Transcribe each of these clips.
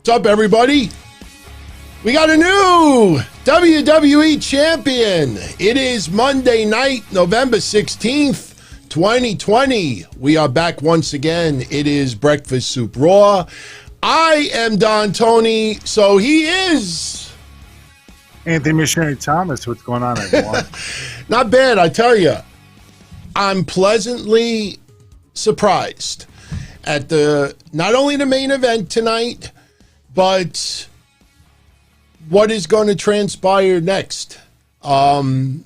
What's up, everybody? We got a new WWE champion. It is Monday night, November 16th, 2020. We are back once again. It is Breakfast Soup Raw. I am Don Tony, so he is Anthony Missionary Thomas. What's going on, everyone? Not bad, I tell you. I'm pleasantly surprised at not only the main event tonight, but what is going to transpire next. I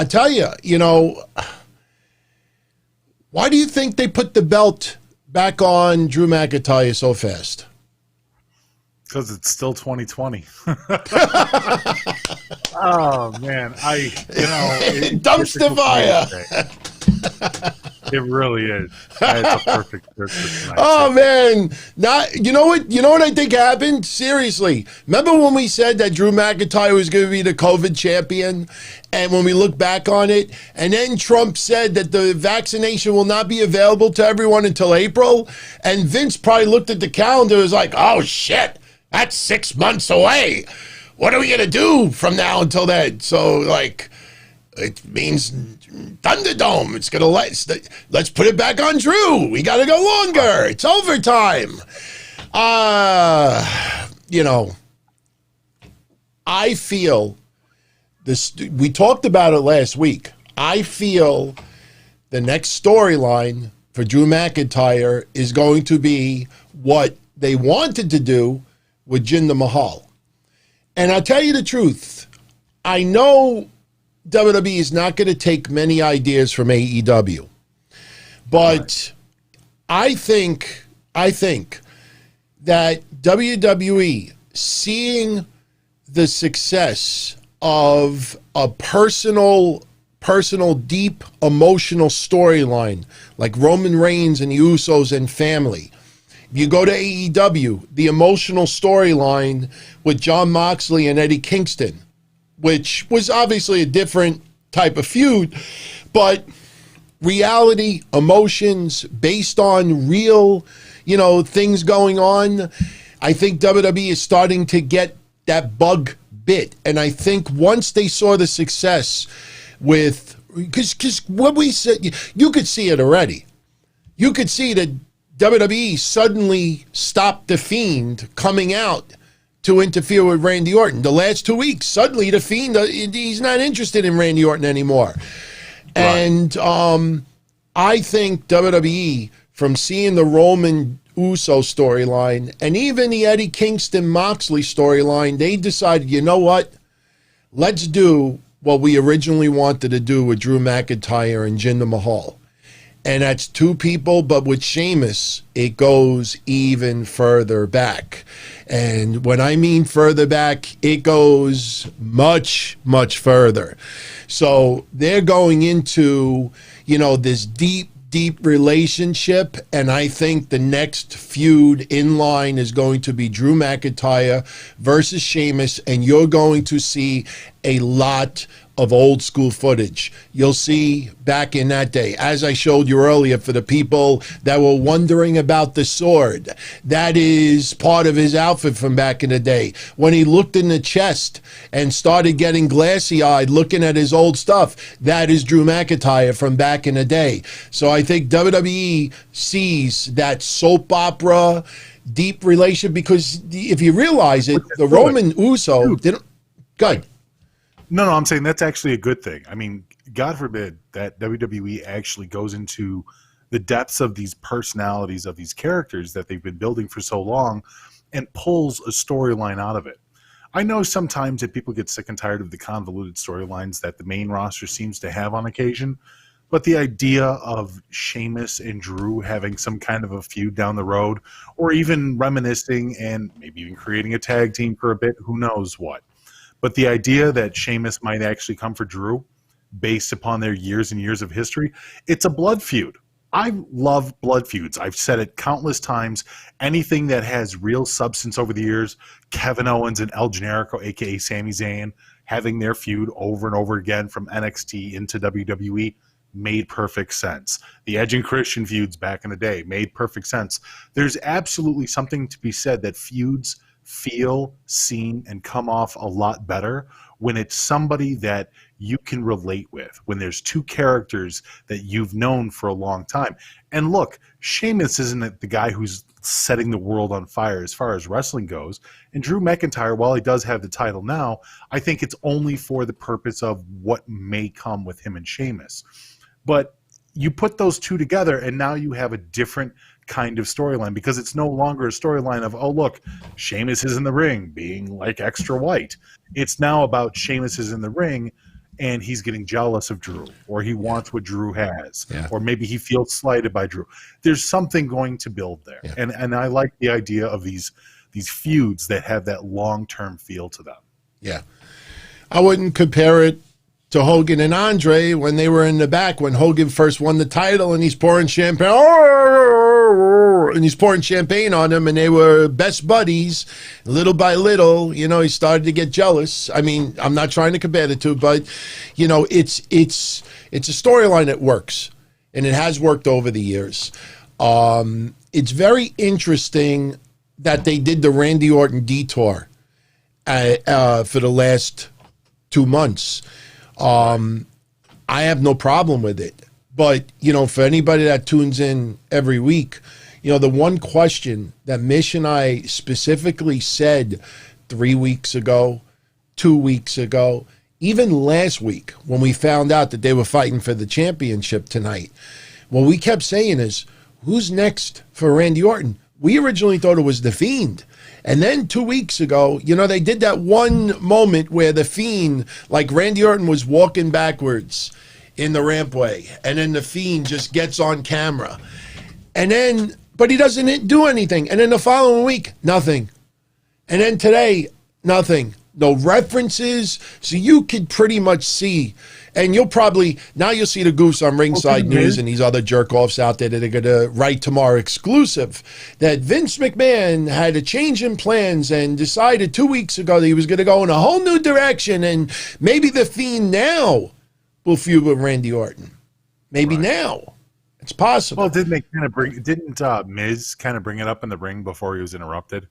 tell you, why do you think they put the belt back on Drew McIntyre so fast? Because it's still 2020. Oh man, dumpster fire. It really is. That's a perfect tonight. Oh man, you know what I think happened? Seriously, remember when we said that Drew McIntyre was going to be the COVID champion, and when we look back on it, and then Trump said that the vaccination will not be available to everyone until April, and Vince probably looked at the calendar and was like, "Oh shit, that's 6 months away. What are we going to do from now until then?" So, it means Thunderdome. It's going to let's put it back on Drew. We got to go longer. It's overtime. I feel this. We talked about it last week. I feel the next storyline for Drew McIntyre is going to be what they wanted to do with Jinder Mahal. And I'll tell you the truth. I know WWE is not going to take many ideas from AEW, but I think that WWE, seeing the success of a personal, deep, emotional storyline like Roman Reigns and the Usos and family. If you go to AEW, the emotional storyline with Jon Moxley and Eddie Kingston, which was obviously a different type of feud, but reality, emotions based on real, things going on. I think WWE is starting to get that bug bit. And I think once they saw the success with, because what we said, you could see it already. You could see that WWE suddenly stopped The Fiend coming out to interfere with Randy Orton. The last 2 weeks, suddenly The Fiend, he's not interested in Randy Orton anymore. Right. And I think WWE, from seeing the Roman Uso storyline and even the Eddie Kingston Moxley storyline, they decided, you know what? Let's do what we originally wanted to do with Drew McIntyre and Jinder Mahal. And that's two people, but with Sheamus, it goes even further back. And when I mean further back, it goes much, much further. So they're going into, this deep relationship. And I think the next feud in line is going to be Drew McIntyre versus Sheamus. And you're going to see a lot of old school footage. You'll see back in that day, as I showed you earlier, for the people that were wondering about the sword, that is part of his outfit from back in the day. When he looked in the chest and started getting glassy-eyed looking at his old stuff, that is Drew McIntyre from back in the day. So I think WWE sees that soap opera deep relation, because if you realize it, the Roman Uso didn't... Good. No, I'm saying that's actually a good thing. I mean, God forbid that WWE actually goes into the depths of these personalities of these characters that they've been building for so long and pulls a storyline out of it. I know sometimes that people get sick and tired of the convoluted storylines that the main roster seems to have on occasion, but the idea of Sheamus and Drew having some kind of a feud down the road, or even reminiscing and maybe even creating a tag team for a bit, who knows what. But the idea that Sheamus might actually come for Drew based upon their years and years of history, it's a blood feud. I love blood feuds. I've said it countless times. Anything that has real substance over the years, Kevin Owens and El Generico, a.k.a. Sami Zayn, having their feud over and over again from NXT into WWE, made perfect sense. The Edge and Christian feuds back in the day made perfect sense. There's absolutely something to be said that feuds feel, seen, and come off a lot better when it's somebody that you can relate with, when there's two characters that you've known for a long time. And look, Sheamus isn't the guy who's setting the world on fire as far as wrestling goes. And Drew McIntyre, while he does have the title now, I think it's only for the purpose of what may come with him and Sheamus. But you put those two together, and now you have a different kind of storyline, because it's no longer a storyline of, oh, look, Sheamus is in the ring being like extra white. It's now about Sheamus is in the ring and he's getting jealous of Drew, or he wants what Drew has, or maybe he feels slighted by Drew. There's something going to build there. And I like the idea of these feuds that have that long-term feel to them. Yeah. I wouldn't compare it to Hogan and Andre when they were in the back, when Hogan first won the title and he's pouring champagne, on him, and they were best buddies. Little by little, you know, he started to get jealous. I mean, I'm not trying to compare the two, but, you know, it's a storyline that works, and it has worked over the years. It's very interesting that they did the Randy Orton detour for the last 2 months. I have no problem with it. But, you know, for anybody that tunes in every week, you know, the one question that Mish and I specifically said 3 weeks ago, 2 weeks ago, even last week when we found out that they were fighting for the championship tonight, what we kept saying is, who's next for Randy Orton? We originally thought it was The Fiend. And then 2 weeks ago, you know, they did that one moment where The Fiend, like Randy Orton was walking backwards in the rampway, and then The Fiend just gets on camera. And then, but he doesn't do anything. And then the following week, nothing. And then today, nothing. No references. So you could pretty much see, and you'll see the goofs on Ringside News and these other jerk-offs out there that are going to write tomorrow exclusive that Vince McMahon had a change in plans and decided 2 weeks ago that he was going to go in a whole new direction, and maybe The Fiend now will feud with Randy Orton. Maybe now. It's possible. Well, didn't Miz kind of bring it up in the ring before he was interrupted?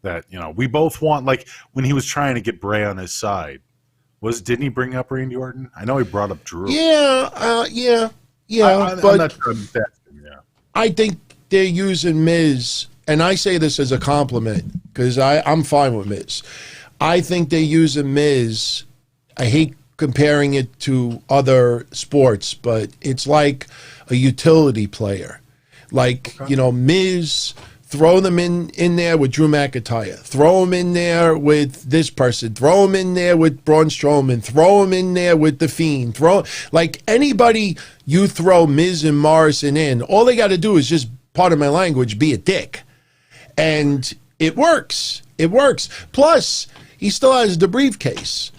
That, you know, we both want, like when he was trying to get Bray on his side, didn't he bring up Randy Orton? I know he brought up Drew. Yeah. But I'm not sure I'm testing, I think they're using Miz, and I say this as a compliment because I'm fine with Miz. I think they're using Miz. I hate comparing it to other sports, but it's like a utility player. Like, you know, Miz, throw them in there with Drew McIntyre. Throw them in there with this person. Throw them in there with Braun Strowman. Throw them in there with The Fiend. Like anybody you throw Miz and Morrison in, all they got to do is just, pardon my language, be a dick. And it works. It works. Plus, he still has the briefcase.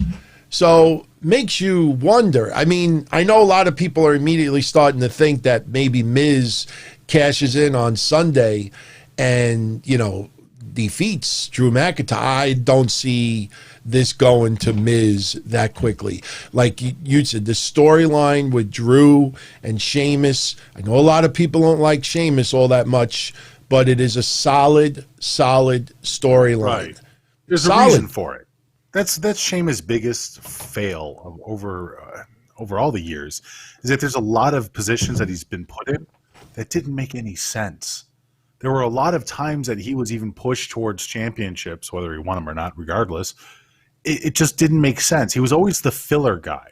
So makes you wonder. I mean, I know a lot of people are immediately starting to think that maybe Miz cashes in on Sunday and, you know, defeats Drew McIntyre. I don't see this going to Miz that quickly. Like you said, the storyline with Drew and Sheamus, I know a lot of people don't like Sheamus all that much, but it is a solid storyline. Right. There's a reason for it. That's Sheamus' biggest fail of over all the years, is that there's a lot of positions that he's been put in that didn't make any sense. There were a lot of times that he was even pushed towards championships, whether he won them or not, regardless. It just didn't make sense. He was always the filler guy.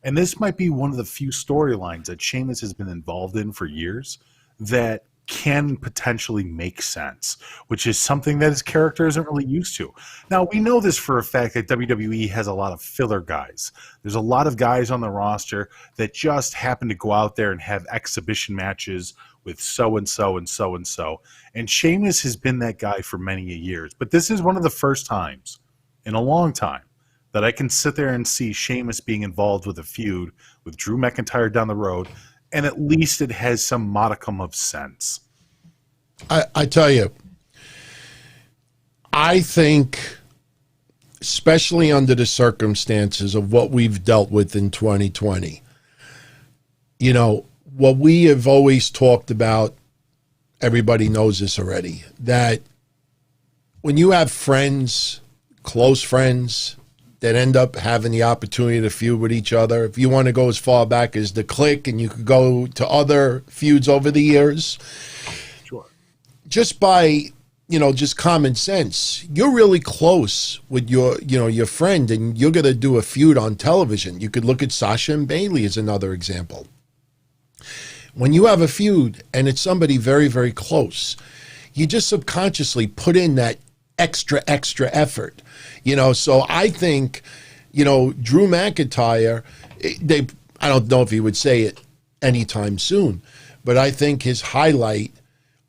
And this might be one of the few storylines that Sheamus has been involved in for years that can potentially make sense, which is something that his character isn't really used to. Now, we know this for a fact that WWE has a lot of filler guys. There's a lot of guys on the roster that just happen to go out there and have exhibition matches with so-and-so and so-and-so. And Sheamus has been that guy for many years. But this is one of the first times in a long time that I can sit there and see Sheamus being involved with a feud with Drew McIntyre down the road, and at least it has some modicum of sense. I tell you, I think, especially under the circumstances of what we've dealt with in 2020, you know, what we have always talked about, everybody knows this already, that when you have friends, close friends, that end up having the opportunity to feud with each other, if you want to go as far back as the Click, and you could go to other feuds over the years, Sure. just by, just common sense, you're really close with your friend, and you're going to do a feud on television. You could look at Sasha and Bailey as another example. When you have a feud and it's somebody very, very close, you just subconsciously put in that extra effort. So I think, Drew McIntyre, I don't know if he would say it anytime soon, but I think his highlight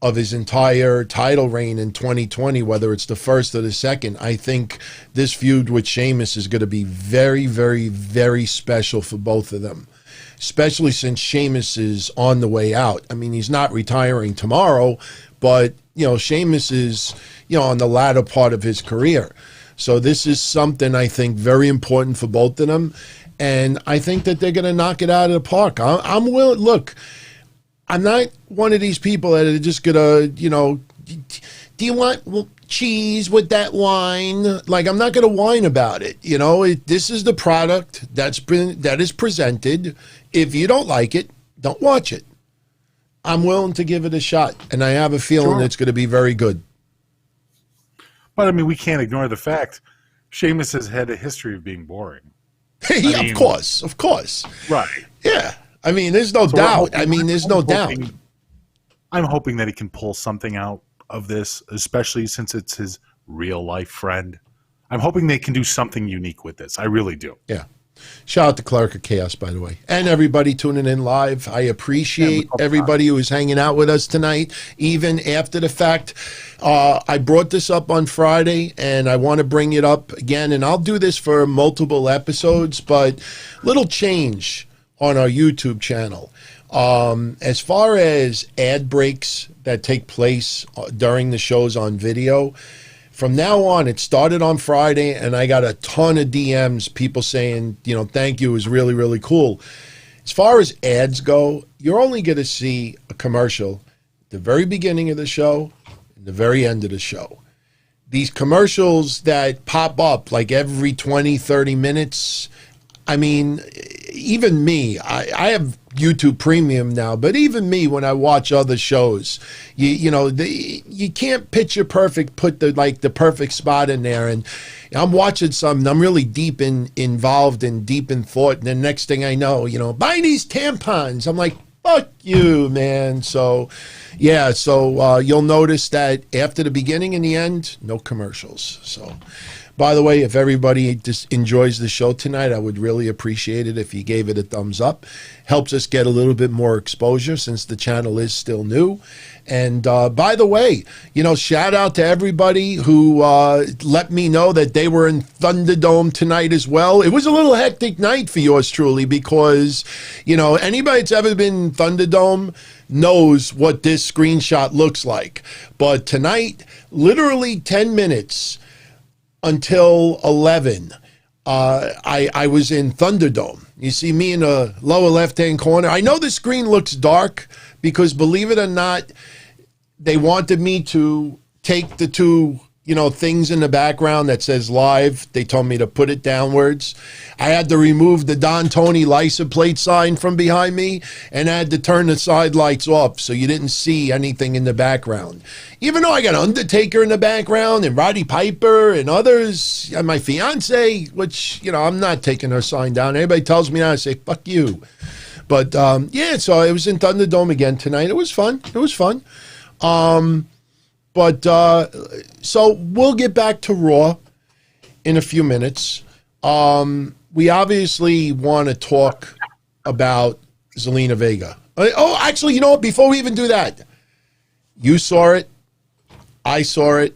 of his entire title reign in 2020, whether it's the first or the second, I think this feud with Sheamus is going to be very, very, very special for both of them, especially since Sheamus is on the way out. I mean, he's not retiring tomorrow, but, Sheamus is, on the latter part of his career. So this is something I think very important for both of them. And I think that they're going to knock it out of the park. I'm willing. Look, I'm not one of these people that are just going to, do you want cheese with that wine? Like, I'm not going to whine about it. This is the product that is presented. If you don't like it, don't watch it. I'm willing to give it a shot. And I have a feeling it's going to be very good. But, I mean, we can't ignore the fact Sheamus has had a history of being boring. Of course. Right. Yeah. I mean, there's no doubt. There's no doubt. I'm hoping that he can pull something out of this, especially since it's his real-life friend. I'm hoping they can do something unique with this. I really do. Yeah. Shout out to Cleric of Chaos, by the way, and everybody tuning in live. I appreciate everybody who is hanging out with us tonight, even after the fact. I brought this up on Friday, and I want to bring it up again, and I'll do this for multiple episodes, but little change on our YouTube channel. As far as ad breaks that take place during the shows on video, from now on, it started on Friday, and I got a ton of DMs, people saying, thank you, it was really, really cool. As far as ads go, you're only going to see a commercial at the very beginning of the show and the very end of the show. These commercials that pop up like every 20, 30 minutes, I mean, even me, I have YouTube Premium now, but even me, when I watch other shows, you can't picture perfect, put the perfect spot in there. And I'm watching something, I'm really involved and deep in thought. And the next thing I know, buy these tampons. I'm like, fuck you, man. So, yeah, you'll notice that after the beginning and the end, no commercials. So, by the way, if everybody just enjoys the show tonight, I would really appreciate it if you gave it a thumbs up. Helps us get a little bit more exposure since the channel is still new. And by the way, shout out to everybody who let me know that they were in Thunderdome tonight as well. It was a little hectic night for yours truly because, anybody that's ever been in Thunderdome knows what this screenshot looks like. But tonight, literally 10 minutes until 11, I was in Thunderdome. You see me in the lower left-hand corner. I know the screen looks dark because, believe it or not, they wanted me to take the two, things in the background that says live. They told me to put it downwards. I had to remove the Don Tony license plate sign from behind me, and I had to turn the side lights off so you didn't see anything in the background. Even though I got Undertaker in the background and Roddy Piper and others, and my fiance, which, I'm not taking her sign down. Everybody tells me that, I say, fuck you. But, yeah, so I was in Thunderdome again tonight. It was fun. So we'll get back to Raw in a few minutes. We obviously want to talk about Zelina Vega. Oh, actually, you know what? Before we even do that, you saw it. I saw it.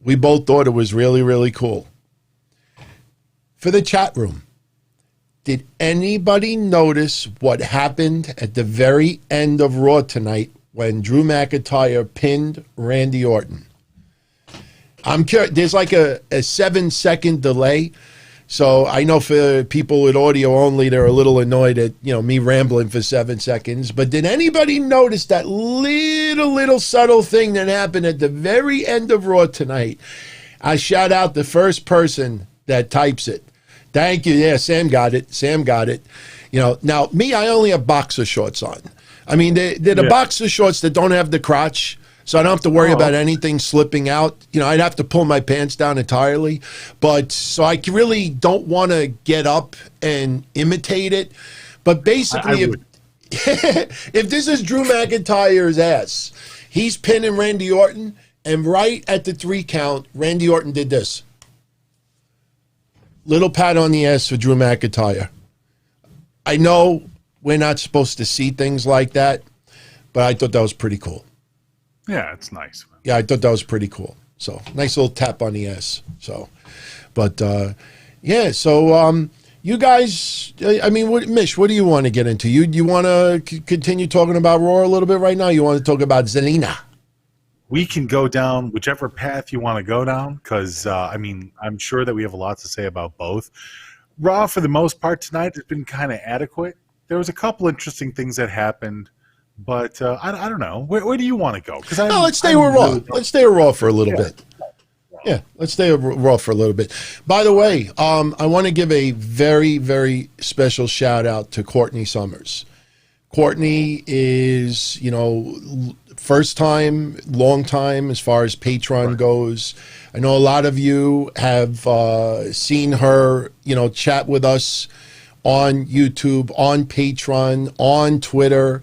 We both thought it was really, really cool. For the chat room, did anybody notice what happened at the very end of Raw tonight when Drew McIntyre pinned Randy Orton? I'm curious. There's like a 7-second delay. So I know for people with audio only, they're a little annoyed at, me rambling for 7 seconds. But did anybody notice that little subtle thing that happened at the very end of Raw tonight? I shout out the first person that types it. Thank you. Yeah, Sam got it. Now me, I only have boxer shorts on. I mean, they're the boxer shorts that don't have the crotch. So I don't have to worry about anything slipping out. I'd have to pull my pants down entirely. But so I really don't want to get up and imitate it. But basically, if this is Drew McIntyre's ass, he's pinning Randy Orton. And right at the 3 count, Randy Orton did this. Little pat on the ass for Drew McIntyre. I know we're not supposed to see things like that, but I thought that was pretty cool. Yeah, it's nice. Yeah, I thought that was pretty cool. So nice little tap on the ass. So, but so you guys, I mean, Mish, what do you want to get into? You want to continue talking about Raw a little bit right now? You want to talk about Zelina? We can go down whichever path you want to go down because, I'm sure that we have a lot to say about both. Raw, for the most part tonight, has been kind of adequate. There was a couple interesting things that happened. But I don't know. Where do you want to go? Because let's stay with Raw. Let's stay with Raw for a little bit. Yeah, let's stay with Raw for a little bit. By the way, I want to give a very, very special shout out to Courtney Summers. Courtney is, first time, long time as far as Patreon goes. I know a lot of you have seen her, chat with us on YouTube, on Patreon, on Twitter.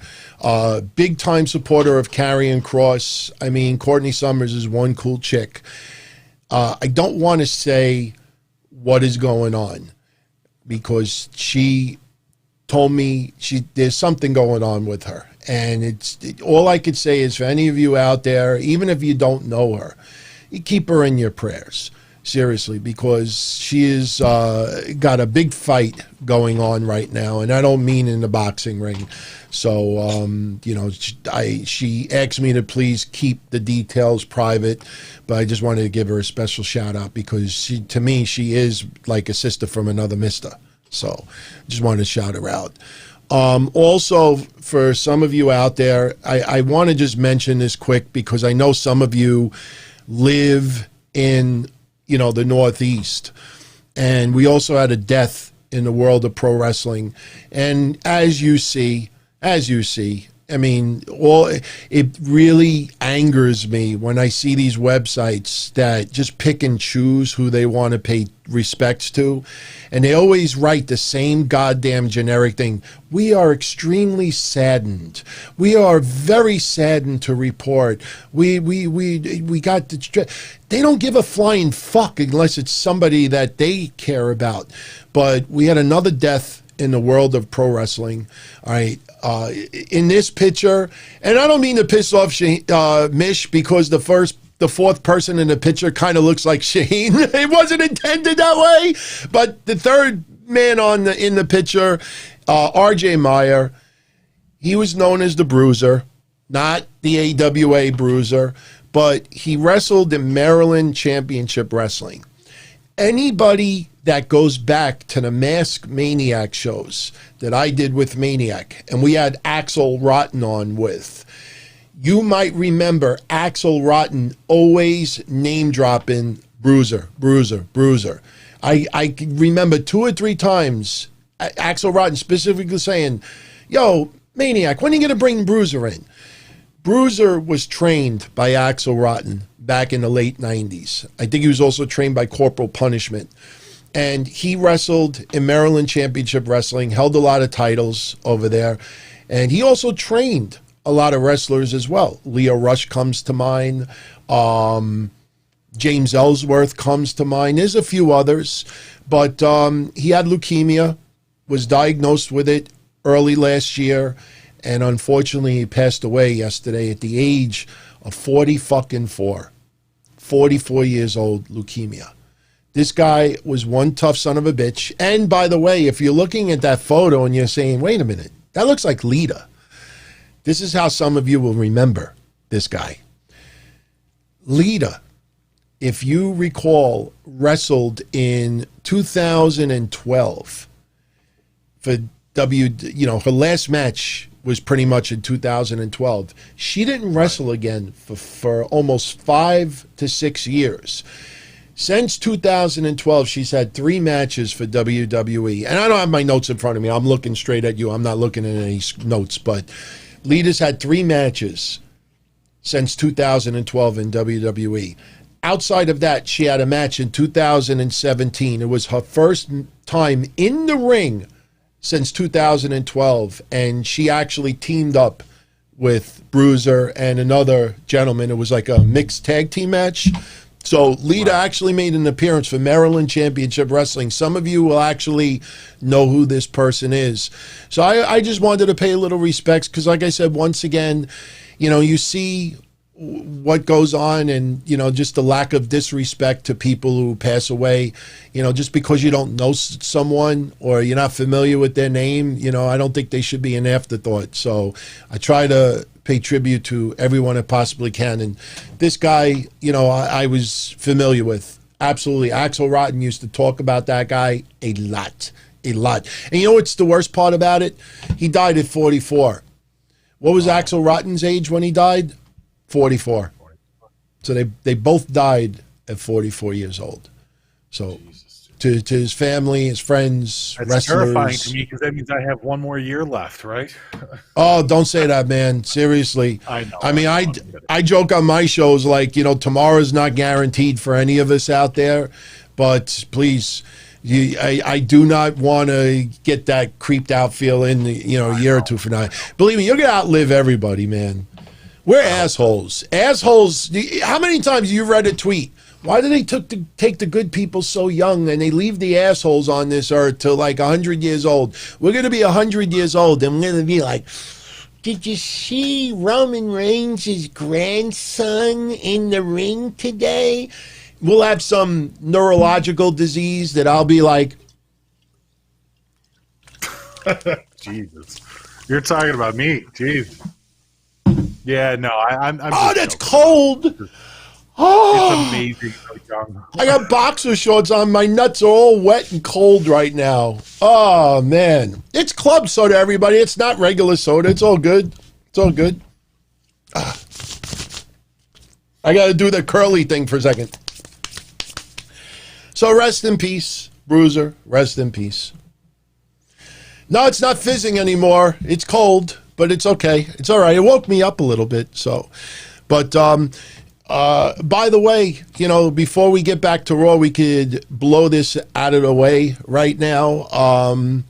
Big time supporter of Karrion Kross. I mean, Courtney Summers is one cool chick. I don't want to say what is going on because she told me there's something going on with her. And all I could say is for any of you out there, even if you don't know her, you keep her in your prayers. Seriously, because she is got a big fight going on right now, and I don't mean in the boxing ring. So, she asked me to please keep the details private, but I just wanted to give her a special shout out because to me, she is like a sister from another mister. So, just wanted to shout her out. Also, for some of you out there, I want to just mention this quick because I know some of you live in the Northeast. And we also had a death in the world of pro wrestling. And as you see, I mean, it really angers me when I see these websites that just pick and choose who they want to pay respects to. And they always write the same goddamn generic thing. We are extremely saddened. We are very saddened to report. We got the... They don't give a flying fuck unless it's somebody that they care about. But we had another death in the world of pro wrestling. All right. In this picture, and I don't mean to piss off Mish because the fourth person in the picture kind of looks like Shaheen. It wasn't intended that way, but the third man in the picture, R.J. Meyer, he was known as the Bruiser, not the AWA Bruiser, but he wrestled in Maryland Championship Wrestling. Anybody that goes back to the Mask Maniac shows that I did with Maniac, and we had Axel Rotten on with, you might remember Axel Rotten always name-dropping Bruiser. I can remember 2 or 3 times Axel Rotten specifically saying, yo, Maniac, when are you going to bring Bruiser in? Bruiser was trained by Axel Rotten back in the late 90s. I think he was also trained by Corporal Punishment. And he wrestled in Maryland Championship Wrestling, held a lot of titles over there. And he also trained a lot of wrestlers as well. Leo Rush comes to mind. James Ellsworth comes to mind. There's a few others. But he had leukemia, was diagnosed with it early last year. And unfortunately, he passed away yesterday at the age of 44 years old, leukemia. This guy was one tough son of a bitch. And by the way, if you're looking at that photo and you're saying, wait a minute, that looks like Lita. This is how some of you will remember this guy. Lita, if you recall, wrestled in 2012 for her last match was pretty much in 2012. She didn't wrestle again for almost 5 to 6 years. Since 2012, she's had 3 matches for WWE. And I don't have my notes in front of me. I'm looking straight at you. I'm not looking at any notes. But Lita's had 3 matches since 2012 in WWE. Outside of that, she had a match in 2017. It was her first time in the ring since 2012. And she actually teamed up with Bruiser and another gentleman. It was like a mixed tag team match. So Lita actually made an appearance for Maryland Championship Wrestling. Some of you will actually know who this person is. So I just wanted to pay a little respects because, like I said, once again, you see what goes on and, just the lack of disrespect to people who pass away, just because you don't know someone or you're not familiar with their name, I don't think they should be an afterthought. So I try to pay tribute to everyone I possibly can. And this guy, I was familiar with. Absolutely. Axel Rotten used to talk about that guy a lot. And what's the worst part about it? He died at 44. What was Axel Rotten's age when he died? 44. So they both died at 44 years old. So to his family, his friends, that's wrestlers. Terrifying to me because that means I have 1 more year left, right? Oh, don't say that, man. Seriously. I know. I mean, I joke on my shows like, tomorrow's not guaranteed for any of us out there, but please, I do not want to get that creeped out feeling, a year or two from now. Believe me, you're going to outlive everybody, man. We're assholes. Assholes. How many times have you read a tweet? Why do they take the good people so young and they leave the assholes on this earth till like 100 years old? We're going to be 100 years old and we're going to be like, did you see Roman Reigns' grandson in the ring today? We'll have some neurological disease that I'll be like. Jesus. You're talking about me. Jeez. Yeah, no, I'm oh, that's cold. Oh, it's amazing how young. I got boxer shorts on. My nuts are all wet and cold right now. Oh, man. It's club soda, everybody. It's not regular soda. It's all good. It's all good. I got to do the curly thing for a second. So rest in peace, Bruiser. Rest in peace. No, it's not fizzing anymore. It's cold, but it's okay. It's all right. It woke me up a little bit. So, but by the way, before we get back to Raw, we could blow this out of the way right now.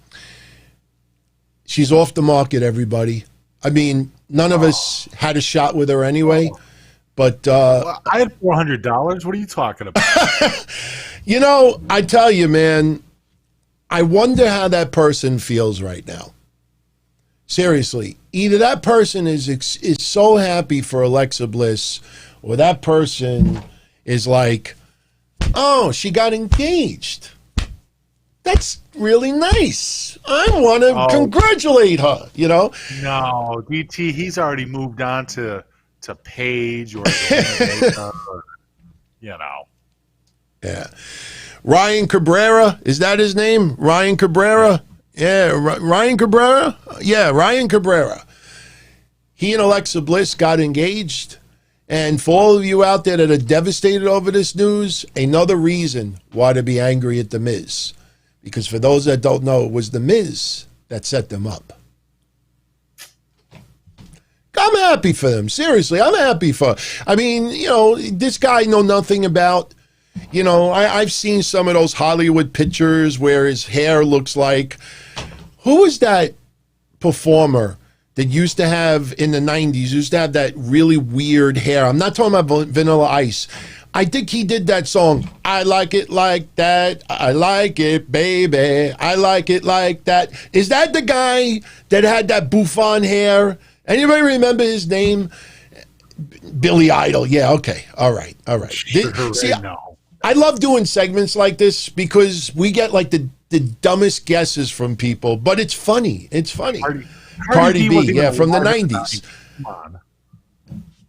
She's off the market, everybody. I mean, none of us had a shot with her anyway. But I had $400. What are you talking about? I tell you, man, I wonder how that person feels right now. Seriously, either that person is so happy for Alexa Bliss, or that person is like, oh, she got engaged. That's really nice. I want to congratulate her, No, DT, he's already moved on to Paige or Yeah. Ryan Cabrera, is that his name? Ryan Cabrera? Yeah, Ryan Cabrera? Yeah, Ryan Cabrera. He and Alexa Bliss got engaged. And for all of you out there that are devastated over this news, another reason why to be angry at The Miz. Because for those that don't know, it was The Miz that set them up. I'm happy for them. Seriously, I'm happy for. I mean, this guy know nothing about. I've seen some of those Hollywood pictures where his hair looks like. Who was that performer that used to have in the 90s? Used to have that really weird hair. I'm not talking about Vanilla Ice. I think he did that song. I like it like that. I like it, baby. I like it like that. Is that the guy that had that bouffant hair? Anybody remember his name? Billy Idol. Yeah, okay. All right. See, I love doing segments like this because we get like the dumbest guesses from people, but it's funny. It's funny. Cardi B, yeah, from the 90s. Come on.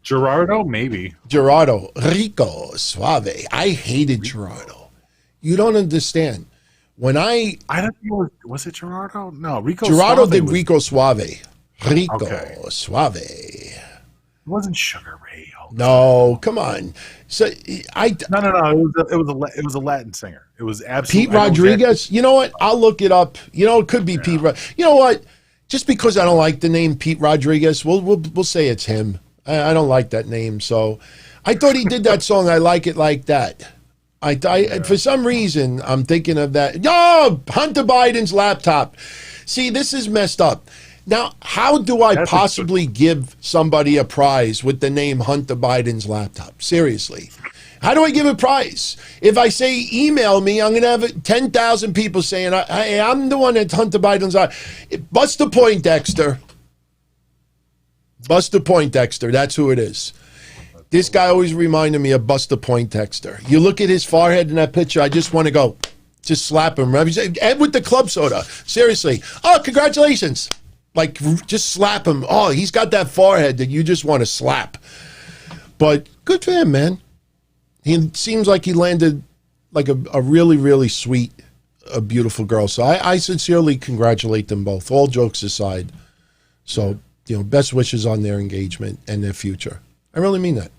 Gerardo, maybe. Gerardo. Rico Suave. I hated Gerardo. You don't understand. I don't know. Was it Gerardo? No, Rico Gerardo Suave did was, Rico Suave. Rico Okay. Suave. It wasn't Sugar Ray. No, come on. So No. It was a Latin singer. It was absolutely Pete Rodriguez. You know what? I'll look it up. You know, it could be Pete. You know what? Just because I don't like the name Pete Rodriguez, we'll say it's him. I don't like that name, so I thought he did that song. I Like It Like That. For some reason I'm thinking of that. Oh, Hunter Biden's laptop. See, this is messed up. Now, how do I possibly give somebody a prize with the name Hunter Biden's laptop? Seriously. How do I give a prize? If I say email me, I'm going to have 10,000 people saying, hey, I'm the one that's Hunter Biden's laptop. Buster Poindexter. Buster Poindexter. That's who it is. This guy always reminded me of Buster Poindexter. You look at his forehead in that picture, I just want to go, just slap him. And with the club soda. Seriously. Oh, congratulations. Like, just slap him. Oh, he's got that forehead that you just want to slap. But good for him, man. He seems like he landed like a really, really sweet, a beautiful girl. So I sincerely congratulate them both, all jokes aside. So, you know, best wishes on their engagement and their future. I really mean that.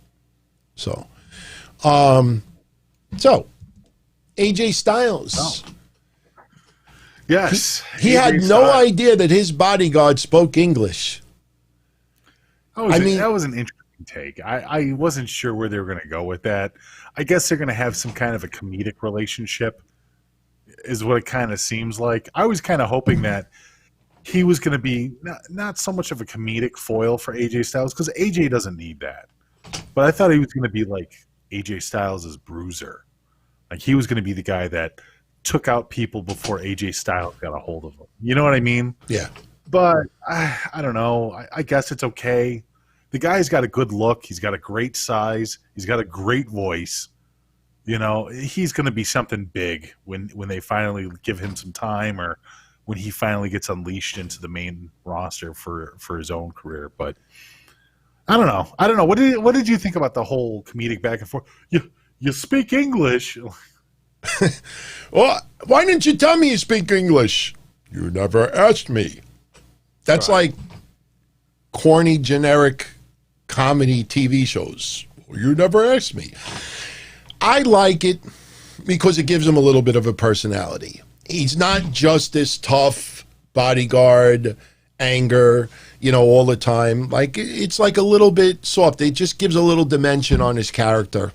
So, AJ Styles. Oh. Yes. He had no idea that his bodyguard spoke English. That was an interesting take. I wasn't sure where they were going to go with that. I guess they're going to have some kind of a comedic relationship, is what it kind of seems like. I was kind of hoping that he was going to be not so much of a comedic foil for AJ Styles, because AJ doesn't need that. But I thought he was going to be like AJ Styles' bruiser. Like he was going to be the guy that took out people before AJ Styles got a hold of them. You know what I mean? Yeah. But I don't know. I guess it's okay. The guy's got a good look. He's got a great size. He's got a great voice. You know, he's going to be something big when they finally give him some time, or when he finally gets unleashed into the main roster for his own career. But I don't know. What did you think about the whole comedic back and forth? You speak English. Well, why didn't you tell me you speak English? You never asked me. That's like corny, generic comedy TV shows. You never asked me. I like it because it gives him a little bit of a personality. He's not just this tough bodyguard, anger, you know, all the time. Like, it's like a little bit soft. It just gives a little dimension on his character.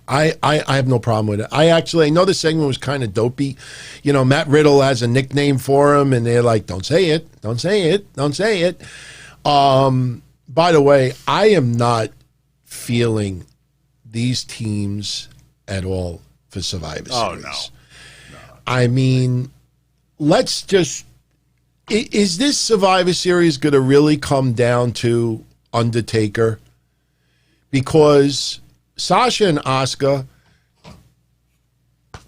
I have no problem with it. I know the segment was kind of dopey. You know, Matt Riddle has a nickname for him, and they're like, don't say it, don't say it, don't say it. By the way, I am not feeling these teams at all for Survivor Series. Oh, no. I mean, let's just... Is this Survivor Series going to really come down to Undertaker? Because Sasha and Asuka,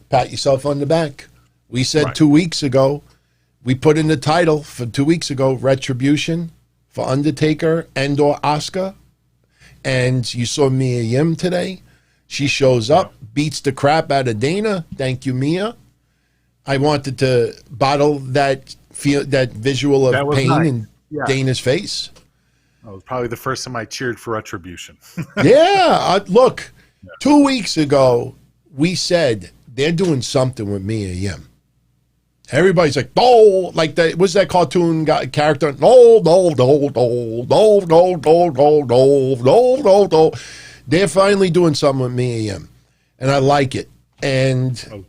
pat yourself on the back. We said 2 weeks ago, we put in the title for 2 weeks ago, Retribution for Undertaker and or Asuka. And you saw Mia Yim today. She shows up, beats the crap out of Dana. Thank you, Mia. I wanted to bottle that visual of pain in Dana's face. That was probably the first time I cheered for Retribution. Look, 2 weeks ago, we said they're doing something with Mia Yim. Everybody's like, no, like that. What's that cartoon character? No. They're finally doing something with Mia Yim, and I like it. And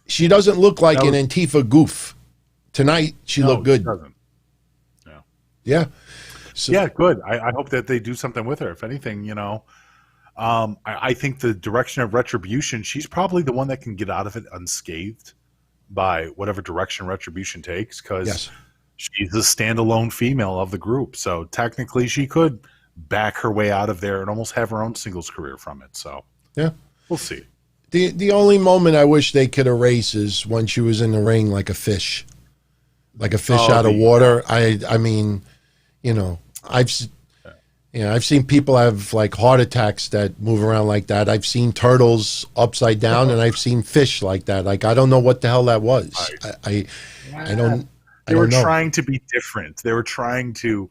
she doesn't look like an Antifa goof. Tonight, she looked good. She doesn't. Yeah. So, yeah, good. I hope that they do something with her. If anything, you know, I think the direction of Retribution, she's probably the one that can get out of it unscathed by whatever direction Retribution takes, because she's a standalone female of the group. So technically she could back her way out of there and almost have her own singles career from it. So yeah, we'll see. The only moment I wish they could erase is when she was in the ring like a fish out of water. I mean, you know, Yeah, I've seen people have like heart attacks that move around like that. I've seen turtles upside down, and I've seen fish like that. Like, I don't know what the hell that was. Right. I don't. They were know. trying to be different. They were trying to.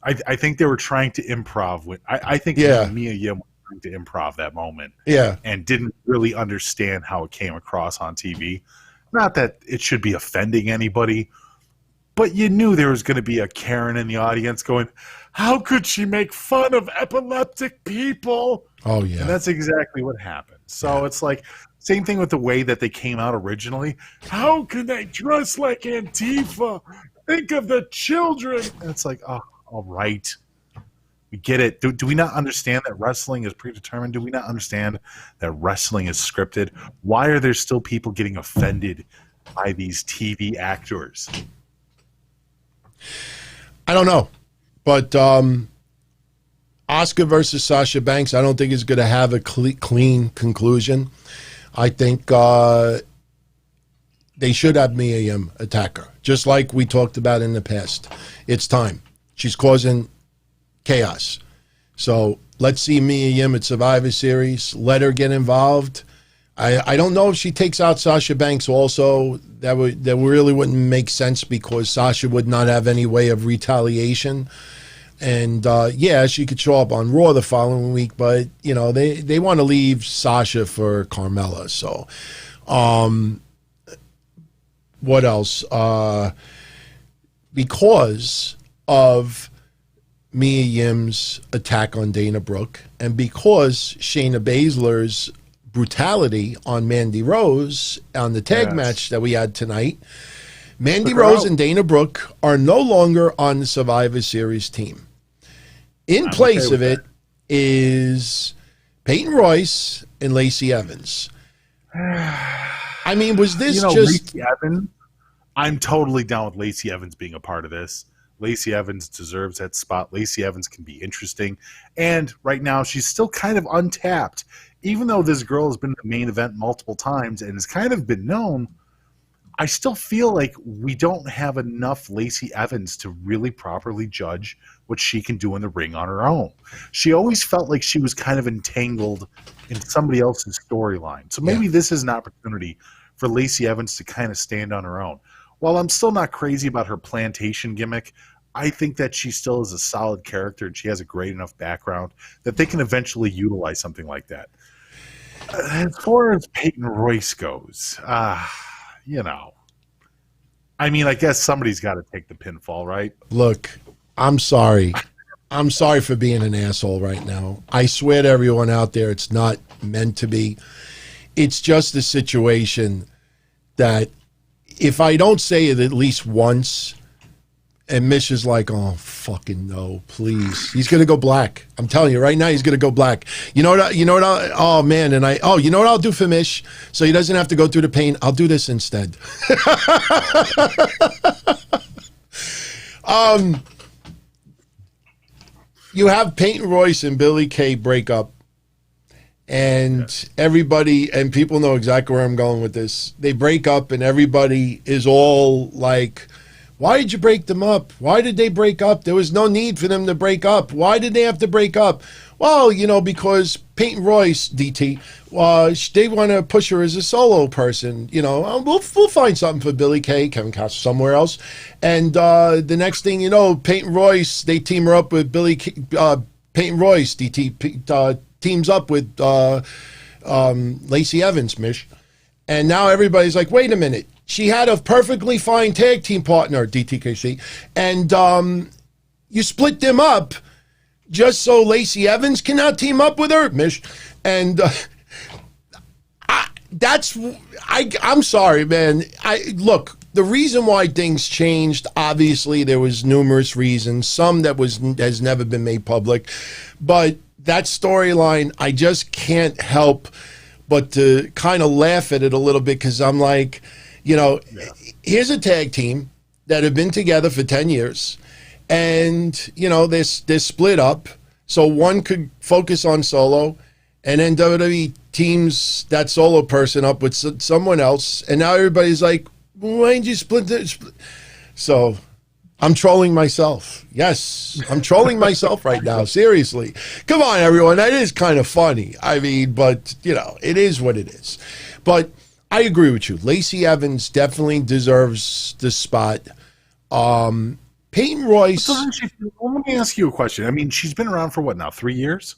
I think they were trying to improv. I think Mia Yim was trying to improv that moment. Yeah, and didn't really understand how it came across on TV. Not that it should be offending anybody, but you knew there was going to be a Karen in the audience going, "How could she make fun of epileptic people?" Oh yeah, and that's exactly what happened. So it's like same thing with the way that they came out originally. How can they dress like Antifa? Think of the children. And it's like, oh, all right. We get it. Do we not understand that wrestling is predetermined? Do we not understand that wrestling is scripted? Why are there still people getting offended by these TV actors? I don't know. But Asuka versus Sasha Banks, I don't think is going to have a clean conclusion. I think they should have Mia Yim attack her, just like we talked about in the past. It's time. She's causing chaos. So let's see Mia Yim at Survivor Series. Let her get involved. I don't know if she takes out Sasha Banks also. That really wouldn't make sense because Sasha would not have any way of retaliation. And she could show up on Raw the following week, but they want to leave Sasha for Carmella. So what else? Because of Mia Yim's attack on Dana Brooke, and because Shayna Baszler's brutality on Mandy Rose on the tag match that we had tonight, Mandy Rose and Dana Brooke are no longer on the Survivor Series team. In place of it is Peyton Royce and Lacey Evans. I mean, was this just... Lacey Evans, I'm totally down with Lacey Evans being a part of this. Lacey Evans deserves that spot. Lacey Evans can be interesting. And right now, she's still kind of untapped. Even though this girl has been in the main event multiple times and has kind of been known, I still feel like we don't have enough Lacey Evans to really properly judge what she can do in the ring on her own. She always felt like she was kind of entangled in somebody else's storyline. So maybe this is an opportunity for Lacey Evans to kind of stand on her own. While I'm still not crazy about her plantation gimmick, I think that she still is a solid character and she has a great enough background that they can eventually utilize something like that. As far as Peyton Royce goes, I mean, I guess somebody's got to take the pinfall, right? Look, I'm sorry. I'm sorry for being an asshole right now. I swear to everyone out there, it's not meant to be. It's just a situation that if I don't say it at least once, and Mish is like, oh, fucking no, please. He's going to go black. I'm telling you right now, he's going to go black. You know what, oh, man, you know what I'll do for Mish? So he doesn't have to go through the pain. I'll do this instead. You have Peyton Royce and Billie Kay break up. And everybody, and people know exactly where I'm going with this. They break up and everybody is all like, why did you break them up? Why did they break up? There was no need for them to break up. Why did they have to break up? Well, because Peyton Royce, DT, they want to push her as a solo person. We'll find something for Billie Kay, Kevin Cass somewhere else. And the next thing you know, Peyton Royce, they team her up with Peyton Royce, DT, teams up with Lacey Evans, Mish. And now everybody's like, wait a minute. She had a perfectly fine tag team partner, DTKC, and you split them up just so Lacey Evans cannot team up with her, Mish. And I'm sorry, man. Look, the reason why things changed, obviously there was numerous reasons, some that has never been made public, but that storyline, I just can't help but to kind of laugh at it a little bit because I'm like, here's a tag team that have been together for 10 years and, they're split up. So one could focus on solo and then WWE teams that solo person up with someone else. And now everybody's like, why didn't you split this? So I'm trolling myself. Yes, I'm trolling myself right now. Seriously. Come on, everyone. That is kind of funny. I mean, but, you know, it is what it is. But I agree with you. Lacey Evans definitely deserves the spot. Peyton Royce. Let me ask you a question. I mean, she's been around for what now? 3 years?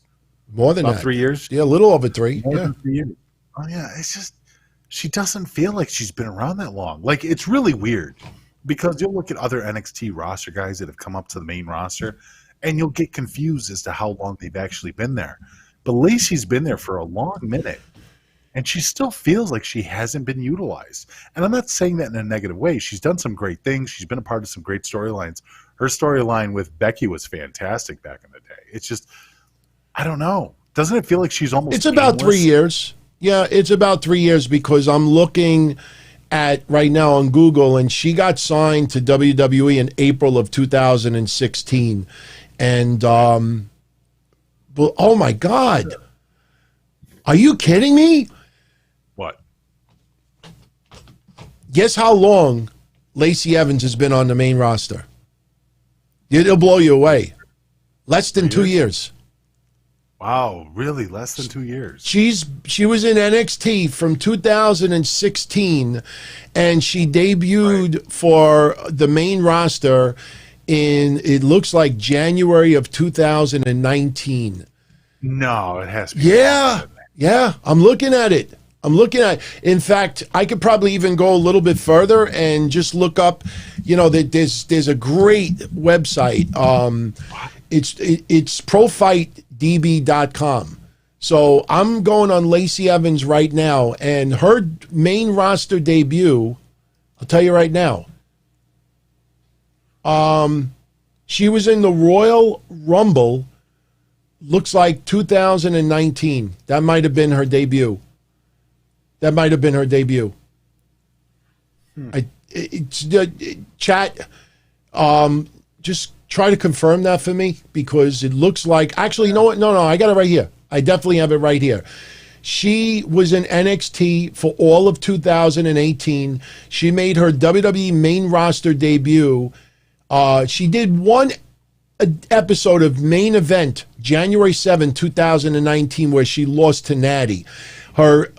More than About that. 3 years? Yeah, a little over 3. More than 3 years. Oh, yeah. It's just, she doesn't feel like she's been around that long. Like, it's really weird. Because you'll look at other NXT roster guys that have come up to the main roster, and you'll get confused as to how long they've actually been there. But Lacey's been there for a long minute, and she still feels like she hasn't been utilized. And I'm not saying that in a negative way. She's done some great things. She's been a part of some great storylines. Her storyline with Becky was fantastic back in the day. It's just, I don't know. Doesn't it feel like she's almost It's about 3 years. Yeah, it's about 3 years because I'm looking at right now on Google, and she got signed to WWE in April of 2016. And, well, oh my God. Are you kidding me? What? Guess how long Lacey Evans has been on the main roster? It'll blow you away. Less than 2 years. Wow, really? Less than 2 years? She was in NXT from 2016, and she debuted for the main roster in, it looks like, January of 2019. No, it has to be. Yeah, I'm looking at it. In fact, I could probably even go a little bit further and just look up, you know, that there's a great website. It's profightdb.com. So I'm going on Lacey Evans right now, and her main roster debut, I'll tell you right now. She was in the Royal Rumble, looks like 2019. That might have been her debut. Chat, just try to confirm that for me, because it looks like, actually, you know what? No, I got it right here. I definitely have it right here. She was in NXT for all of 2018. She made her WWE main roster debut. She did one episode of Main Event, January 7, 2019, where she lost to Natty. Her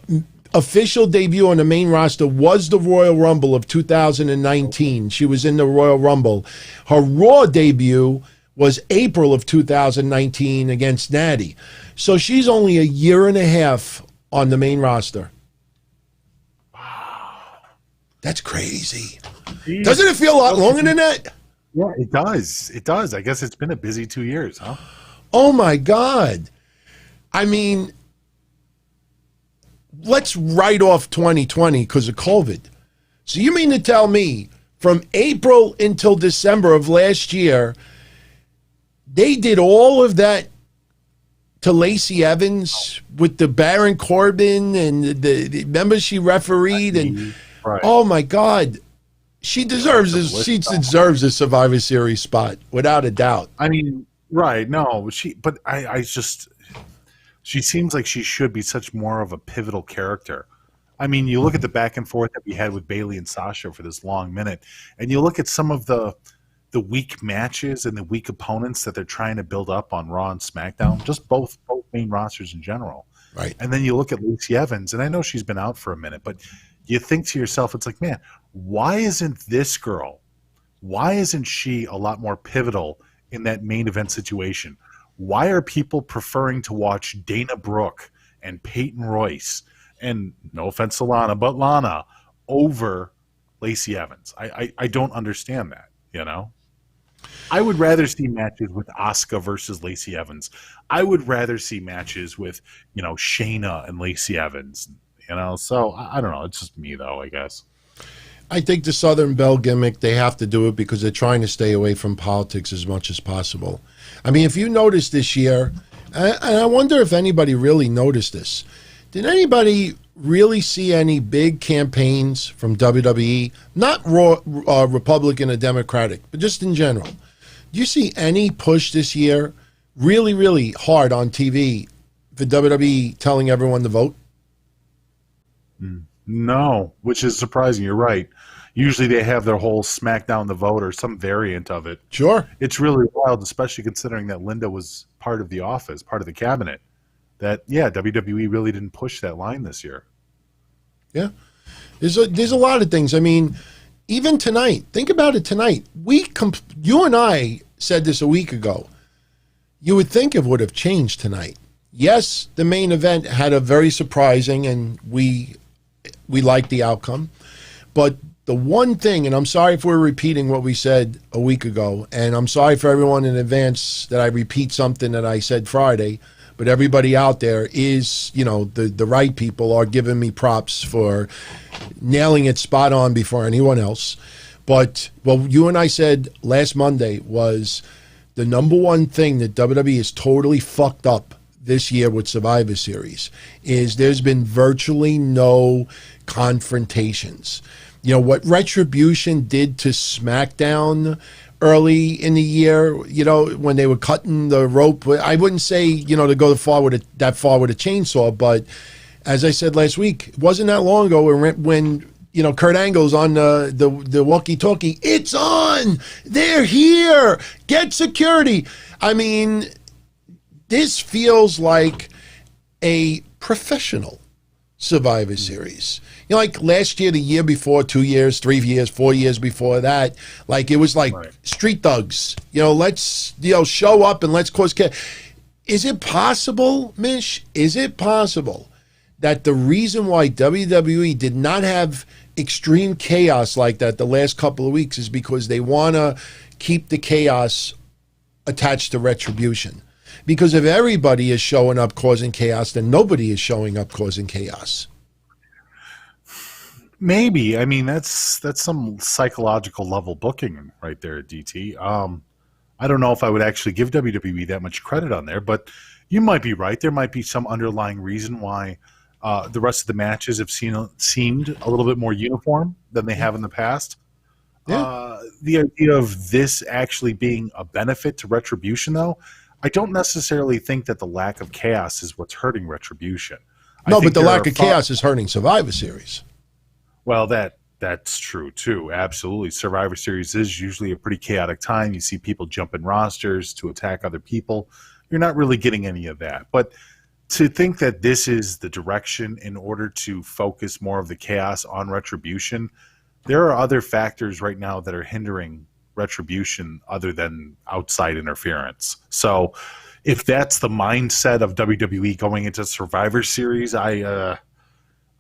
official debut on the main roster was the Royal Rumble of 2019. She was in the Royal Rumble. Her Raw debut was April of 2019 against Natty. So she's only a year and a half on the main roster. Wow. That's crazy. Jeez. Doesn't it feel a lot longer than that? Yeah, it does. It does. I guess it's been a busy 2 years, huh? Oh, my God. I mean, let's write off 2020 because of COVID. So you mean to tell me from April until December of last year, they did all of that to Lacey Evans with the Baron Corbin and the members she refereed, and right. Oh my God, she deserves this. She deserves a Survivor Series spot without a doubt. I mean, right? No, but I just, she seems like she should be such more of a pivotal character. I mean, you look at the back and forth that we had with Bayley and Sasha for this long minute, and you look at some of the weak matches and the weak opponents that they're trying to build up on Raw and SmackDown, just both main rosters in general. Right. And then you look at Lacey Evans, and I know she's been out for a minute, but you think to yourself, it's like, man, why isn't this girl, why isn't she a lot more pivotal in that main event situation? Why are people preferring to watch Dana Brooke and Peyton Royce, and no offense to Lana, but Lana, over Lacey Evans? I don't understand that, you know? I would rather see matches with Asuka versus Lacey Evans. I would rather see matches with, you know, Shayna and Lacey Evans, you know? So, I don't know. It's just me, though, I guess. I think the Southern Belle gimmick, they have to do it because they're trying to stay away from politics as much as possible. I mean, if you noticed this year, and I wonder if anybody really noticed this, did anybody really see any big campaigns from WWE, not Republican or Democratic, but just in general? Do you see any push this year really, really hard on TV for WWE telling everyone to vote? No, which is surprising. You're right. Usually they have their whole SmackDown the Vote or some variant of it. Sure. It's really wild, especially considering that Linda was part of the office, part of the cabinet. That, yeah, WWE really didn't push that line this year. Yeah. There's a lot of things. I mean, even tonight, think about it tonight. You and I said this a week ago. You would think it would have changed tonight. Yes, the main event had a very surprising, and we liked the outcome. But the one thing, and I'm sorry if we're repeating what we said a week ago, and I'm sorry for everyone in advance that I repeat something that I said Friday, but everybody out there is, the right people are giving me props for nailing it spot on before anyone else. But what you and I said last Monday was the number one thing that WWE is totally fucked up this year with Survivor Series is there's been virtually no confrontations. What Retribution did to SmackDown early in the year, when they were cutting the rope, I wouldn't say, to go that far with a chainsaw, but as I said last week, it wasn't that long ago when Kurt Angle's on the walkie-talkie, it's on, they're here, get security. I mean, this feels like a professional Survivor Series. Like last year, the year before, 2 years, 3 years, 4 years before that, like it was like street thugs. Let's show up and let's cause chaos. Is it possible, Mish? Is it possible that the reason why WWE did not have extreme chaos like that the last couple of weeks is because they want to keep the chaos attached to Retribution? Because if everybody is showing up causing chaos, then nobody is showing up causing chaos. Maybe. I mean, that's some psychological level booking right there, DT. I don't know if I would actually give WWE that much credit on there, but you might be right. There might be some underlying reason why the rest of the matches have seemed a little bit more uniform than they have in the past. Yeah. The idea of this actually being a benefit to Retribution, though, I don't necessarily think that the lack of chaos is what's hurting Retribution. No, but the lack of chaos is hurting Survivor Series. Well, that's true, too. Absolutely. Survivor Series is usually a pretty chaotic time. You see people jumping rosters to attack other people. You're not really getting any of that. But to think that this is the direction in order to focus more of the chaos on Retribution, there are other factors right now that are hindering Retribution other than outside interference. So if that's the mindset of WWE going into Survivor Series, I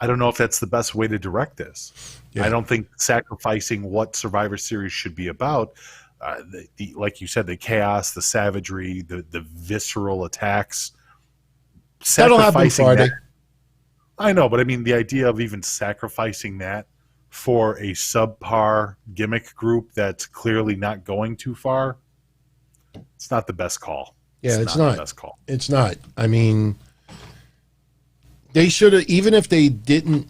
don't know if that's the best way to direct this. Yeah. I don't think sacrificing what Survivor Series should be about, like you said, the chaos, the savagery, the visceral attacks. That'll happen Friday. I know, but I mean the idea of even sacrificing that for a subpar gimmick group that's clearly not going too far, it's not the best call. Yeah, it's not the best call. It's not. I mean, they should have, even if they didn't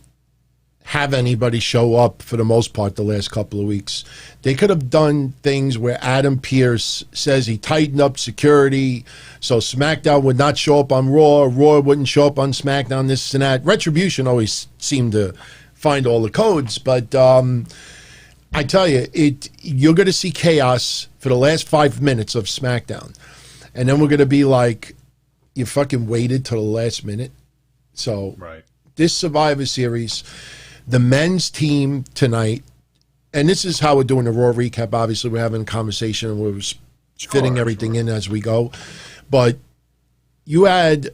have anybody show up for the most part the last couple of weeks, they could have done things where Adam Pearce says he tightened up security so SmackDown would not show up on Raw wouldn't show up on SmackDown, this and that. Retribution always seemed to find all the codes, but I tell you, you're going to see chaos for the last 5 minutes of SmackDown, and then we're going to be like, you fucking waited till the last minute. So This Survivor Series, the men's team tonight, and this is how we're doing the Raw recap. Obviously, we're having a conversation and we're fitting everything in as we go, but you had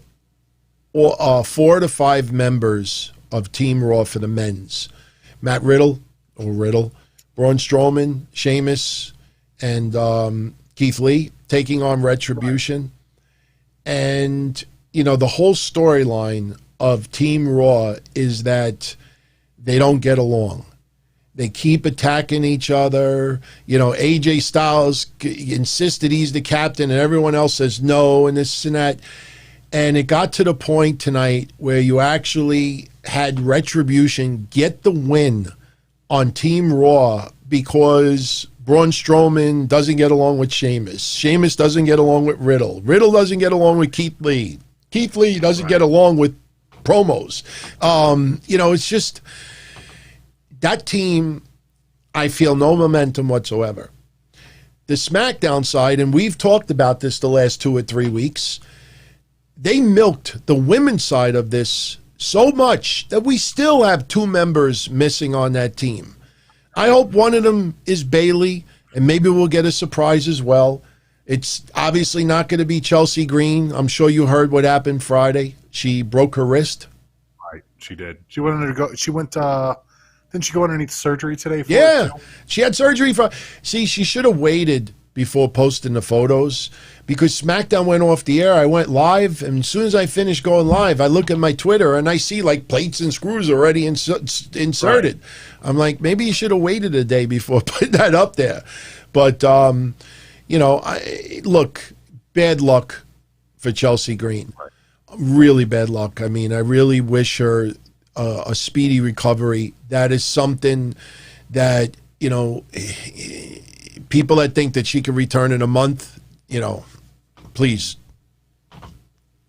4 to 5 members of Team Raw for the men's. Matt Riddle, Braun Strowman, Sheamus, and Keith Lee taking on Retribution. And, the whole storyline of Team Raw is that they don't get along. They keep attacking each other. AJ Styles insisted he's the captain and everyone else says no and this and that. And it got to the point tonight where you actually had Retribution get the win on Team Raw because Braun Strowman doesn't get along with Sheamus. Sheamus doesn't get along with Riddle. Riddle doesn't get along with Keith Lee. Keith Lee doesn't get along with promos. It's just that team. I feel no momentum whatsoever. The SmackDown side, and we've talked about this the last 2 or 3 weeks, they milked the women's side of this so much that we still have 2 members missing on that team. I hope one of them is Bayley, and maybe we'll get a surprise as well. It's obviously not going to be Chelsea Green. I'm sure you heard what happened Friday. She broke her wrist. Right, she did. She went didn't she go underneath surgery today? Yeah, she had surgery see, she should have waited before posting the photos because SmackDown went off the air. I went live, and as soon as I finished going live, I look at my Twitter and I see like plates and screws already inserted. Right. I'm like, maybe you should have waited a day before putting that up there. But, look, bad luck for Chelsea Green. Right. Really bad luck. I mean, I really wish her a speedy recovery. That is something that, people that think that she can return in a month, please.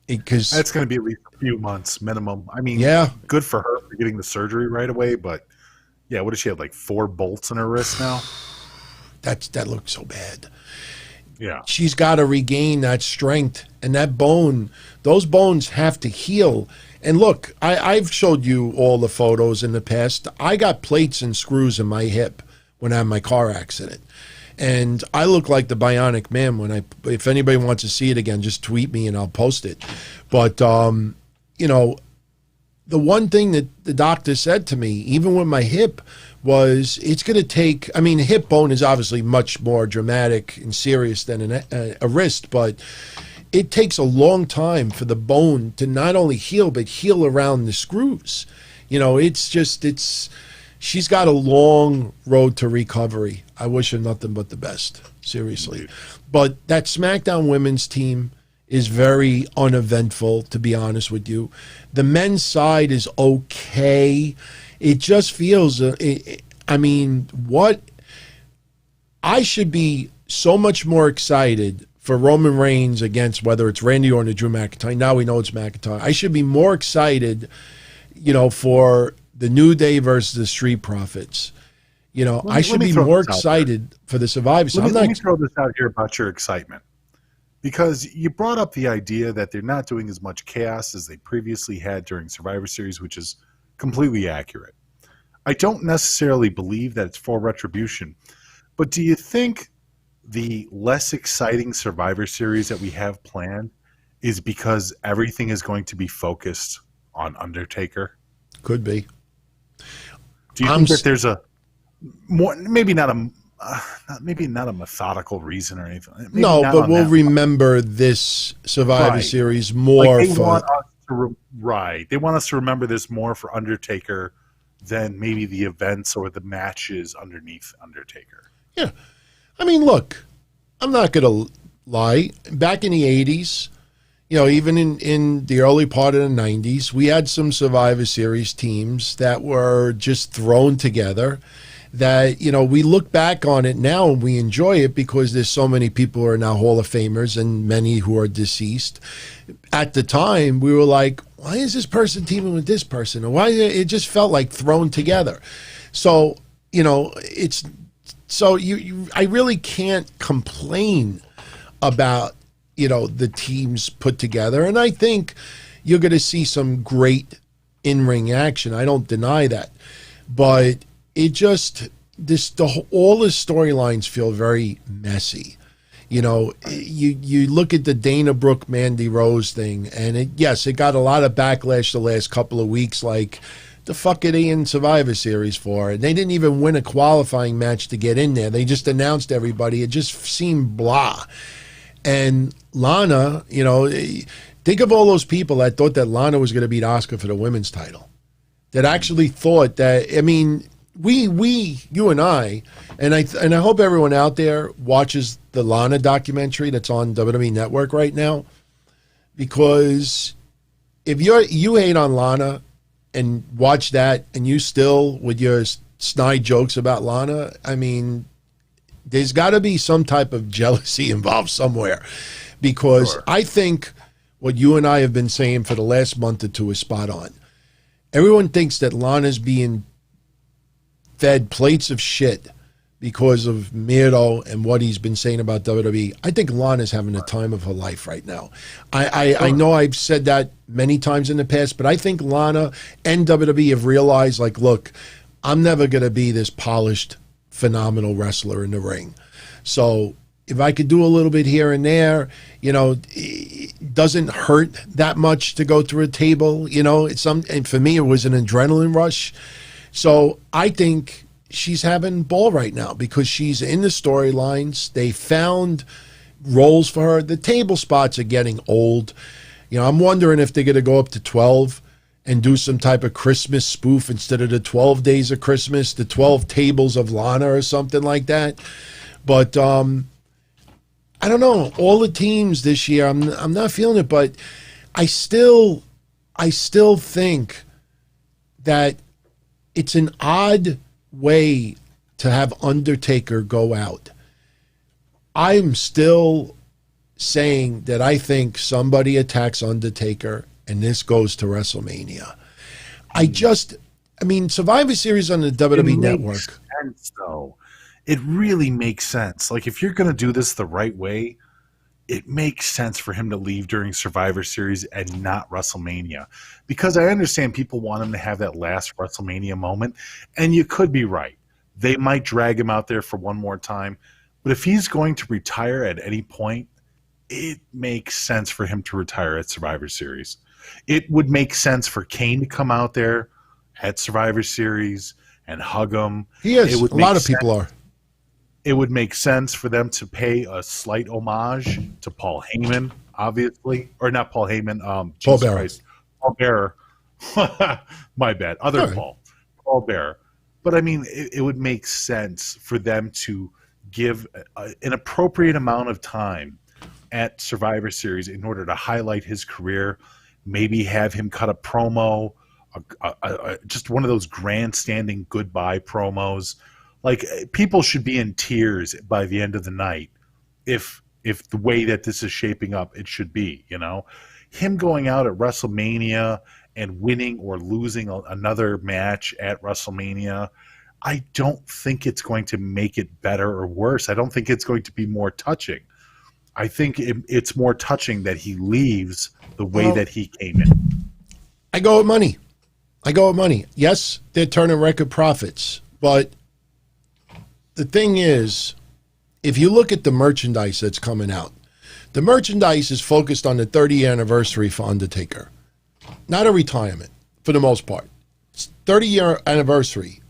Because that's going to be at least a few months minimum. I mean, yeah, good for her for getting the surgery right away. But yeah, what does she have? Like 4 bolts in her wrist now? That looks so bad. Yeah. She's got to regain that strength, and that bone, those bones have to heal. And look, I've showed you all the photos in the past. I got plates and screws in my hip when I had my car accident. And I look like the Bionic Man if anybody wants to see it again, just tweet me and I'll post it. But, the one thing that the doctor said to me, even with my hip, was it's going to take, a hip bone is obviously much more dramatic and serious than a wrist, but it takes a long time for the bone to not only heal, but heal around the screws. She's got a long road to recovery. I wish her nothing but the best, seriously. But that SmackDown women's team is very uneventful, to be honest with you. The men's side is okay. It just feels, I should be so much more excited for Roman Reigns against whether it's Randy Orton or Drew McIntyre. Now we know it's McIntyre. I should be more excited, for the New Day versus the Street Profits. I should be more excited for the Survivor Series. Let me throw this out here about your excitement. Because you brought up the idea that they're not doing as much chaos as they previously had during Survivor Series, which is completely accurate. I don't necessarily believe that it's for retribution. But do you think the less exciting Survivor Series that we have planned is because everything is going to be focused on Undertaker? Could be. Do you think that there's a more, maybe not a methodical reason or anything? No, but we'll remember this Survivor Series more they want us to remember this more for Undertaker than maybe the events or the matches underneath Undertaker. Yeah. Look, I'm not going to lie. Back in the 80s, even in the early part of the 90s, we had some Survivor Series teams that were just thrown together that, we look back on it now and we enjoy it because there's so many people who are now Hall of Famers and many who are deceased. At the time, we were like, why is this person teaming with this person? And why it just felt like thrown together. So, I really can't complain about, the teams put together. And I think you're going to see some great in-ring action. I don't deny that. But it just, all the storylines feel very messy. You look at the Dana Brooke, Mandy Rose thing, and it got a lot of backlash the last couple of weeks, like, the fuck are they in Survivor Series for? And they didn't even win a qualifying match to get in there. They just announced everybody. It just seemed blah. And Lana, think of all those people that thought that Lana was going to beat Asuka for the women's title. That actually thought that, you and I hope everyone out there watches the Lana documentary that's on WWE Network right now, because if you hate on Lana and watch that and you still with your snide jokes about Lana, there's got to be some type of jealousy involved somewhere, because sure. I think what you and I have been saying for the last month or two is spot on. Everyone thinks that Lana's being fed plates of shit because of Miro and what he's been saying about WWE. I think Lana's having the time of her life right now. I know I've said that many times in the past, but I think Lana and WWE have realized, like, look, I'm never going to be this polished, phenomenal wrestler in the ring. So if I could do a little bit here and there, you know, it doesn't hurt that much to go through a table. You know, and for me, it was an adrenaline rush. So I think she's having ball right now because she's in the storylines. They found roles for her. The table spots are getting old. You know, I'm wondering if they're going to go up to 12 and do some type of Christmas spoof instead of the 12 days of Christmas, the 12 tables of Lana or something like that. But I don't know. All the teams this year, I'm not feeling it, but I still think that it's an odd way to have Undertaker go out. I'm still saying that I think somebody attacks Undertaker and this goes to WrestleMania. I mean, Survivor Series on the WWE Network. Sense, though. It really makes sense. Like, if you're going to do this the right way, it makes sense for him to leave during Survivor Series and not WrestleMania. Because I understand people want him to have that last WrestleMania moment, and you could be right. They might drag him out there for one more time. But if he's going to retire at any point, it makes sense for him to retire at Survivor Series. It would make sense for Kane to come out there at Survivor Series and hug him. He is. A lot of people are. It would make sense for them to pay a slight homage to Paul Heyman, obviously. Or not Paul Heyman. Paul Bearer. Paul Bearer. My bad. Other right. Paul Bearer. But, I mean, it would make sense for them to give an appropriate amount of time at Survivor Series in order to highlight his career, maybe have him cut a promo, just one of those grandstanding goodbye promos. Like, people should be in tears by the end of the night if the way that this is shaping up, it should be, you know. Him going out at WrestleMania and winning or losing another match at WrestleMania, I don't think it's going to make it better or worse. I don't think it's going to be more touching. I think it's more touching that he leaves the way that he came in. I go with money. Yes, they're turning record profits, but the thing is, if you look at the merchandise that's coming out, the merchandise is focused on the 30th anniversary for Undertaker. Not a retirement, for the most part. It's 30-year anniversary.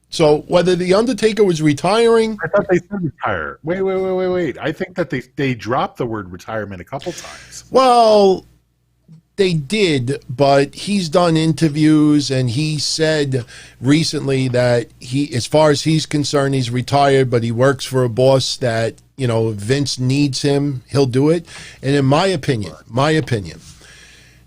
So whether the Undertaker was retiring... I thought they said retire. Wait. I think that they dropped the word retirement a couple times. Well, they did, but he's done interviews, and he said recently that as far as he's concerned, he's retired, but he works for a boss that, you know, if Vince needs him, he'll do it. And in my opinion,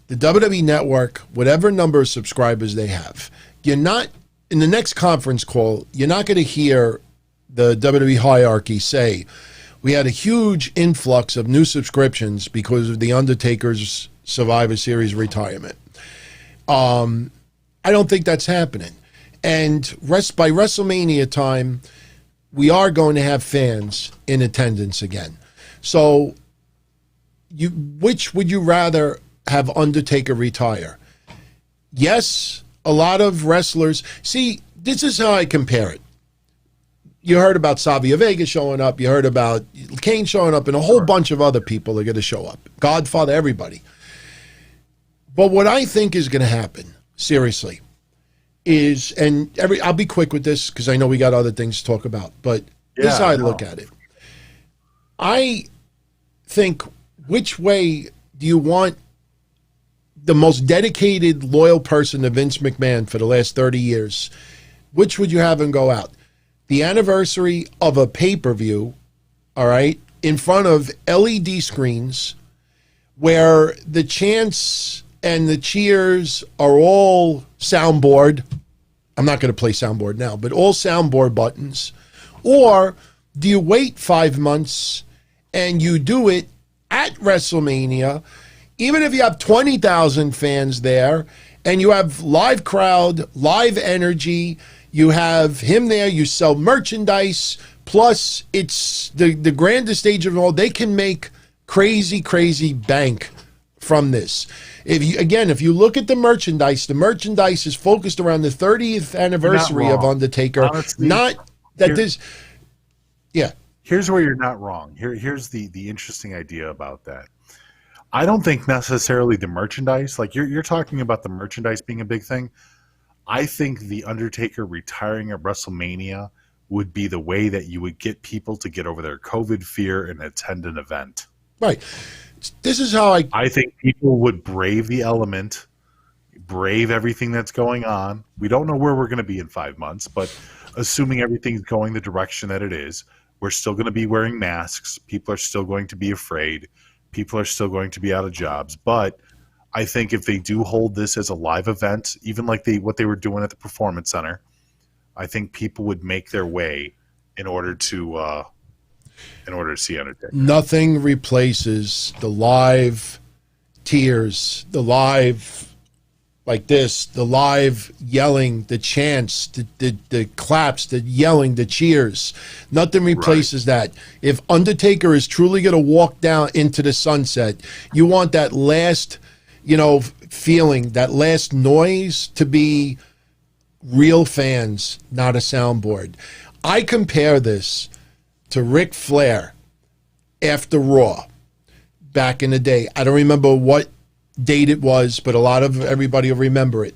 the WWE Network, whatever number of subscribers they have, you're not, in the next conference call, you're not going to hear the WWE hierarchy say, we had a huge influx of new subscriptions because of the Undertaker's Survivor Series retirement. I don't think that's happening. And by WrestleMania time, we are going to have fans in attendance again. So which would you rather have Undertaker retire? Yes, a lot of wrestlers. See, this is how I compare it. You heard about Savio Vega showing up. You heard about Kane showing up, and a whole bunch of other people are going to show up. Godfather, everybody. But what I think is going to happen, seriously, is, and I'll be quick with this because I know we got other things to talk about, but this is how I look at it. I think, which way do you want the most dedicated, loyal person to Vince McMahon for the last 30 years? Which would you have him go out? The anniversary of a pay-per-view, all right, in front of LED screens where the chants and the cheers are all soundboard. I'm not going to play soundboard now, but all soundboard buttons. Or do you wait 5 months and you do it at WrestleMania, even if you have 20,000 fans there and you have live crowd, live energy, You have him there. You sell merchandise. Plus, it's the grandest stage of all. They can make crazy, crazy bank from this. If you look at the merchandise is focused around the 30th anniversary of Undertaker. Honestly, Here's where you're not wrong. Here's the interesting idea about that. I don't think necessarily the merchandise, like you're talking about the merchandise being a big thing. I think the Undertaker retiring at WrestleMania would be the way that you would get people to get over their COVID fear and attend an event. Right. This is how I think people would brave the element, brave everything that's going on. We don't know where we're going to be in 5 months, but assuming everything's going the direction that it is, we're still going to be wearing masks. People are still going to be afraid. People are still going to be out of jobs. But I think if they do hold this as a live event, even like what they were doing at the Performance Center, I think people would make their way in order to see Undertaker. Nothing replaces the live tears, the live like this, the live yelling, the chants, the claps, the yelling, the cheers. Nothing replaces that. If Undertaker is truly going to walk down into the sunset, you want that last, feeling, that last noise to be real fans, not a soundboard. I compare this to Ric Flair after Raw back in the day. I don't remember what date it was, but a lot of everybody will remember it.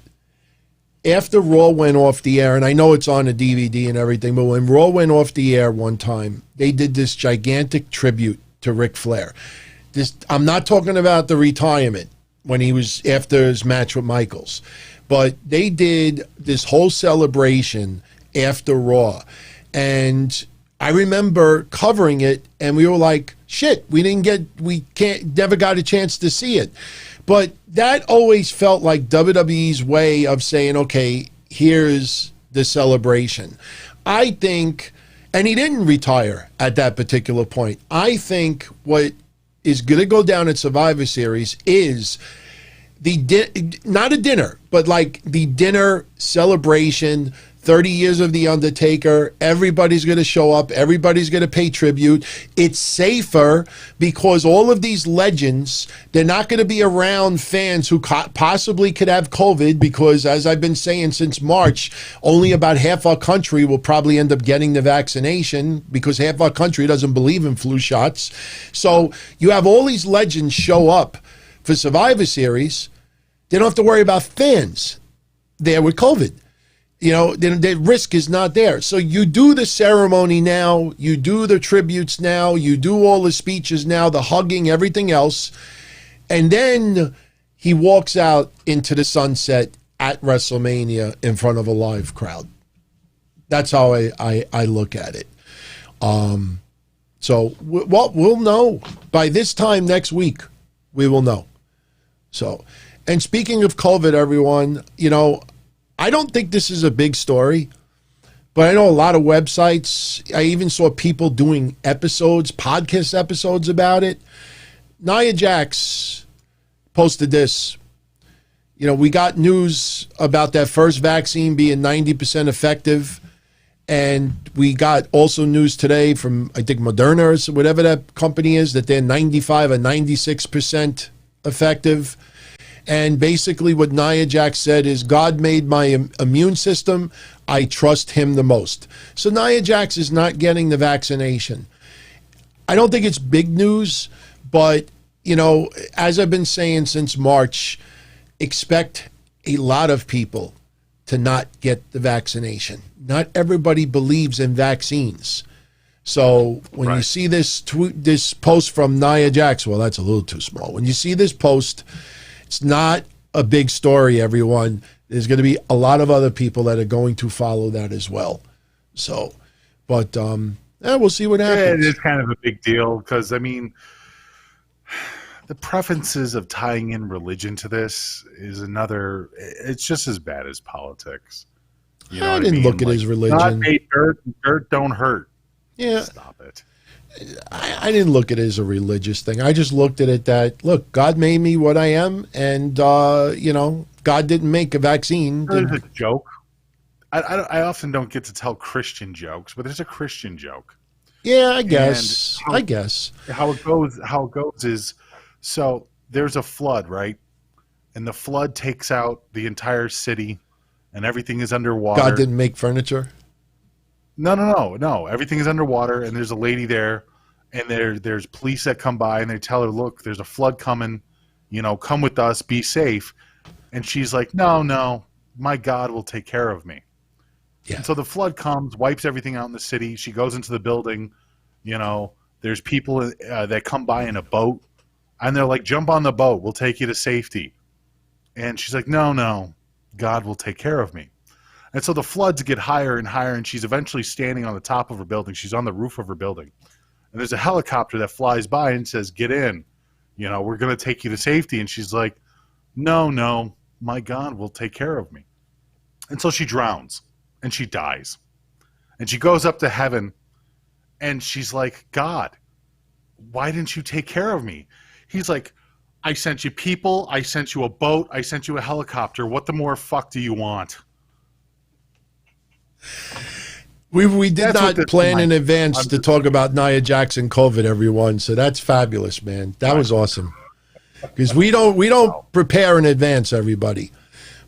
After Raw went off the air, and I know it's on the DVD and everything, but when Raw went off the air one time, they did this gigantic tribute to Ric Flair. I'm not talking about the retirement when he was after his match with Michaels, but they did this whole celebration after Raw. And I remember covering it, and we were like, shit, never got a chance to see it. But that always felt like WWE's way of saying, okay, here's the celebration. I think, and he didn't retire at that particular point. I think what is going to go down at Survivor Series is not a dinner, but like the dinner celebration, 30 years of The Undertaker. Everybody's going to show up. Everybody's going to pay tribute. It's safer because all of these legends, they're not going to be around fans who possibly could have COVID because, as I've been saying since March, only about half our country will probably end up getting the vaccination because half our country doesn't believe in flu shots. So you have all these legends show up for Survivor Series. They don't have to worry about fans there with COVID. The risk is not there. So you do the ceremony now, you do the tributes now, you do all the speeches now, the hugging, everything else. And then he walks out into the sunset at WrestleMania in front of a live crowd. That's how I look at it. So we'll know. By this time next week, we will know. So, and speaking of COVID, everyone, I don't think this is a big story, but I know a lot of websites. I even saw people doing podcast episodes about it. Nia Jax posted this. We got news about that first vaccine being 90% effective. And we got also news today from, I think, Moderna or whatever that company is, that they're 95 or 96% effective. And basically what Nia Jax said is, God made my immune system. I trust him the most. So Nia Jax is not getting the vaccination. I don't think it's big news, but, as I've been saying since March, expect a lot of people to not get the vaccination. Not everybody believes in vaccines. So when you see this post from Nia Jax, well, that's a little too small. When you see this post, it's not a big story, everyone. There's going to be a lot of other people that are going to follow that as well. So, but we'll see what happens. Yeah, it is kind of a big deal because, the preferences of tying in religion to this is another. It's just as bad as politics. I didn't look at his religion. God made dirt don't hurt. Yeah. Stop it. I didn't look at it as a religious thing. I just looked at it that, look, God made me what I am, and, God didn't make a vaccine. It's a joke. I often don't get to tell Christian jokes, but there's a Christian joke. Yeah, I guess. How it goes is, so there's a flood, right? And the flood takes out the entire city, and everything is underwater. God didn't make furniture? No. Everything is underwater, and there's a lady there, and there's police that come by, and they tell her, look, there's a flood coming, come with us, be safe. And she's like, no, my God will take care of me. Yeah. And so the flood comes, wipes everything out in the city. She goes into the building. There's people that come by in a boat, and they're like, jump on the boat. We'll take you to safety. And she's like, no, God will take care of me. And so the floods get higher and higher, and she's eventually standing on the top of her building. She's on the roof of her building. And there's a helicopter that flies by and says, get in. We're going to take you to safety. And she's like, no, my God will take care of me. And so she drowns, and she dies. And she goes up to heaven, and she's like, God, why didn't you take care of me? He's like, I sent you people, I sent you a boat, I sent you a helicopter. What the more fuck do you want? We did not plan in advance to talk about Nia Jax and COVID, everyone. So that's fabulous, man. That was awesome. Because we don't prepare in advance, everybody.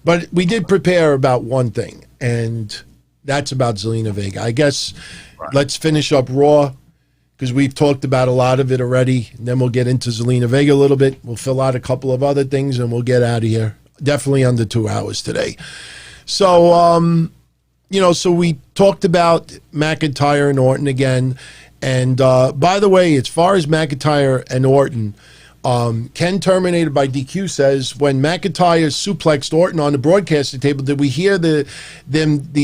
But we did prepare about one thing, and that's about Zelina Vega. I guess let's finish up Raw, because we've talked about a lot of it already. And then we'll get into Zelina Vega a little bit. We'll fill out a couple of other things, and we'll get out of here. Definitely under 2 hours today. So, so we talked about McIntyre and Orton again. And by the way, as far as McIntyre and Orton, Ken Terminated by DQ says, when McIntyre suplexed Orton on the broadcasting table, did we hear the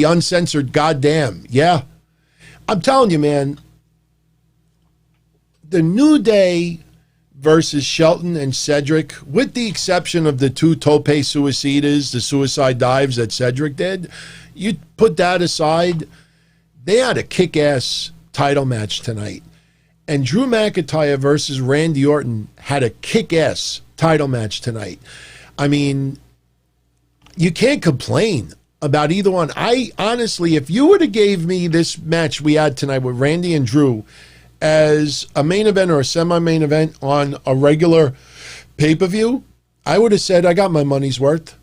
uncensored goddamn? Yeah. I'm telling you, man, the New Day versus Shelton and Cedric, with the exception of the 2 tope suicidas, the suicide dives that Cedric did, you put that aside, they had a kick-ass title match tonight. And Drew McIntyre versus Randy Orton had a kick-ass title match tonight. I mean, you can't complain about either one. I honestly, if you would have gave me this match we had tonight with Randy and Drew as a main event or a semi-main event on a regular pay-per-view, I would have said I got my money's worth.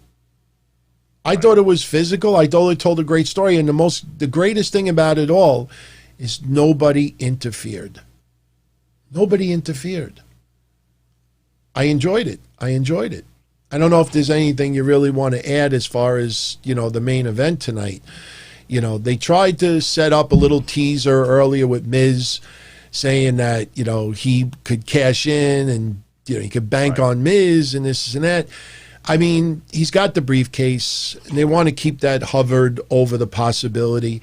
I thought it was physical. I thought it told a great story. And the greatest thing about it all is nobody interfered. Nobody interfered. I enjoyed it. I don't know if there's anything you really want to add as far as, the main event tonight. They tried to set up a little teaser earlier with Miz, saying that, he could cash in and, he could bank on Miz and this and that. I mean, he's got the briefcase, and they want to keep that hovered over the possibility.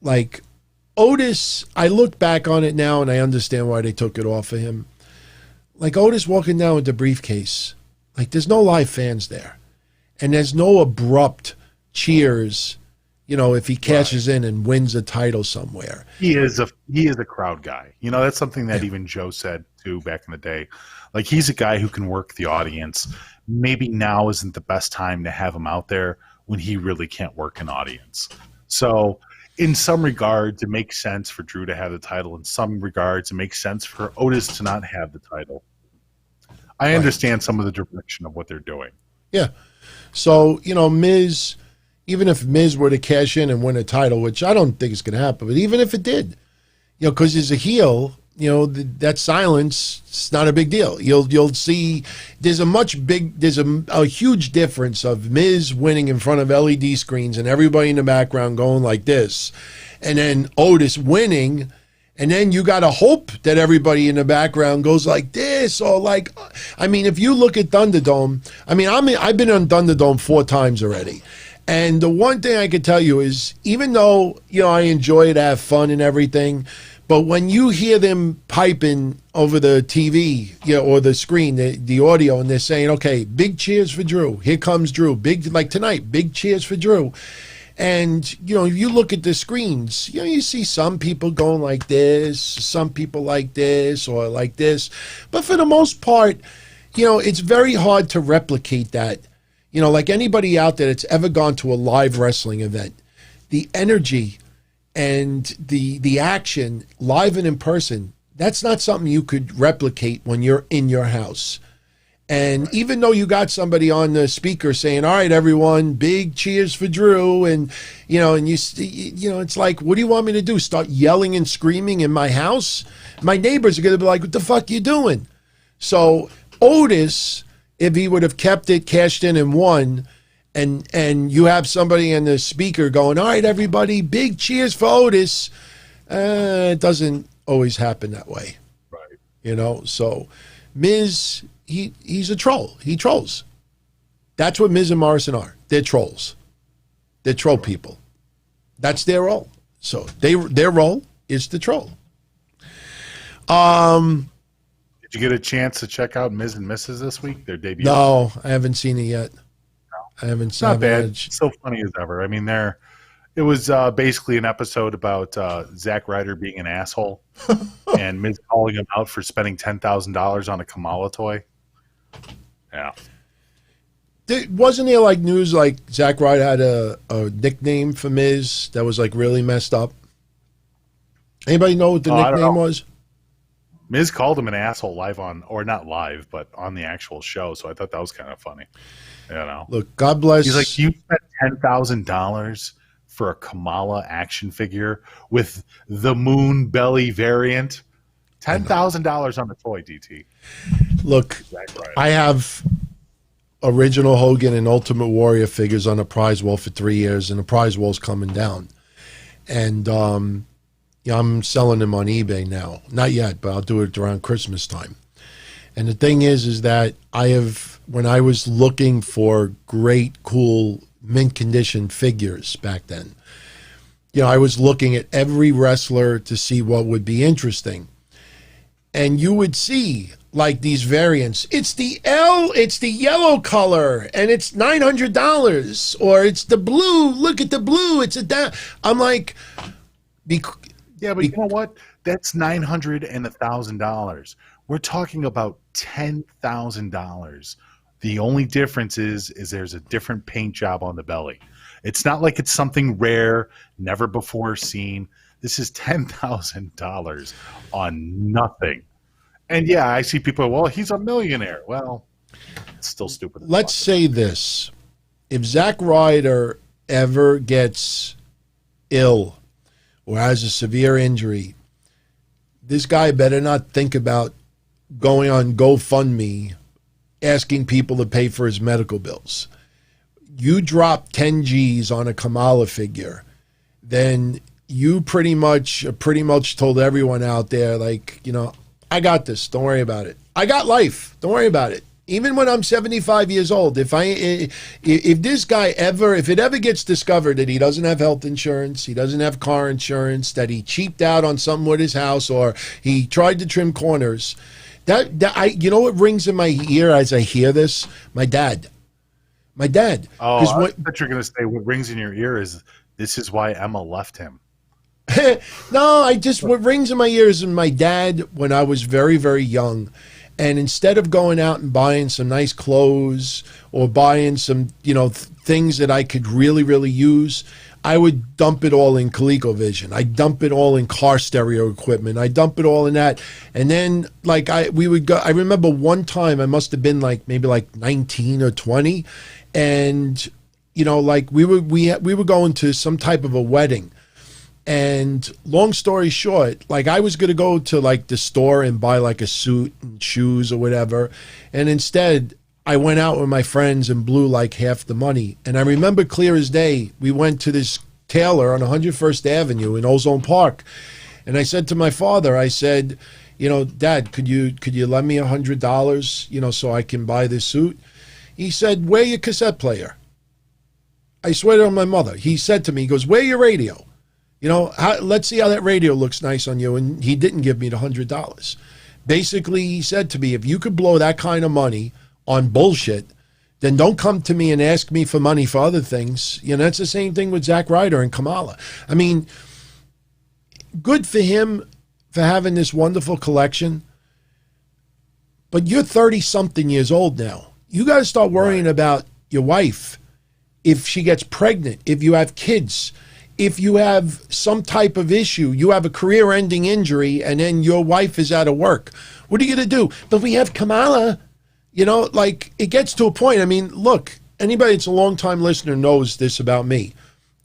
Like Otis, I look back on it now, and I understand why they took it off of him. Like Otis walking down with the briefcase, like there's no live fans there, and there's no abrupt cheers. If he cashes in and wins a title somewhere. He is a crowd guy. That's something that even Joe said too back in the day. Like, he's a guy who can work the audience. Maybe now isn't the best time to have him out there when he really can't work an audience. So in some regards, it makes sense for Drew to have the title. In some regards, it makes sense for Otis to not have the title. I understand some of the direction of what they're doing. Yeah. So, Miz, even if Miz were to cash in and win a title, which I don't think is going to happen, but even if it did, because he's a heel, that silence, it's not a big deal. You'll see there's a huge difference of Miz winning in front of LED screens and everybody in the background going like this, and then Otis winning, and then you got to hope that everybody in the background goes like this, or like, if you look at Thunderdome, I've been on Thunderdome 4 times already. And the one thing I can tell you is, even though, I enjoy it, have fun and everything, but when you hear them piping over the TV, or the screen, the audio, and they're saying, okay, big cheers for Drew. Here comes Drew. Like tonight, big cheers for Drew. And, you look at the screens, you see some people going like this, some people like this, or like this. But for the most part, it's very hard to replicate that, You know, like anybody out there that's ever gone to a live wrestling event, the energy and the action live and in person, that's not something you could replicate when you're in your house. And even though you got somebody on the speaker saying, all right, everyone, big cheers for Drew. And, you know, and you know, it's like, what do you want me to do? Start yelling and screaming in my house? My neighbors are going to be like, what the fuck you doing? So Otis, if he would have kept it, cashed in and won, and you have somebody in the speaker going, all right, everybody, big cheers for Otis. It doesn't always happen that way. Right. You know, so Miz, he's a troll. He trolls. That's what Miz and Morrison are. They're trolls. They're troll people. That's their role. So their role is to troll. Did you get a chance to check out Miz and Mrs. this week? Their debut? No, I haven't seen it yet. No. I haven't seen it. Not bad. It's so funny as ever. I mean, it was basically an episode about Zack Ryder being an asshole and Miz calling him out for spending $10,000 on a Kamala toy. Yeah. Wasn't there like news like Zack Ryder had a nickname for Miz that was like really messed up? Anybody know what the nickname was? Miz called him an asshole live on, or not live, but on the actual show. So I thought that was kind of funny. You know, look, God bless. He's like, you spent $10,000 for a Kamala action figure with the moon belly variant. $10,000 on the toy, DT. Look, I have original Hogan and Ultimate Warrior figures on the prize wall for 3 years, and the prize wall's coming down. And I'm selling them on eBay now. Not yet, but I'll do it around Christmas time. And the thing is that when I was looking for great, cool, mint condition figures back then, you know, I was looking at every wrestler to see what would be interesting. And you would see like these variants. It's the yellow color, and it's $900, or it's the blue. Look at the blue. It's I'm like, yeah, but you know what? That's $900 and $1,000. We're talking about $10,000. The only difference is there's a different paint job on the belly. It's not like it's something rare, never before seen. This is $10,000 on nothing. And yeah, I see people, well, he's a millionaire. Well, it's still stupid. Let's say this. If Zack Ryder ever gets ill or has a severe injury, this guy better not think about going on GoFundMe asking people to pay for his medical bills. You drop 10 G's on a Kamala figure, then you pretty much told everyone out there, like, you know, I got this. Don't worry about it. I got life. Don't worry about it. Even when I'm 75 years old, if this guy if it ever gets discovered that he doesn't have health insurance, he doesn't have car insurance, that he cheaped out on something with his house, or he tried to trim corners, you know what rings in my ear as I hear this? My dad. Oh, I thought you're going to say what rings in your ear is this is why Emma left him. No, what rings in my ears is my dad when I was very, very young. And instead of going out and buying some nice clothes or buying some, you know, things that I could really, really use, I would dump it all in ColecoVision. I dump it all in car stereo equipment. I dump it all in that. And then like we would go, I remember one time I must have been like maybe like 19 or 20. And, you know, like we were going to some type of a wedding. And long story short, like I was going to go to like the store and buy like a suit and shoes or whatever. And instead I went out with my friends and blew like half the money. And I remember clear as day, we went to this tailor on 101st Avenue in Ozone Park. And I said to my father, I said, you know, Dad, could you lend me $100, you know, so I can buy this suit? He said, wear your cassette player. I swear to my mother. He said to me, he goes, wear your radio. You know, let's see how that radio looks nice on you. And he didn't give me the $100. Basically, he said to me, if you could blow that kind of money on bullshit, then don't come to me and ask me for money for other things. You know, that's the same thing with Zack Ryder and Kamala. I mean, good for him for having this wonderful collection. But you're 30-something years old now. You got to start worrying about your wife, if she gets pregnant, if you have kids, if you have some type of issue, you have a career-ending injury, and then your wife is out of work. What are you going to do? But we have Kamala. You know, like, it gets to a point. I mean, look, anybody that's a long-time listener knows this about me.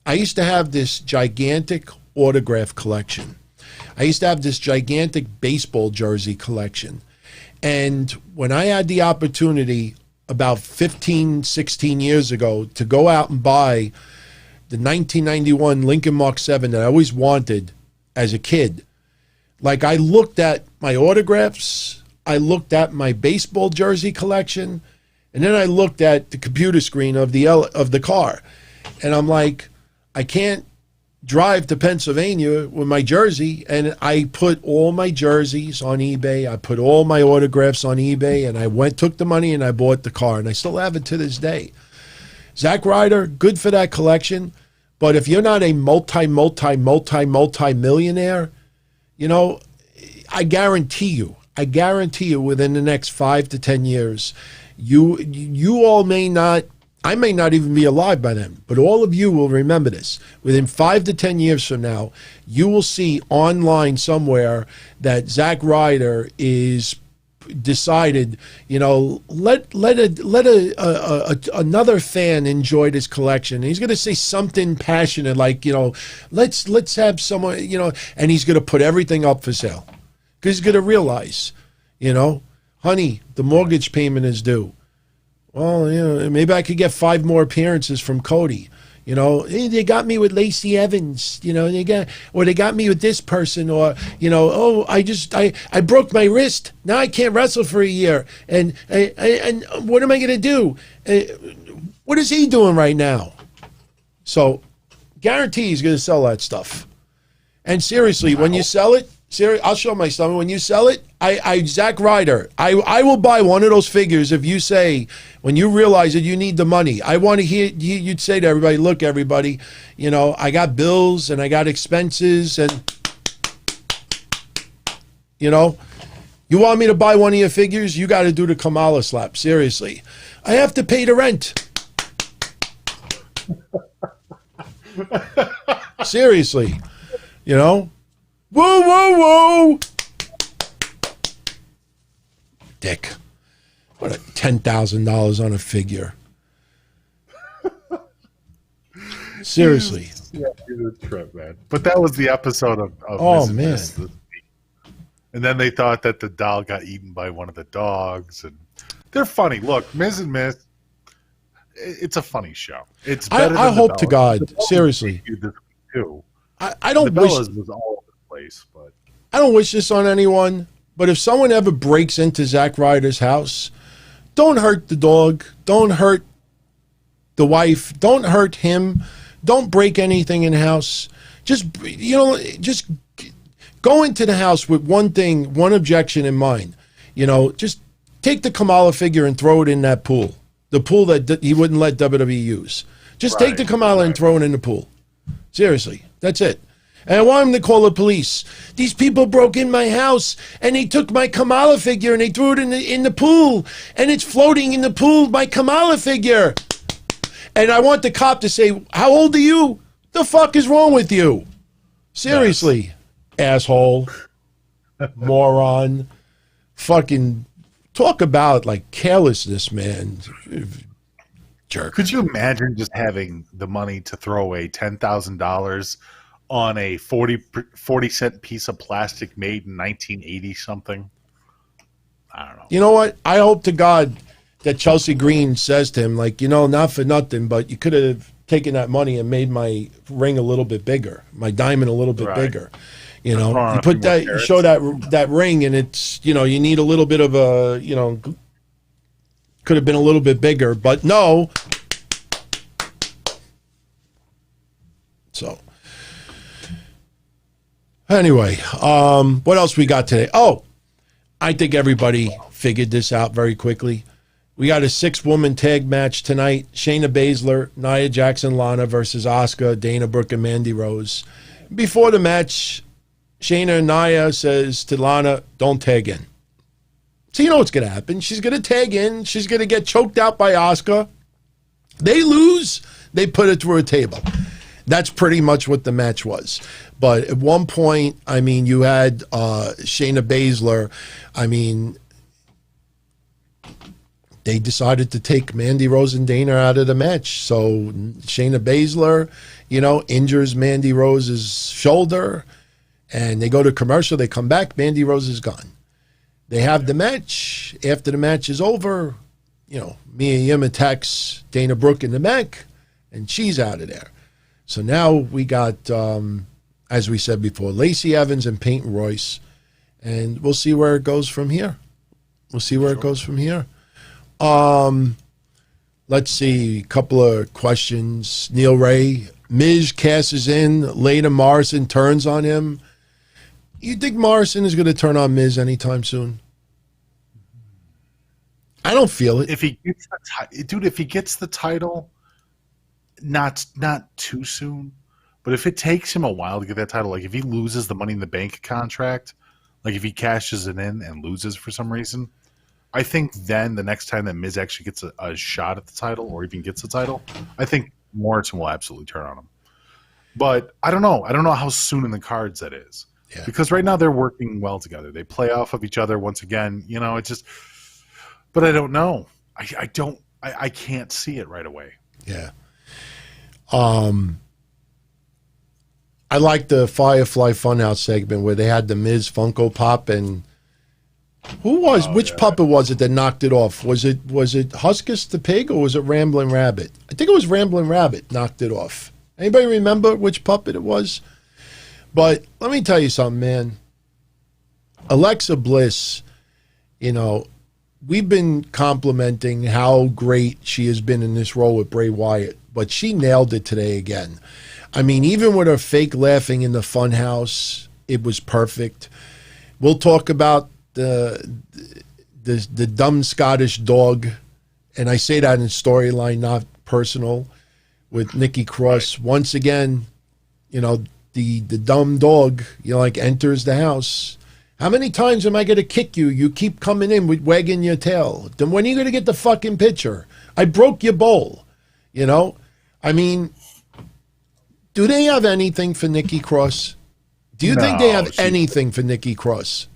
I used to have this gigantic autograph collection. I used to have this gigantic baseball jersey collection. And when I had the opportunity about 15, 16 years ago to go out and buy the 1991 Lincoln Mark 7 that I always wanted as a kid, like, I looked at my autographs, I looked at my baseball jersey collection, and then I looked at the computer screen of the car. And I'm like, I can't drive to Pennsylvania with my jersey. And I put all my jerseys on eBay. I put all my autographs on eBay, and I took the money and I bought the car, and I still have it to this day. Zack Ryder, good for that collection. But if you're not a multi-millionaire, you know, I guarantee you within the next 5 to 10 years, you all may not, I may not even be alive by then, but all of you will remember this. Within 5 to 10 years from now, you will see online somewhere that Zack Ryder is decided, you know, let another fan enjoy this collection. And he's going to say something passionate like, you know, let's have someone, you know, and he's going to put everything up for sale because he's going to realize, you know, honey, the mortgage payment is due. Well, you know, maybe I could get 5 more appearances from Cody. You know, hey, they got me with Lacey Evans, you know, they got me with this person, or, you know, oh, I broke my wrist. Now I can't wrestle for a year. And what am I going to do? What is he doing right now? So guarantee he's going to sell that stuff. And seriously, when you sell it, I'll show my stomach. When you sell it, Zack Ryder, I will buy one of those figures if you say, when you realize that you need the money. I want to hear you'd say to everybody, look, everybody, you know, I got bills and I got expenses, and, you know, you want me to buy one of your figures? You got to do the Kamala slap. Seriously. I have to pay the rent. Seriously. You know? Whoa, whoa, whoa. Dick. What, $10,000 on a figure. Seriously. Yeah, he's a trip, man. But that was the episode of oh, Ms. man. Miss this week. And then they thought that the doll got eaten by one of the dogs. And they're funny. Look, Ms. and Miss, it's a funny show. It's better I than hope to God, seriously. I don't wish was all over the place, but I don't wish this on anyone, but if someone ever breaks into Zack Ryder's house, don't hurt the dog, don't hurt the wife, don't hurt him, don't break anything in the house. Just, you know, just go into the house with one thing, one objection in mind. You know, just take the Kamala figure and throw it in that pool. The pool that he wouldn't let WWE use. Just take the Kamala and throw it in the pool. Seriously, that's it. And I want him to call the police. These people broke in my house and they took my Kamala figure and they threw it in the pool, and it's floating in the pool, my Kamala figure. And I want the cop to say, how old are you? The fuck is wrong with you? Seriously, asshole, moron, fucking talk about like carelessness, man. Jerk. Could you imagine just having the money to throw away $10,000 on a 40-cent piece of plastic made in 1980 something? I don't know. You know what? I hope to God that Chelsea Green says to him, like, you know, not for nothing, but you could have taken that money and made my ring a little bit bigger, my diamond a little bit bigger. You know, you put that, you show that ring, and it's, you know, you need a little bit of a, you know, could have been a little bit bigger, but no. So anyway, what else we got today? Oh, I think everybody figured this out very quickly. We got a 6-woman tag match tonight. Shayna Baszler, Nia Jax and Lana versus Asuka, Dana Brooke, and Mandy Rose. Before the match, Shayna and Nia says to Lana, don't tag in. So you know what's going to happen. She's going to tag in. She's going to get choked out by Asuka. They lose, they put it through a table. That's pretty much what the match was. But at one point, I mean, you had Shayna Baszler. I mean, they decided to take Mandy Rose and Dana out of the match. So Shayna Baszler, you know, injures Mandy Rose's shoulder, and they go to commercial. They come back. Mandy Rose is gone. They have the match. After the match is over, you know, Mia Yim attacks Dana Brooke in the back, and she's out of there. So now we got, as we said before, Lacey Evans and Peyton Royce, and we'll see where it goes from here. We'll see where it goes from here. Let's see, a couple of questions. Neil Ray, Miz cashes in, later Morrison turns on him. You think Morrison is going to turn on Miz anytime soon? I don't feel it. If he gets if he gets the title, not too soon, but if it takes him a while to get that title, like if he loses the Money in the Bank contract, like if he cashes it in and loses for some reason, I think then the next time that Miz actually gets a shot at the title or even gets the title, I think Morrison will absolutely turn on him. But I don't know. I don't know how soon in the cards that is. Yeah. Because right now they're working well together. They play off of each other once again. You know, it's just – but I don't know. I can't see it right away. Yeah. I like the Firefly Funhouse segment where they had the Miz Funko Pop, and which puppet was it that knocked it off? Was it Huskus the pig or was it Ramblin' Rabbit? I think it was Ramblin' Rabbit knocked it off. Anybody remember which puppet it was? But let me tell you something, man. Alexa Bliss, you know, we've been complimenting how great she has been in this role with Bray Wyatt, but she nailed it today again. I mean, even with her fake laughing in the funhouse, it was perfect. We'll talk about the dumb Scottish dog, and I say that in storyline, not personal, with Nikki Cross. Right. Once again, you know, the dumb dog, you know, like enters the house. How many times am I going to kick you? You keep coming in with wagging your tail. Then when are you going to get the fucking picture? I broke your bowl. You know? I mean, do they have anything for Nikki Cross? Do you think they have anything for Nikki Cross?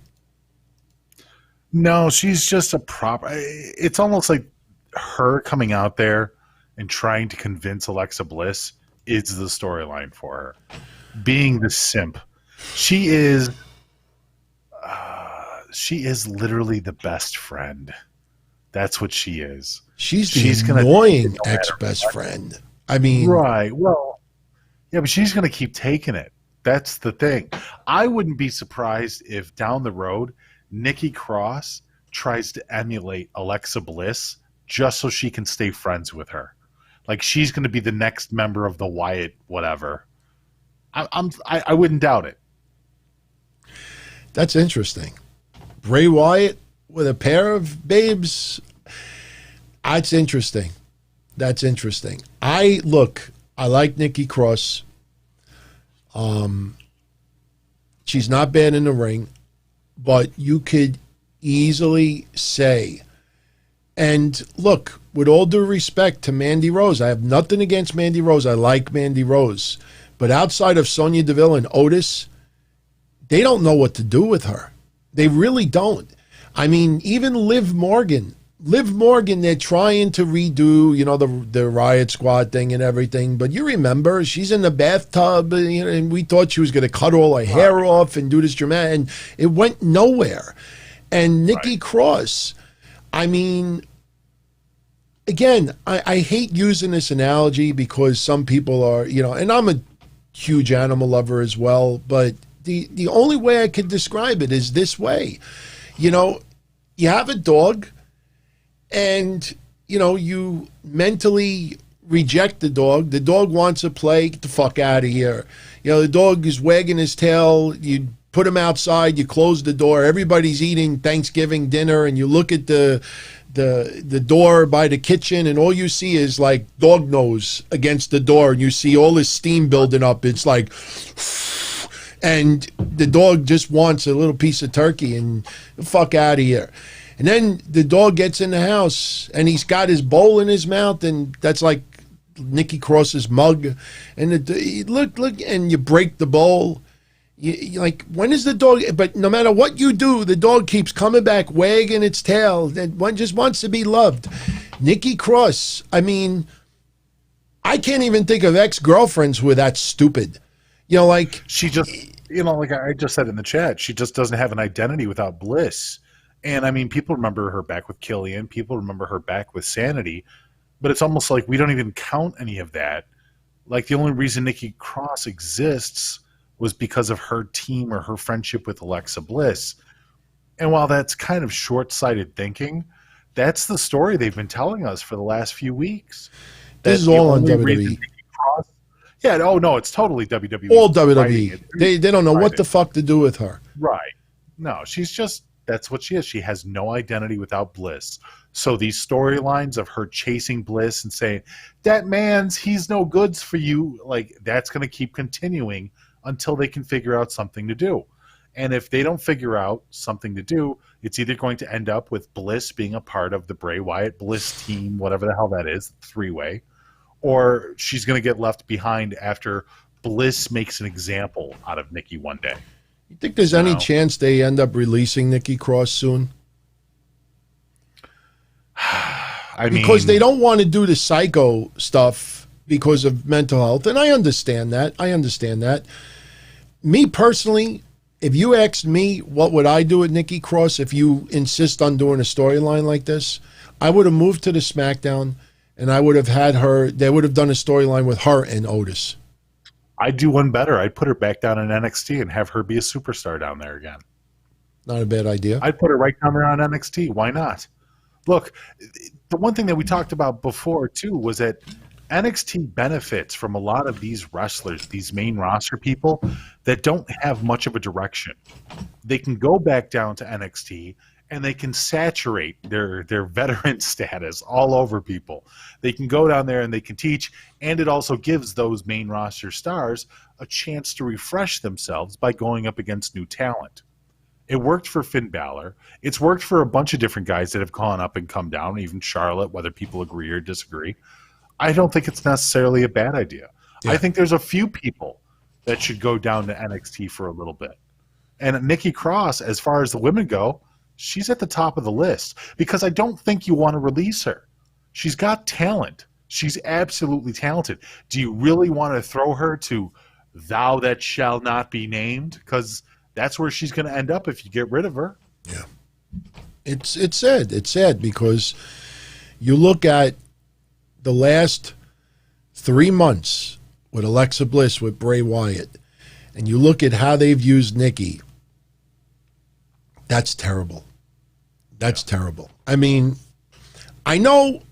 No, she's just a prop. It's almost like her coming out there and trying to convince Alexa Bliss is the storyline for her. Being the simp. She is literally the best friend. That's what she is. She's the annoying ex-best friend. I mean... Right. Well, yeah, but she's going to keep taking it. That's the thing. I wouldn't be surprised if down the road, Nikki Cross tries to emulate Alexa Bliss just so she can stay friends with her. Like she's going to be the next member of the Wyatt whatever. I wouldn't doubt it. That's interesting. Bray Wyatt with a pair of babes. That's interesting. That's interesting. I like Nikki Cross. She's not bad in the ring, but you could easily say, and look, with all due respect to Mandy Rose, I have nothing against Mandy Rose. I like Mandy Rose. But outside of Sonya Deville and Otis, they don't know what to do with her. They really don't. I mean, even Liv Morgan, they're trying to redo, you know, the Riot Squad thing and everything. But you remember, she's in the bathtub, you know, and we thought she was going to cut all her hair off and do this dramatic, and it went nowhere. And Nikki Cross, I mean, again, I hate using this analogy because some people are, you know, and I'm a huge animal lover as well, but the only way I could describe it is this way. You know, you have a dog and, you know, you mentally reject the dog. The dog wants to play, get the fuck out of here. You know, the dog is wagging his tail. You put him outside, you close the door. Everybody's eating Thanksgiving dinner and you look at the door by the kitchen and all you see is like dog nose against the door and you see all this steam building up. It's like, and the dog just wants a little piece of turkey and fuck out of here. And then the dog gets in the house and he's got his bowl in his mouth, and that's like Nikki Cross's mug. And look, and you break the bowl. You like, when is the dog? But no matter what you do, the dog keeps coming back, wagging its tail. That one just wants to be loved. Nikki Cross, I mean, I can't even think of ex-girlfriends who are that stupid. You know, like she just, you know, like I just said in the chat, she just doesn't have an identity without Bliss. And I mean, people remember her back with Killian. People remember her back with Sanity. But it's almost like we don't even count any of that. Like, the only reason Nikki Cross exists was because of her team or her friendship with Alexa Bliss. And while that's kind of short-sighted thinking, that's the story they've been telling us for the last few weeks. This is all on WWE. Yeah, oh no, it's totally WWE. All WWE. They don't know what the fuck to do with her. Right. No, she's just, that's what she is. She has no identity without Bliss. So these storylines of her chasing Bliss and saying, that man's, he's no goods for you, like, that's going to keep continuing until they can figure out something to do. And if they don't figure out something to do, it's either going to end up with Bliss being a part of the Bray Wyatt Bliss team, whatever the hell that is, three-way, or she's going to get left behind after Bliss makes an example out of Nikki one day. You think there's any chance they end up releasing Nikki Cross soon? I mean, because they don't want to do the psycho stuff because of mental health, and I understand that. Me personally, if you asked me what would I do with Nikki Cross if you insist on doing a storyline like this, I would have moved to the SmackDown, and I would have had her, they would have done a storyline with her and Otis. I'd do one better. I'd put her back down in NXT and have her be a superstar down there again. Not a bad idea. I'd put her right down there on NXT. Why not? Look, the one thing that we talked about before, too, was that NXT benefits from a lot of these wrestlers, these main roster people that don't have much of a direction. They can go back down to NXT and they can saturate their veteran status all over people. They can go down there and they can teach, and it also gives those main roster stars a chance to refresh themselves by going up against new talent. It worked for Finn Balor. It's worked for a bunch of different guys that have gone up and come down, even Charlotte, whether people agree or disagree. I don't think it's necessarily a bad idea. Yeah. I think there's a few people that should go down to NXT for a little bit. And Nikki Cross, as far as the women go, she's at the top of the list because I don't think you want to release her. She's got talent. She's absolutely talented. Do you really want to throw her to thou that shall not be named? Because that's where she's going to end up if you get rid of her. Yeah. It's sad. It's sad because you look at the last 3 months with Alexa Bliss, with Bray Wyatt, and you look at how they've used Nikki. That's terrible. That's terrible. I mean, I know,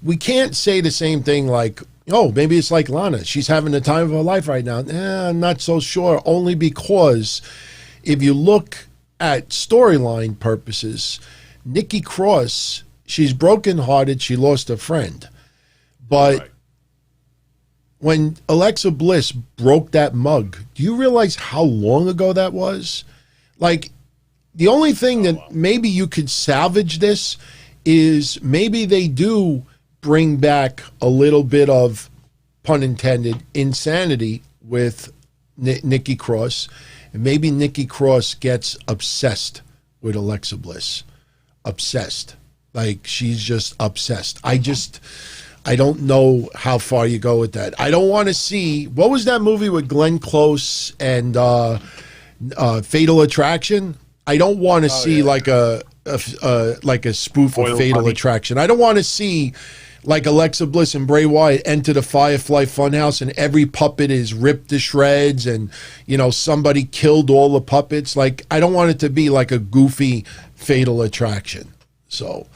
we can't say the same thing like, oh, maybe it's like Lana. She's having the time of her life right now. I'm not so sure, only because if you look at storyline purposes, Nikki Cross, she's brokenhearted. She lost a friend. But right. When Alexa Bliss broke that mug, do you realize how long ago that was? Like, the only thing that maybe you could salvage this is maybe they do bring back a little bit of, pun intended, insanity with Nikki Cross. And maybe Nikki Cross gets obsessed with Alexa Bliss. Obsessed. Like, she's just obsessed. I don't know how far you go with that. I don't want to see, what was that movie with Glenn Close and Fatal Attraction? I don't want to see like a spoof of Fatal Attraction. I don't want to see like Alexa Bliss and Bray Wyatt enter the Firefly Funhouse and every puppet is ripped to shreds and, somebody killed all the puppets. Like, I don't want it to be like a goofy Fatal Attraction. So,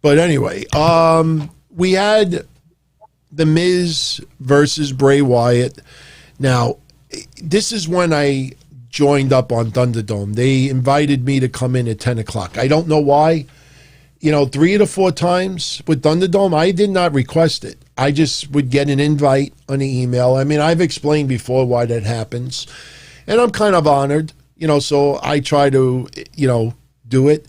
but anyway, we had The Miz versus Bray Wyatt. Now, this is when I joined up on Thunderdome. They invited me to come in at 10 o'clock. I don't know why. 3 to 4 times with Thunderdome, I did not request it. I just would get an invite on the email. I mean, I've explained before why that happens. And I'm kind of honored. so I try to, do it.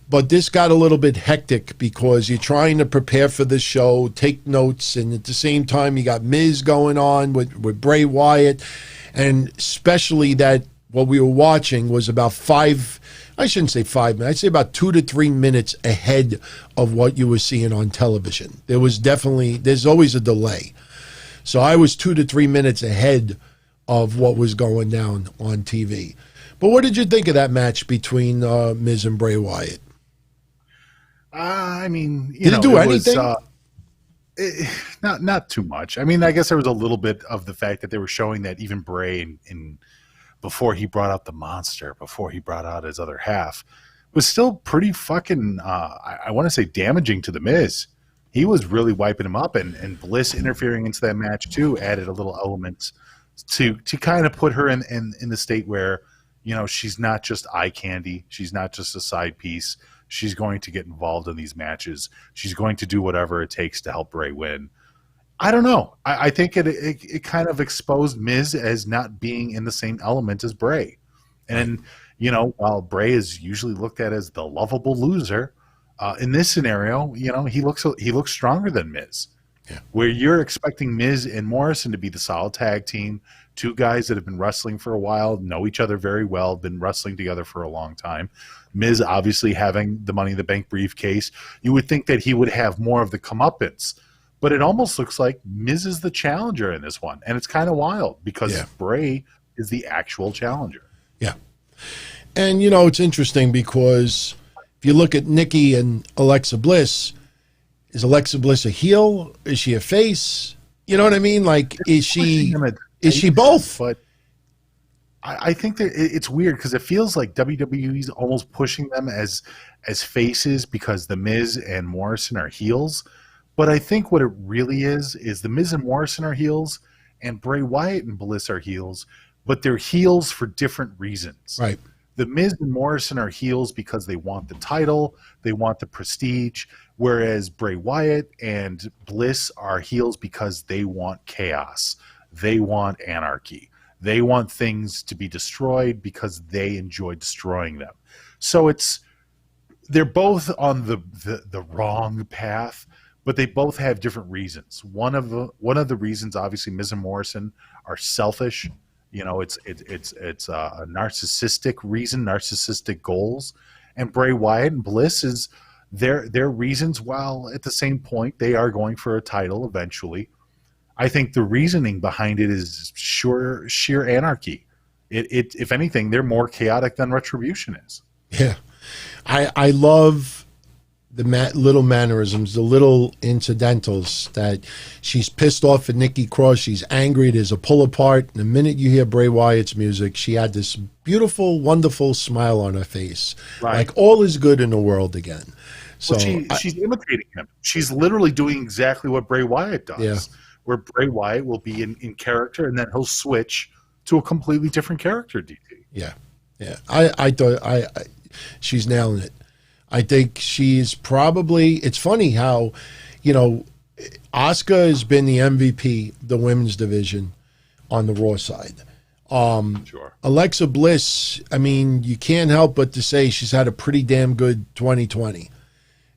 But this got a little bit hectic because you're trying to prepare for the show, take notes, and at the same time you got Miz going on with Bray Wyatt, and especially that what we were watching was about I shouldn't say 5 minutes, I'd say about 2 to 3 minutes ahead of what you were seeing on television. There's always a delay. So I was 2 to 3 minutes ahead of what was going down on TV. But what did you think of that match between Miz and Bray Wyatt? I mean, did it do anything? Not too much. I mean, I guess there was a little bit of the fact that they were showing that even Bray, in before he brought out the monster, before he brought out his other half, was still pretty fucking, I want to say, damaging to the Miz. He was really wiping him up, and Bliss interfering into that match too added a little element to kind of put her in the state where, she's not just eye candy, she's not just a side piece. She's going to get involved in these matches. She's going to do whatever it takes to help Bray win. I don't know. I think it kind of exposed Miz as not being in the same element as Bray. And, while Bray is usually looked at as the lovable loser, in this scenario, he looks stronger than Miz. Yeah. Where you're expecting Miz and Morrison to be the solid tag team, two guys that have been wrestling for a while, know each other very well, been wrestling together for a long time. Miz obviously having the Money in the Bank briefcase, you would think that he would have more of the comeuppance. But it almost looks like Miz is the challenger in this one. And it's kind of wild because Bray is the actual challenger. Yeah. And, it's interesting because if you look at Nikki and Alexa Bliss, is Alexa Bliss a heel? Is she a face? You know what I mean? Like, is she both? But I think that it's weird because it feels like WWE's almost pushing them as faces because the Miz and Morrison are heels. But I think what it really is the Miz and Morrison are heels and Bray Wyatt and Bliss are heels, but they're heels for different reasons. Right. The Miz and Morrison are heels because they want the title, they want the prestige, whereas Bray Wyatt and Bliss are heels because they want chaos. They want anarchy. They want things to be destroyed because they enjoy destroying them. So they're both on the wrong path, but they both have different reasons. One of the reasons, obviously, Miz and Morrison are selfish. It's a narcissistic reason, narcissistic goals, and Bray Wyatt and Bliss is their reasons. While at the same point, they are going for a title eventually. I think the reasoning behind it is sheer anarchy. If anything, they're more chaotic than Retribution is. Yeah, I love the little mannerisms, the little incidentals that she's pissed off at Nikki Cross. She's angry. There's a pull apart. And the minute you hear Bray Wyatt's music, she had this beautiful, wonderful smile on her face. Right. Like all is good in the world again. So she's imitating him. She's literally doing exactly what Bray Wyatt does. Yeah. Where Bray Wyatt will be in character and then he'll switch to a completely different character, DT. Yeah. Yeah. I thought she's nailing it. I think she's probably, it's funny how, Asuka has been the MVP, the women's division on the Raw side. Sure. Alexa Bliss, I mean, you can't help but to say she's had a pretty damn good 2020.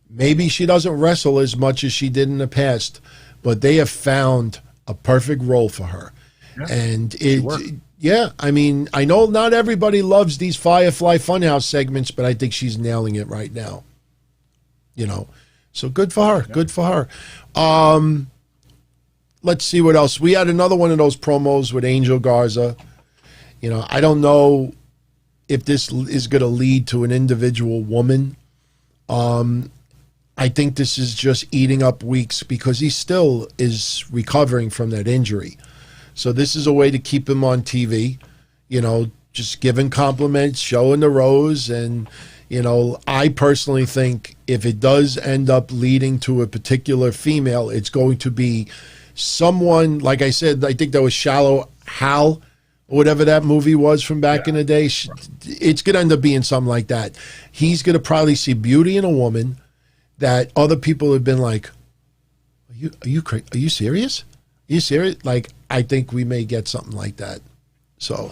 Maybe she doesn't wrestle as much as she did in the past, but they have found a perfect role for her. Yeah, and I mean, I know not everybody loves these Firefly Funhouse segments, but I think she's nailing it right now. So good for her. Yeah. Good for her. Let's see what else. We had another one of those promos with Angel Garza. I don't know if this is going to lead to an individual woman. I think this is just eating up weeks because he still is recovering from that injury. So this is a way to keep him on TV, just giving compliments, showing the rose. And, I personally think if it does end up leading to a particular female, it's going to be someone, like I said, I think that was Shallow Hal, or whatever that movie was from back in the day. It's going to end up being something like that. He's going to probably see beauty in a woman that other people have been like, are you serious? Are you serious? Like, I think we may get something like that. So,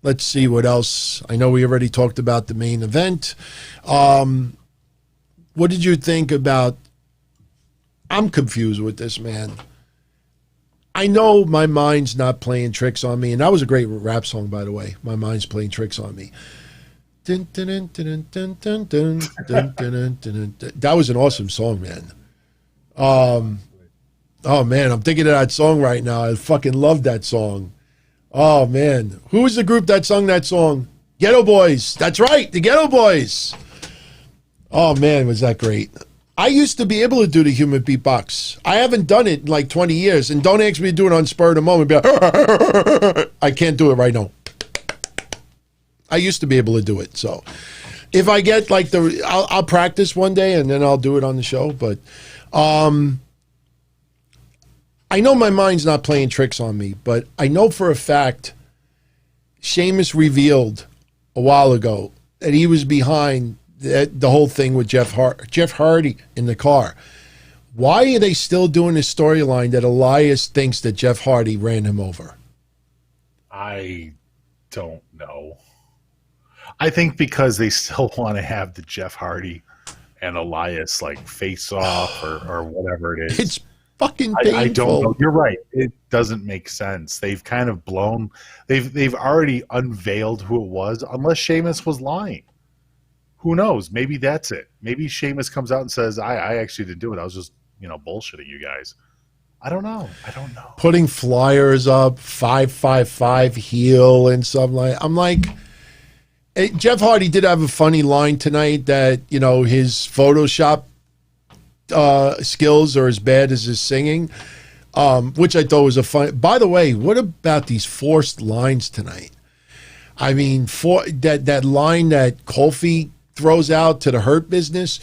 Let's see what else. I know we already talked about the main event. What did you think about... I'm confused with this, man. I know My Mind's Not Playing Tricks on Me, and that was a great rap song, by the way. My Mind's Playing Tricks on Me. That was an awesome song, man. Oh, man, I'm thinking of that song right now. I fucking love that song. Oh, man. Who was the group that sung that song? Ghetto Boys. That's right, the Ghetto Boys. Oh, man, was that great. I used to be able to do the human beatbox. I haven't done it in like 20 years, and don't ask me to do it on spur of the moment. Be like, I can't do it right now. I used to be able to do it, so if I get like I'll practice one day and then I'll do it on the show. But I know My Mind's Not Playing Tricks on Me, but I know for a fact Sheamus revealed a while ago that he was behind the whole thing with Jeff Hardy in the car. Why are they still doing this storyline that Elias thinks that Jeff Hardy ran him over? I don't know. I think because they still want to have the Jeff Hardy and Elias like face off or whatever it is. It's fucking painful. I don't know. You're right. It doesn't make sense. They've kind of blown. They've already unveiled who it was, unless Sheamus was lying. Who knows? Maybe that's it. Maybe Sheamus comes out and says, I actually didn't do it. I was just, bullshitting you guys. I don't know. Putting flyers up, 555 heel and something like. I'm like, Jeff Hardy did have a funny line tonight that, his Photoshop skills are as bad as his singing, which I thought was a fun. By the way, what about these forced lines tonight? I mean, for that line that Kofi throws out to the Hurt Business,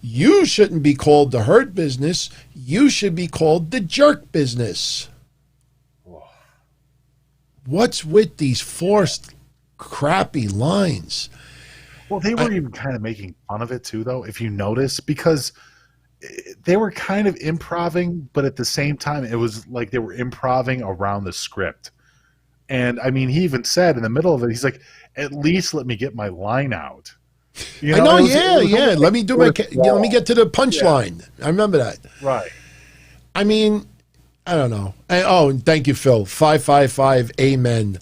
you shouldn't be called the Hurt Business. You should be called the Jerk Business. What's with these forced crappy lines? Well, they were even kind of making fun of it too, though, if you notice, because they were kind of improvising, but at the same time, it was like they were improvising around the script. And I mean, he even said in the middle of it, he's like, "At least let me get my line out." I know, yeah. Let me get to the punchline. I remember that. Right. I mean, I don't know. And thank you, Phil. 555. Amen.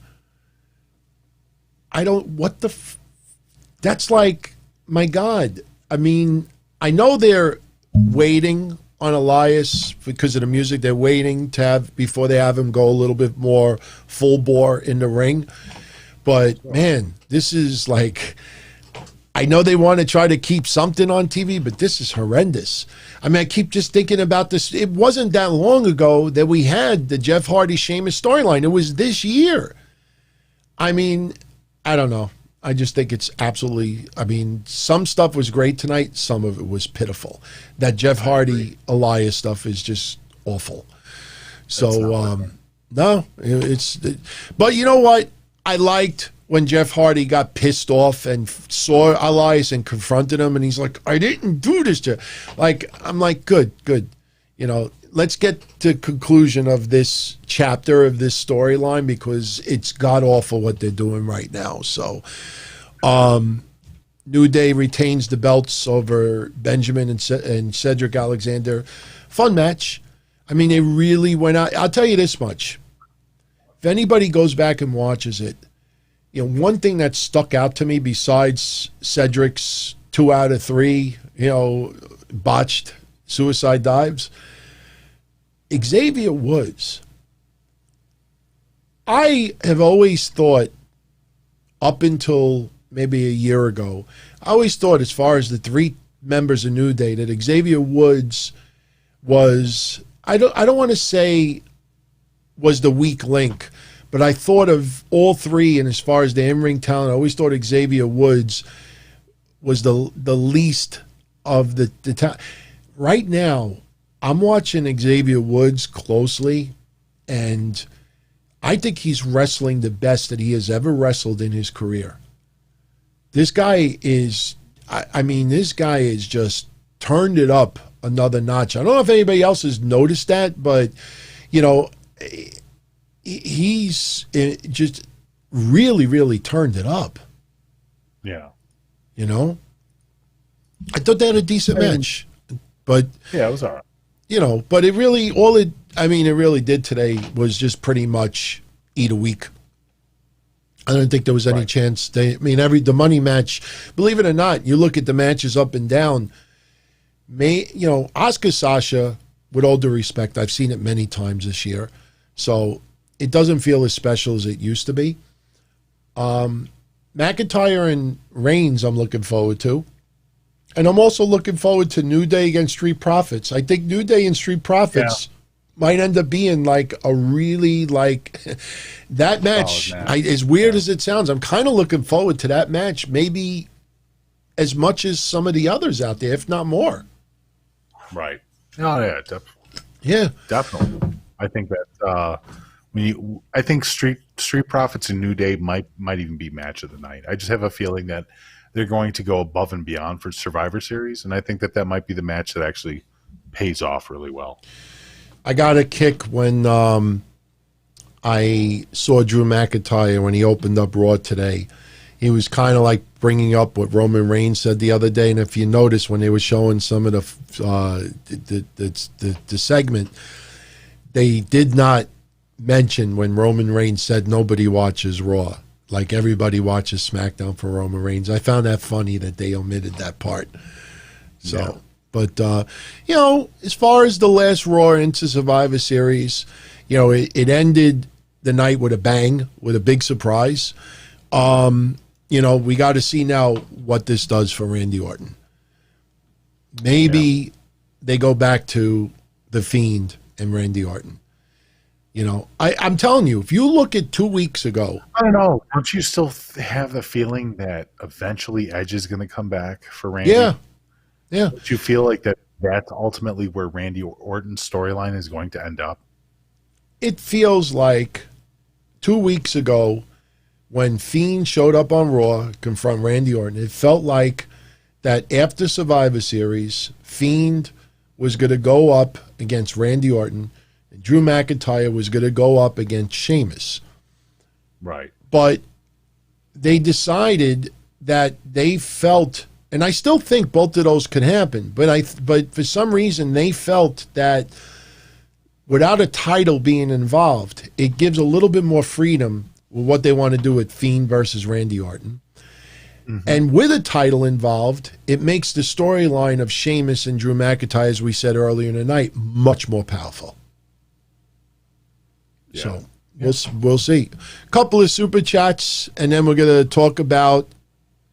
That's like, my God. I mean, I know they're waiting on Elias because of the music. They're waiting to have, before they have him go a little bit more full bore in the ring. But man, this is like, I know they want to try to keep something on TV, but this is horrendous. I mean, I keep just thinking about this. It wasn't that long ago that we had the Jeff Hardy Sheamus storyline. It was this year. I mean, I don't know. I just think it's absolutely, I mean, some stuff was great tonight. Some of it was pitiful. That Jeff Hardy Elias stuff is just awful. So, no, but you know what? I liked when Jeff Hardy got pissed off and saw Elias and confronted him, and he's like, I didn't do this to, like, I'm like, good. Let's get to conclusion of this chapter of this storyline, because it's god awful what they're doing right now. So, New Day retains the belts over Benjamin and Cedric Alexander. Fun match. I mean, they really went out. I'll tell you this much. If anybody goes back and watches it, one thing that stuck out to me besides Cedric's 2 out of 3, botched suicide dives, Xavier Woods. I have always thought, up until maybe a year ago, I always thought, as far as the 3 members of New Day, that Xavier Woods was, I don't want to say was the weak link, but I thought of all 3, and as far as the in-ring talent, I always thought Xavier Woods was the least of the talent. Right now, I'm watching Xavier Woods closely, and I think he's wrestling the best that he has ever wrestled in his career. This guy is, this guy is just turned it up another notch. I don't know if anybody else has noticed that, but, he's just, really, really turned it up. Yeah. You know? I thought they had a decent match. But yeah, it was all right. You know, but it really it really did today was just pretty much eat a week. I don't think there was any chance. The money match, believe it or not, you look at the matches up and down, Asuka Sasha, with all due respect, I've seen it many times this year, so it doesn't feel as special as it used to be. McIntyre and Reigns I'm looking forward to. And I'm also looking forward to New Day against Street Profits. I think New Day and Street Profits might end up being like a really that match. As weird as it sounds, I'm kind of looking forward to that match, maybe as much as some of the others out there, if not more. Right. Oh yeah, definitely. Yeah, definitely. I think that I think Street Profits and New Day might even be match of the night. I just have a feeling that they're going to go above and beyond for Survivor Series, and I think that might be the match that actually pays off really well. I got a kick when I saw Drew McIntyre when he opened up Raw today. He was kind of like bringing up what Roman Reigns said the other day, and if you notice when they were showing some of the segment, they did not mention when Roman Reigns said nobody watches Raw. Like everybody watches SmackDown for Roman Reigns. I found that funny that they omitted that part. So, but, as far as the last Raw into Survivor Series, it ended the night with a bang, with a big surprise. We got to see now what this does for Randy Orton. Maybe they go back to The Fiend and Randy Orton. I'm telling you, if you look at 2 weeks ago. I don't know. Don't you still have the feeling that eventually Edge is going to come back for Randy? Yeah. Do you feel like that's ultimately where Randy Orton's storyline is going to end up? It feels like 2 weeks ago when Fiend showed up on Raw, confront Randy Orton, it felt like that after Survivor Series, Fiend was going to go up against Randy Orton. Drew McIntyre was going to go up against Sheamus. Right. But they decided that they felt, and I still think both of those could happen, but for some reason they felt that without a title being involved, it gives a little bit more freedom with what they want to do with Fiend versus Randy Orton. Mm-hmm. And with a title involved, it makes the storyline of Sheamus and Drew McIntyre, as we said earlier in the night, much more powerful. Yeah. So we'll see. A couple of super chats, and then we're going to talk about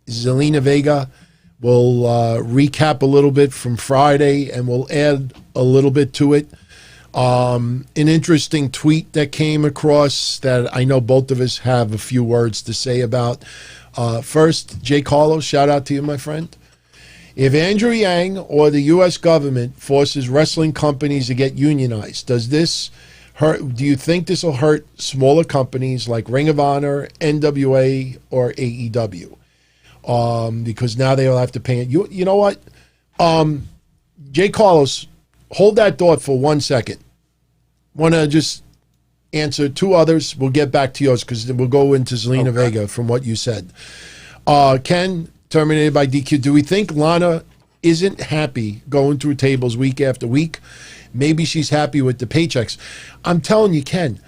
Zelina Vega. We'll recap a little bit from Friday, and we'll add a little bit to it. An interesting tweet that came across that I know both of us have a few words to say about. First, Jay Carlos, shout out to you, my friend. If Andrew Yang or the U.S. government forces wrestling companies to get unionized, does this hurt? Do you think this will hurt smaller companies like Ring of Honor, NWA, or AEW? Because now they will have to pay it. You know what? Jay Carlos, hold that thought for 1 second. Want to just answer two others. We'll get back to yours because we'll go into Zelina Vega from what you said. Ken, terminated by DQ. Do we think Lana isn't happy going through tables week after week? Maybe she's happy with the paychecks. I'm telling you, Ken,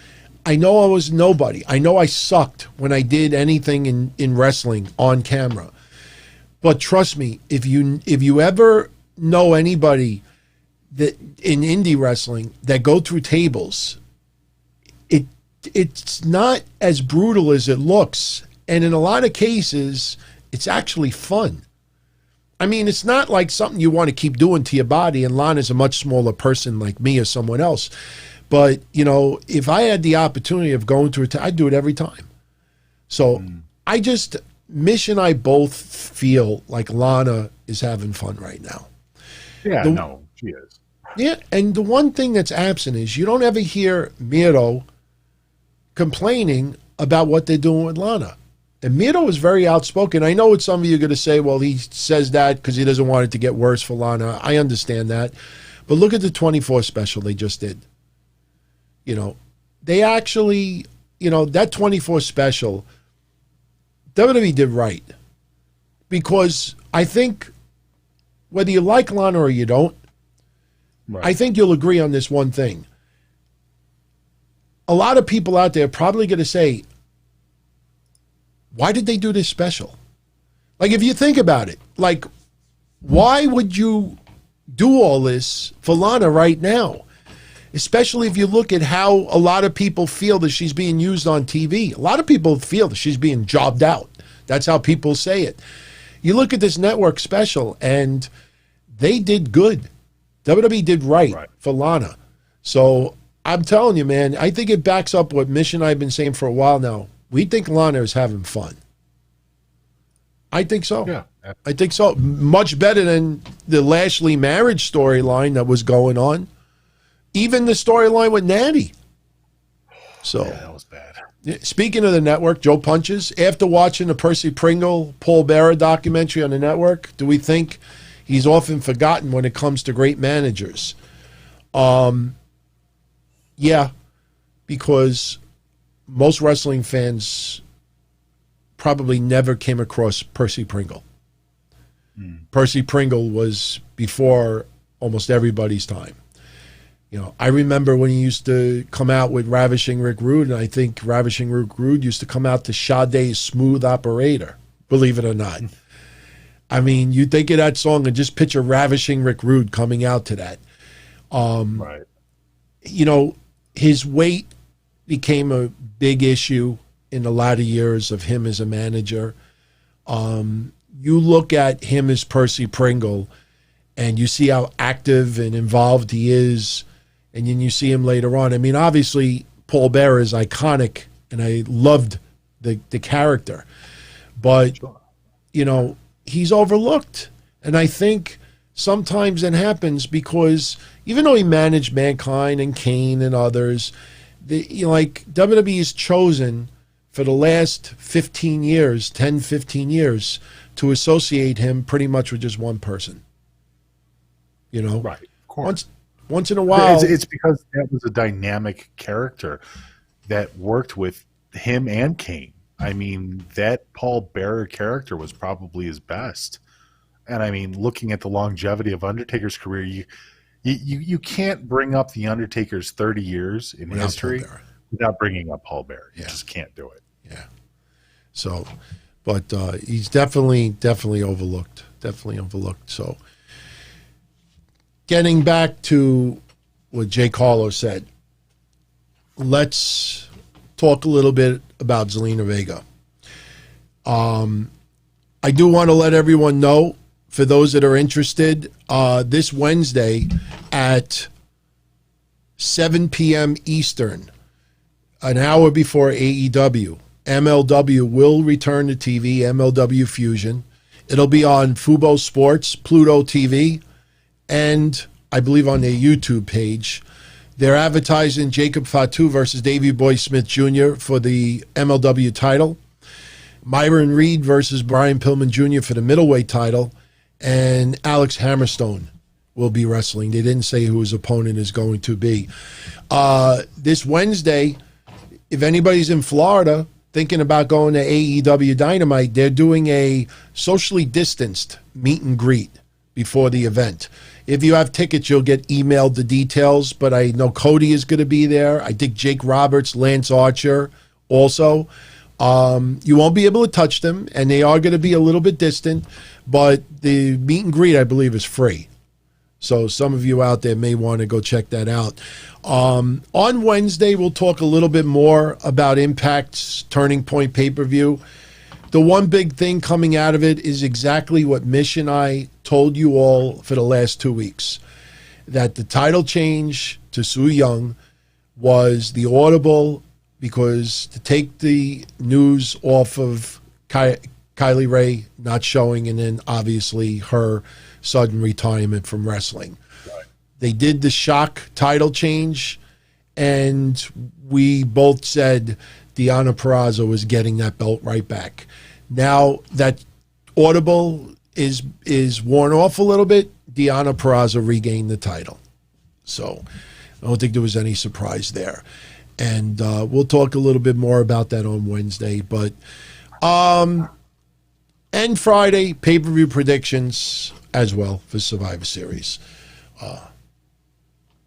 I know I was nobody. I know I sucked when I did anything in wrestling on camera. But trust me, if you ever know anybody that in indie wrestling that go through tables, it's not as brutal as it looks. And in a lot of cases, it's actually fun. I mean, it's not like something you want to keep doing to your body, and Lana's a much smaller person like me or someone else. But, if I had the opportunity of going through it, I'd do it every time. So Mish and I both feel like Lana is having fun right now. Yeah, she is. Yeah, and the one thing that's absent is you don't ever hear Miro complaining about what they're doing with Lana. And Miro is very outspoken. I know what some of you are going to say, well, he says that because he doesn't want it to get worse for Lana. I understand that. But look at the 24 special they just did. They actually, that 24 special WWE did right. Because I think whether you like Lana or you don't, right, I think you'll agree on this one thing. A lot of people out there are probably going to say, why did they do this special? Like, if you think about it, like, why would you do all this for Lana right now? Especially if you look at how a lot of people feel that she's being used on TV. A lot of people feel that she's being jobbed out. That's how people say it. You look at this network special, and they did good. WWE did right for Lana. So I'm telling you, man, I think it backs up what Mish and I have been saying for a while now. We think Lana is having fun. I think so. Yeah. I think so. Much better than the Lashley marriage storyline that was going on. Even the storyline with Natty. So yeah, that was bad. Speaking of the network, Joe Punches, after watching the Percy Pringle, Paul Bearer documentary on the network, do we think he's often forgotten when it comes to great managers? Yeah, because most wrestling fans probably never came across Percy Pringle. Percy Pringle was before almost everybody's time. You know, I remember when he used to come out with Ravishing Rick Rude, and I think Ravishing Rick Rude used to come out to Sade's Smooth Operator, believe it or not. I mean, you think of that song and just picture Ravishing Rick Rude coming out to that. Right. You know, his weight became a big issue in the latter years of him as a manager. You look at him as Percy Pringle, and you see how active and involved he is, and then you see him later on. I mean, obviously, Paul Bearer is iconic, and I loved the character. But, you know, he's overlooked. And I think sometimes it happens because even though he managed Mankind and Kane and others, like WWE has chosen for the last 15 years, 10, 15 years, to associate him pretty much with just one person. You know? Right, of course. Once in a while. It's because that was a dynamic character that worked with him and Kane. I mean, that Paul Bearer character was probably his best. And I mean, looking at the longevity of Undertaker's career, you can't bring up the Undertaker's 30 years in history without bringing up Paul Bearer. You just can't do it. Yeah. So, but he's definitely overlooked. Definitely overlooked. So, getting back to what Jay Carlo said, let's talk a little bit about Zelina Vega. I do want to let everyone know, for those that are interested, this Wednesday at 7 p.m. Eastern, an hour before AEW, MLW will return to TV, MLW Fusion. It'll be on Fubo Sports, Pluto TV, and I believe on their YouTube page. They're advertising Jacob Fatu versus Davey Boy Smith Jr. for the MLW title, Myron Reed versus Brian Pillman Jr. for the middleweight title, and Alex Hammerstone will be wrestling. They didn't say who his opponent is going to be. This Wednesday, if anybody's in Florida thinking about going to AEW Dynamite, they're doing a socially distanced meet and greet before the event. If you have tickets, you'll get emailed the details, but I know Cody is going to be there. I think Jake Roberts, Lance Archer also. You won't be able to touch them, and they are going to be a little bit distant, but the meet and greet, I believe, is free. So some of you out there may want to go check that out. On Wednesday, we'll talk a little bit more about Impact's Turning Point pay-per-view. The one big thing coming out of it is exactly what Mish and I told you all for the last 2 weeks, that the title change to Su Yung was the audible, because to take the news off of Kylie Ray not showing, and then obviously her sudden retirement from wrestling. Right. They did the shock title change, and we both said Deonna Purrazzo was getting that belt right back. Now that audible is worn off a little bit, Deonna Purrazzo regained the title. So I don't think there was any surprise there. And we'll talk a little bit more about that on Wednesday. But And Friday, pay-per-view predictions as well for Survivor Series.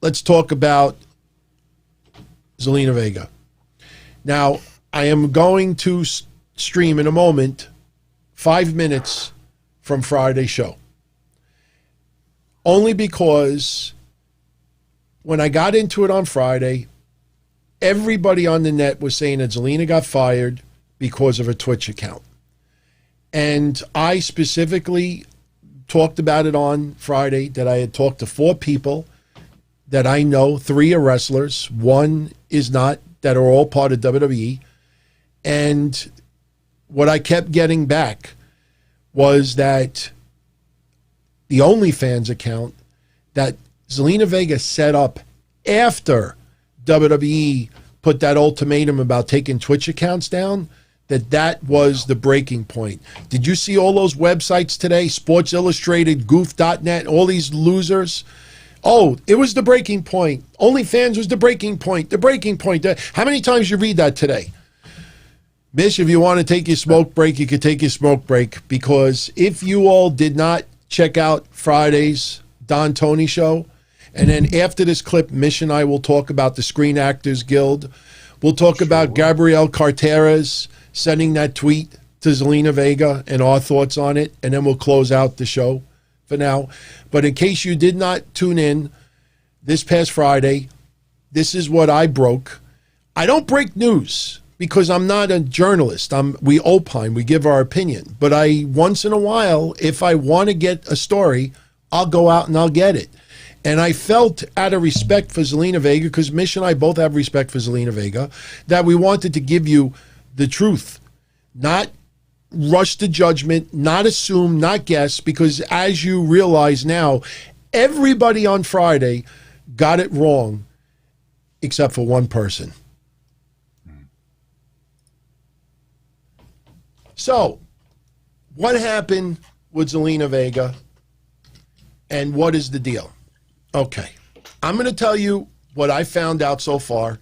Let's talk about Zelina Vega. Now, I am going to stream in a moment 5 minutes from Friday's show. Only because when I got into it on Friday, everybody on the net was saying that Zelina got fired because of a Twitch account. And I specifically talked about it on Friday, that I had talked to 4 people that I know. 3 are wrestlers. 1 is not, that are all part of WWE. And what I kept getting back was that the OnlyFans account that Zelina Vega set up after WWE put that ultimatum about taking Twitch accounts down, that was the breaking point. Did you see all those websites today? Sports Illustrated, Goof.net, all these losers. Oh, it was the breaking point. OnlyFans was the breaking point. The breaking point. How many times you read that today? Mish, if you want to take your smoke break, you could take your smoke break, because if you all did not check out Friday's Don Tony show, and then after this clip, Mish and I will talk about the Screen Actors Guild. We'll talk about Gabrielle Carteris sending that tweet to Zelina Vega and our thoughts on it, and then we'll close out the show for now. But in case you did not tune in this past Friday, this is what I broke. I don't break news because I'm not a journalist. We opine, we give our opinion. But once in a while, if I want to get a story, I'll go out and I'll get it. And I felt, out of respect for Zelina Vega, because Mish and I both have respect for Zelina Vega, that we wanted to give you the truth, not rush to judgment, not assume, not guess, because as you realize now, everybody on Friday got it wrong except for one person. So, what happened with Zelina Vega, and what is the deal? Okay, I'm going to tell you what I found out so far.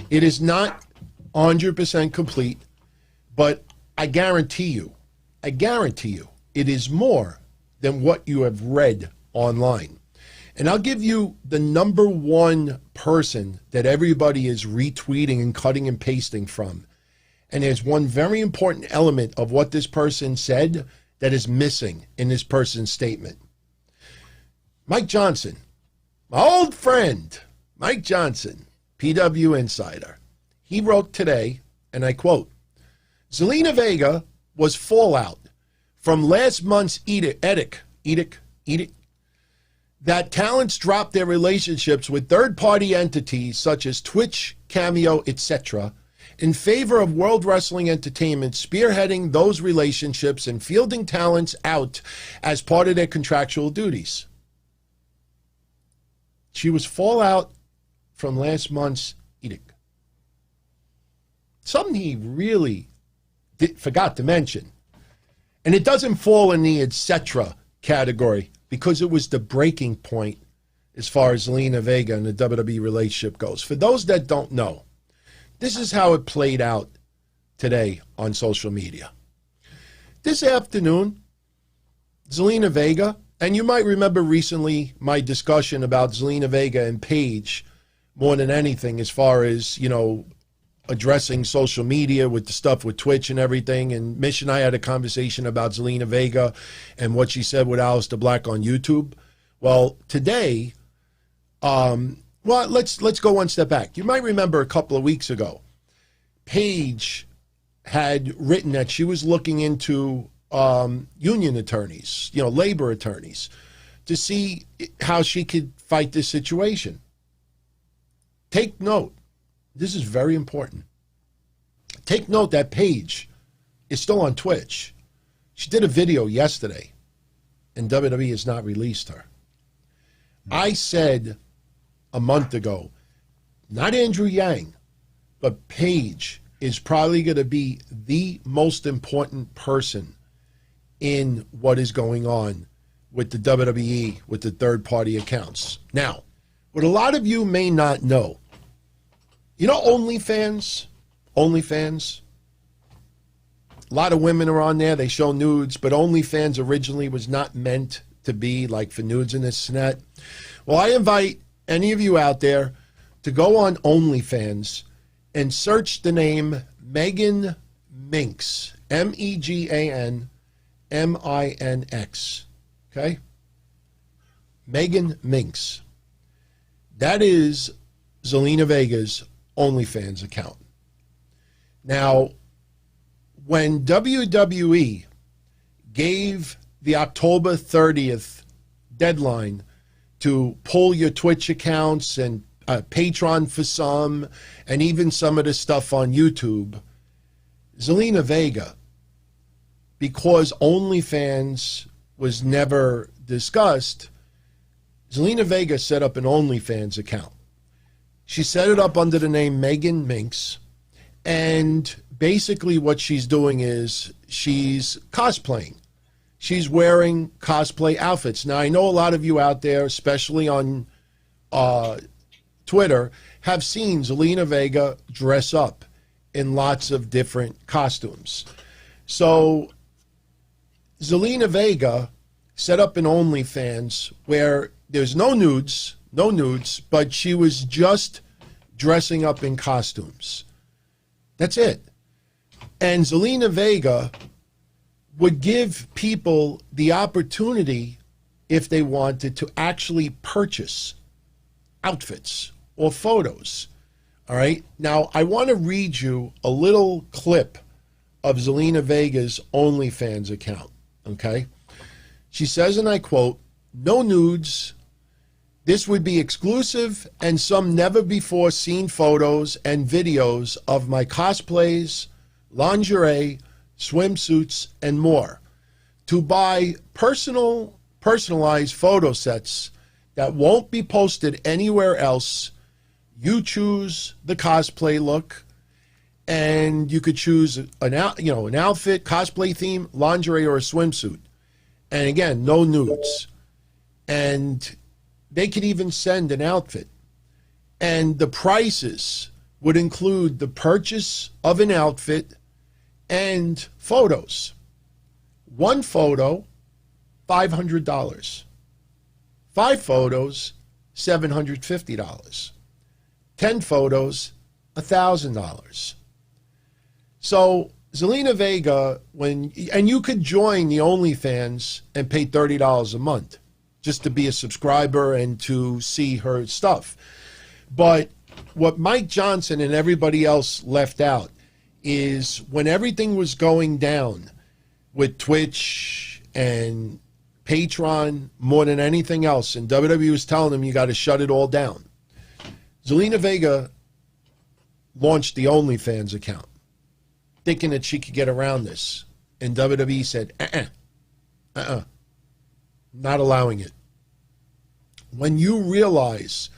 It is not 100% complete, but I guarantee you, it is more than what you have read online. And I'll give you the number 1 person that everybody is retweeting and cutting and pasting from. And there's one very important element of what this person said that is missing in this person's statement. Mike Johnson, my old friend, Mike Johnson, PW Insider, he wrote today, and I quote, Zelina Vega was fallout from last month's edict that talents dropped their relationships with third-party entities such as Twitch, Cameo, etc., in favor of World Wrestling Entertainment spearheading those relationships and fielding talents out as part of their contractual duties. She was fallout from last month's edict. Something he really forgot to mention. And it doesn't fall in the etc. category because it was the breaking point as far as Zelina Vega and the WWE relationship goes. For those that don't know, this is how it played out today on social media. This afternoon, Zelina Vega, and you might remember recently my discussion about Zelina Vega and Paige more than anything as far as, addressing social media with the stuff with Twitch and everything. And Mish and I had a conversation about Zelina Vega and what she said with Aleister Black on YouTube. Well, today, let's go one step back. You might remember a couple of weeks ago, Paige had written that she was looking into union attorneys, labor attorneys, to see how she could fight this situation. Take note. This is very important. Take note that Paige is still on Twitch. She did a video yesterday, and WWE has not released her. I said a month ago, not Andrew Yang, but Paige is probably going to be the most important person in what is going on with the WWE, with the third-party accounts. Now, what a lot of you may not know, OnlyFans, A lot of women are on there. They show nudes, but OnlyFans originally was not meant to be like for nudes and this and that. Well, I invite any of you out there to go on OnlyFans and search the name Megan Minx, MEGANMINX. Okay? Megan Minx. That is Zelina Vega's OnlyFans account. Now, when WWE gave the October 30th deadline to pull your Twitch accounts and Patreon for some, and even some of the stuff on YouTube, Zelina Vega, because OnlyFans was never discussed, Zelina Vega set up an OnlyFans account. She set it up under the name Megan Minx, and basically what she's doing is she's cosplaying. She's wearing cosplay outfits. Now, I know a lot of you out there, especially on Twitter, have seen Zelina Vega dress up in lots of different costumes. So Zelina Vega set up an OnlyFans where there's no nudes, but she was just dressing up in costumes. That's it. And Zelina Vega would give people the opportunity, if they wanted, to actually purchase outfits or photos. All right. Now, I want to read you a little clip of Zelina Vega's OnlyFans account. Okay. She says, and I quote, "No nudes. This would be exclusive and some never before seen photos and videos of my cosplays, lingerie, swimsuits, and more. To buy personalized photo sets that won't be posted anywhere else, you choose the cosplay look, and you could choose an outfit, cosplay theme, lingerie, or a swimsuit. And again, no nudes. And they could even send an outfit. And the prices would include the purchase of an outfit and photos. One photo, $500. 5 photos, $750. 10 photos, $1,000. So Zelina Vega, and you could join the OnlyFans and pay $30 a month just to be a subscriber and to see her stuff. But what Mike Johnson and everybody else left out is when everything was going down with Twitch and Patreon more than anything else, and WWE was telling them you got to shut it all down, Zelina Vega launched the OnlyFans account, thinking that she could get around this. And WWE said, not allowing it. When you realize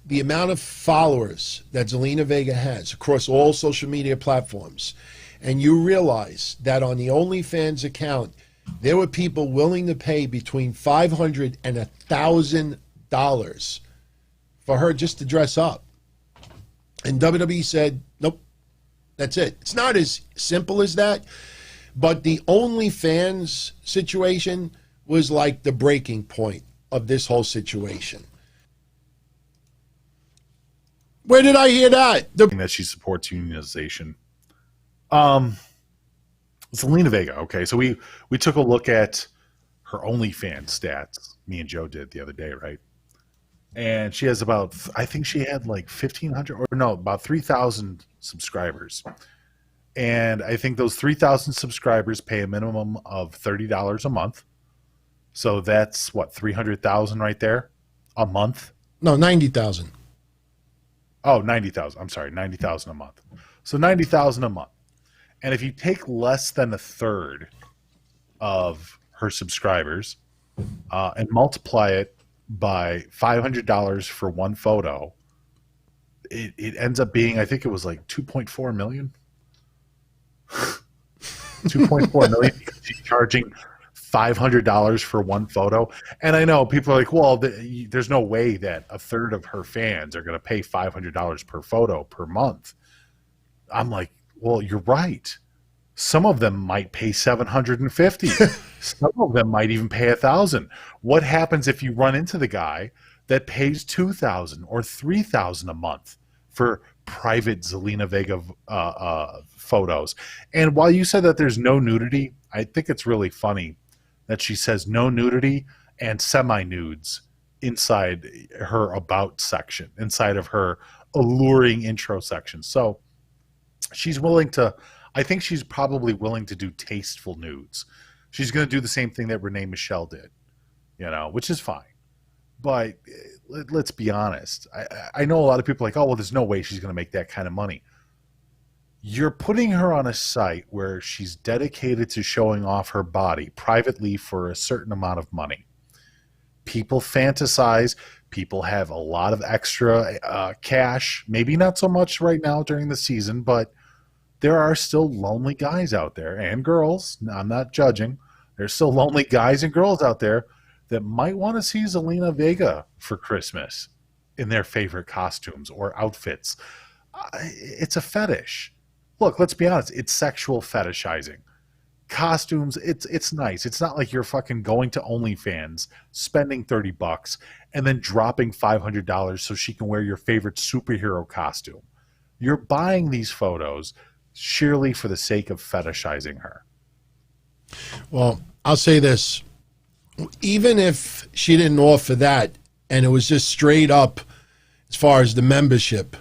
the amount of followers that Zelina Vega has across all social media platforms, and you realize that on the OnlyFans account, there were people willing to pay between $500 and $1,000 for her just to dress up. And WWE said, nope, that's it. It's not as simple as that, but the OnlyFans situation was like the breaking point of this whole situation. Where did I hear that? That she supports unionization. Zelina Vega. Okay, so we took a look at her OnlyFans stats. Me and Joe did the other day, right? And she has about, I think she had like 1,500 or no, about 3,000 subscribers. And I think those 3,000 subscribers pay a minimum of $30 a month. So that's what, 300,000 right there a month? No, 90,000. Oh, 90,000. I'm sorry, 90,000 a month. So 90,000 a month. And if you take less than a third of her subscribers and multiply it by $500 for one photo, it ends up being, I think it was like 2.4 million. 2.4 million because she's charging $500 for one photo. And I know people are like, well, there's no way that a third of her fans are going to pay $500 per photo per month. I'm like, well, you're right. Some of them might pay $750. Some of them might even pay $1,000. What happens if you run into the guy that pays $2,000 or $3,000 a month for private Zelina Vega photos? And while you said that there's no nudity, I think it's really funny that she says no nudity and semi-nudes inside her about section, inside of her alluring intro section. So she's willing to, I think she's probably willing to do tasteful nudes. She's going to do the same thing that Renee Michelle did, which is fine. But let's be honest. I know a lot of people are like, oh, well, there's no way she's going to make that kind of money. You're putting her on a site where she's dedicated to showing off her body privately for a certain amount of money. People fantasize. People have a lot of extra cash. Maybe not so much right now during the season, but there are still lonely guys out there and girls. I'm not judging. There's still lonely guys and girls out there that might want to see Zelina Vega for Christmas in their favorite costumes or outfits. It's a fetish. Look, let's be honest. It's sexual fetishizing. Costumes, it's nice. It's not like you're fucking going to OnlyFans, spending $30 and then dropping $500 so she can wear your favorite superhero costume. You're buying these photos sheerly for the sake of fetishizing her. Well, I'll say this. Even if she didn't offer that and it was just straight up as far as the membership,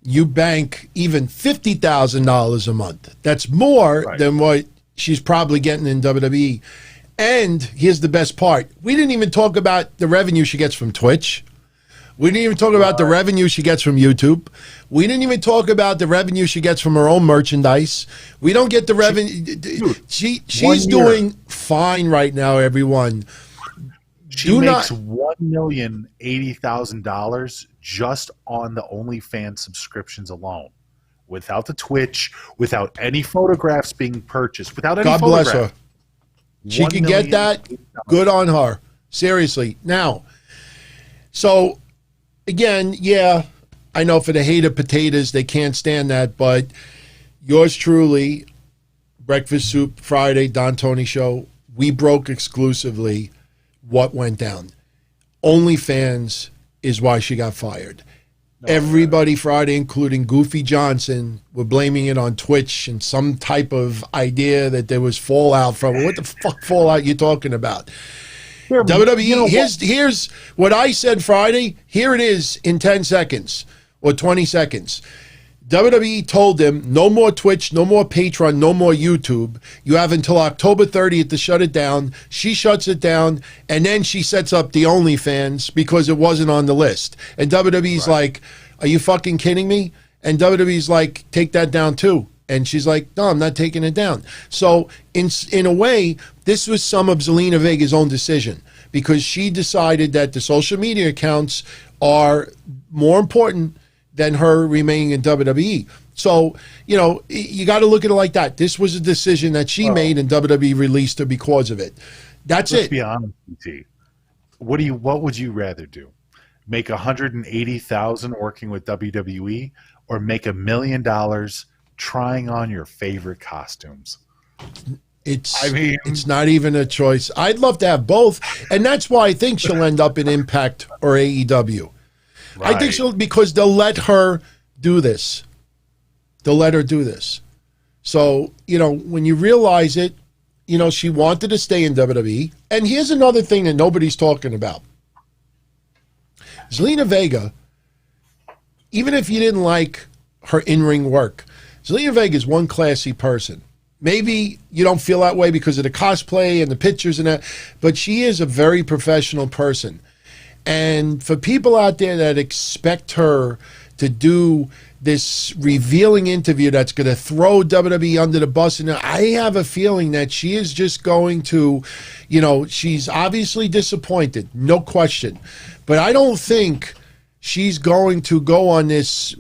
you bank even $50,000 a month. That's more than what she's probably getting in WWE. And here's the best part. We didn't even talk about the revenue she gets from Twitch. We didn't even talk about the revenue she gets from YouTube. We didn't even talk about the revenue she gets from her own merchandise. We don't get the revenue. She's doing fine right now, everyone. She makes $1,080,000 just on the OnlyFans subscriptions alone. Without the Twitch, without any photographs being purchased, without any God bless her. She can get that. Good on her. Seriously. Now, so again, yeah, I know for the hater potatoes, they can't stand that, but yours truly, Breakfast Soup Friday, Don Tony Show, we broke exclusively what went down. OnlyFans is why she got fired. Everybody Friday, including Goofy Johnson, were blaming it on Twitch and some type of idea that there was fallout from it. What the fuck fallout you talking about? WWE, here's what I said Friday. Here it is in 10 seconds or 20 seconds. WWE told them no more Twitch, no more Patreon, no more YouTube. You have until October 30th to shut it down. She shuts it down, and then she sets up the OnlyFans because it wasn't on the list. And WWE's like, are you fucking kidding me? And WWE's like, take that down too. And she's like, no, I'm not taking it down. So in a way, this was some of Zelina Vega's own decision because she decided that the social media accounts are more important than her remaining in WWE. So, you got to look at it like that. This was a decision that she made and WWE released her because of it. Let's be honest, T. What would you rather do? Make $180,000 working with WWE or make $1 million trying on your favorite costumes? It's not even a choice. I'd love to have both. And that's why I think she'll end up in Impact or AEW. Right. I think because they'll let her do this. They'll let her do this. So, when you realize it, she wanted to stay in WWE. And here's another thing that nobody's talking about. Zelina Vega, even if you didn't like her in-ring work, Zelina Vega is one classy person. Maybe you don't feel that way because of the cosplay and the pictures and that, but she is a very professional person. And for people out there that expect her to do this revealing interview that's going to throw WWE under the bus, and I have a feeling that she is just going to, she's obviously disappointed, no question. But I don't think she's going to go on this,